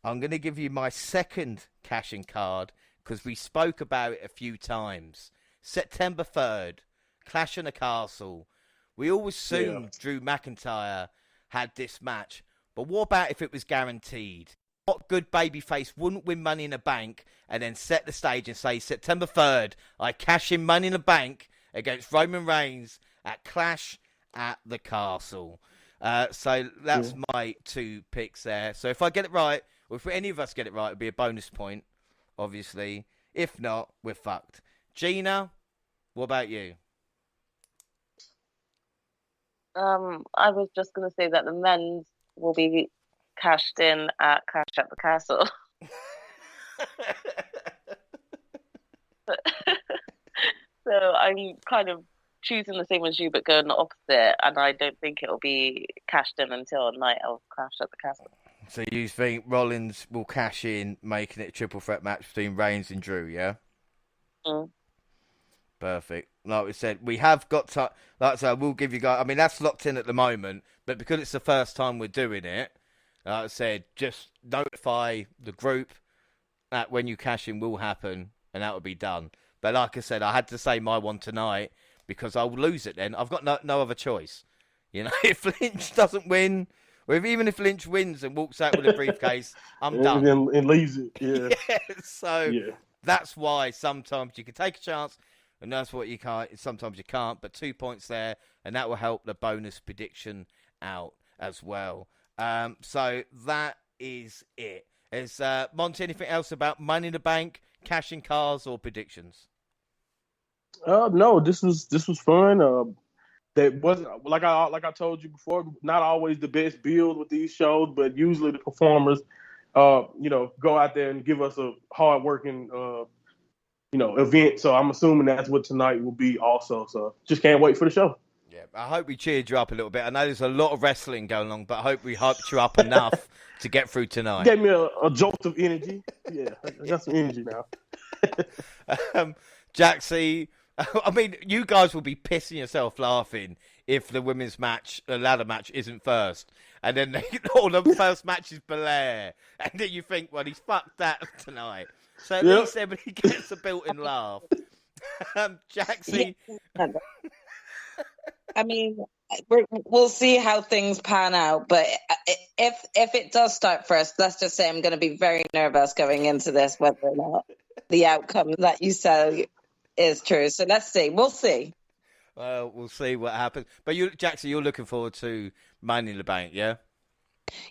I'm going to give you my second cash-in card because we spoke about it a few times. September 3rd, Clash in the Castle. We always assumed Drew McIntyre had this match. But what about if it was guaranteed? What good babyface wouldn't win Money in the Bank and then set the stage and say, September 3rd, I cash in Money in the Bank against Roman Reigns at Clash at the Castle. So that's my two picks there. So if I get it right, or if any of us get it right, it'll be a bonus point, obviously. If not, we're fucked. Gina, what about you? I was just going to say that the men's will be cashed in at Clash at the Castle. So I'm kind of choosing the same as you, but going the opposite, and I don't think it'll be cashed in until night of Clash at the Castle. So you think Rollins will cash in, making it a triple threat match between Reigns and Drew, yeah? Mm. Perfect. Like we said, we have got to, like I said, we'll give you guys, I mean, that's locked in at the moment, but because it's the first time we're doing it, like I said, just notify the group that when you cash in will happen, and that will be done. But like I said, I had to say my one tonight, because I'll lose it then. I've got no other choice. If Lynch doesn't win, or even if Lynch wins and walks out with a briefcase, I'm done. And leaves it, yeah. That's why sometimes you can take a chance, and that's what you can't. Sometimes you can't, but 2 points there, and that will help the bonus prediction out as well. So that is it. Is Monty, anything else about Money in the Bank, cashing cars, or predictions? No, this was fun. That wasn't like I told you before. Not always the best build with these shows, but usually the performers, go out there and give us a hard working, event. So I'm assuming that's what tonight will be also. So just can't wait for the show. Yeah, I hope we cheered you up a little bit. I know there's a lot of wrestling going on, but I hope we hyped you up enough to get through tonight. Gave me a jolt of energy. Yeah, I got some energy now. Jaxie, I mean, you guys will be pissing yourself laughing if the women's match, the ladder match, isn't first. And then the first match is Belair. And then you think, well, he's fucked that tonight. So at least everybody gets a built-in laugh. Jaxie. Yeah. I mean, we'll see how things pan out. But if it does start first, let's just say I'm going to be very nervous going into this, whether or not the outcome that you say is true. So let's see. We'll see. Well, we'll see what happens. But Jaxie, you're looking forward to Money in the Bank, yeah?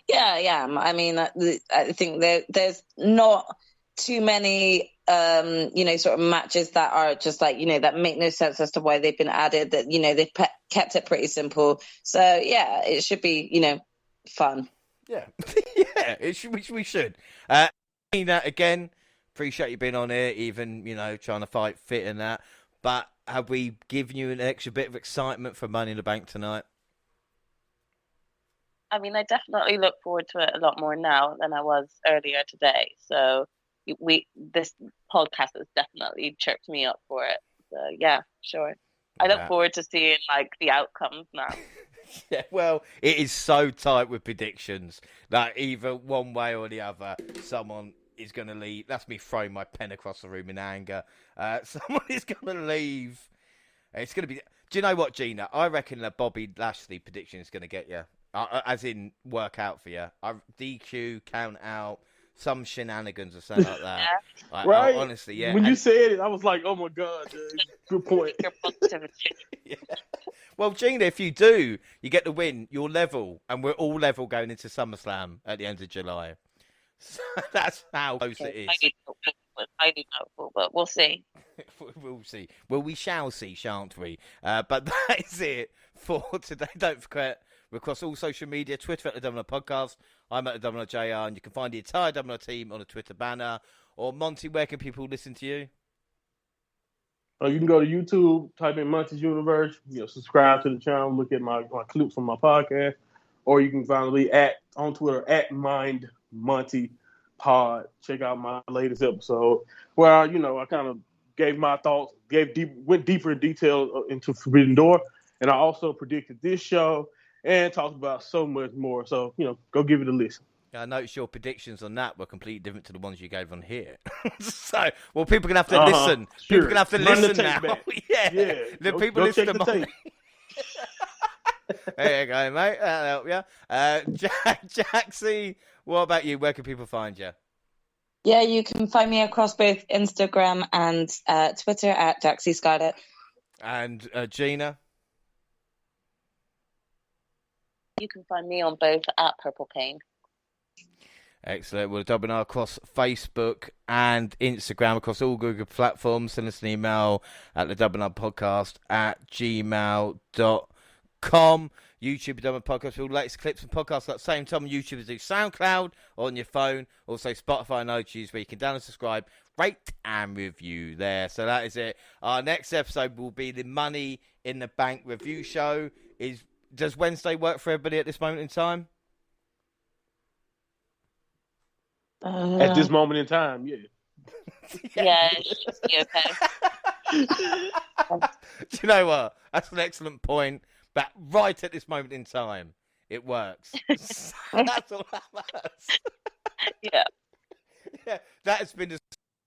Yeah. I mean, I think there's not too many, sort of matches that are just like, that make no sense as to why they've been added, that, they've kept it pretty simple. So, yeah, it should be, fun. Yeah. We should. Again, appreciate you being on here, even, trying to fight fit and that. But have we given you an extra bit of excitement for Money in the Bank tonight? I mean, I definitely look forward to it a lot more now than I was earlier today. So this podcast has definitely chirped me up for it. So yeah, sure. I look forward to seeing the outcomes now. Yeah, well, it is so tight with predictions that either one way or the other, someone is going to leave. That's me throwing my pen across the room in anger. Someone is going to leave. It's going to be Do you know what, Gina? I reckon that Bobby Lashley prediction is going to get you, as in work out for you. DQ, count out, some shenanigans or something like that. Right? Honestly, yeah. When you said it, I was like, oh my God, good point. Your positivity. Yeah. Well, Gina, if you do, you get the win. You're level, and we're all level going into SummerSlam at the end of July. So that's how close it is. Highly doubtful, but we'll see. We'll see. Well, we shall see, shan't we? But that is it for today. Don't forget, we're across all social media, Twitter at the WNR Podcast. I'm at the WNR JR, and you can find the entire WNR team on a Twitter banner. Or, Monty, where can people listen to you? You can go to YouTube, type in Monty's Universe, subscribe to the channel, look at my clips from my podcast, or you can find me on Twitter at MindMontyPod. Check out my latest episode where I kind of gave my thoughts, went deeper in detail into Forbidden Door, and I also predicted this show and talked about so much more. So go give it a listen. I noticed your predictions on that were completely different to the ones you gave on here. So, well, people are going to have to listen. Sure. People are going to have to listen now. Yeah. The people listen to Monty. There you go, mate. That'll help you. Jaxie, what about you? Where can people find you? Yeah, you can find me across both Instagram and Twitter at Jaxie Scarlett. And Gina? You can find me on both at Purple Pain. Excellent. We'll WNR across Facebook and Instagram, across all Google platforms. Send us an email at the WNR Podcast at gmail.com. YouTube, WNR Podcast, all the latest clips and podcasts at the same time on YouTube. Do SoundCloud on your phone. Also Spotify and iTunes, where you can download and subscribe, rate and review there. So that is it. Our next episode will be the Money in the Bank review show. Does Wednesday work for everybody at this moment in time? At this moment in time, yeah. Yeah, it should be okay. Do you know what? That's an excellent point. But right at this moment in time, it works. That's all that matters. Yeah. Yeah. That has been the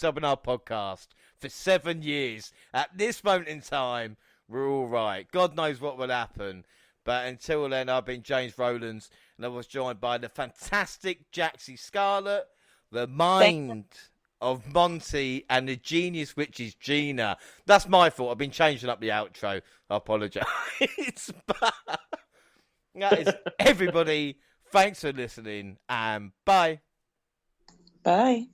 WNR Podcast for 7 years. At this moment in time, we're all right. God knows what will happen. But until then, I've been James Rowlands, and I was joined by the fantastic Jaxie Scarlett, the mind of Monty, and the genius which is Gina. That's my fault. I've been changing up the outro. I apologise. But that is everybody. Thanks for listening, and bye. Bye.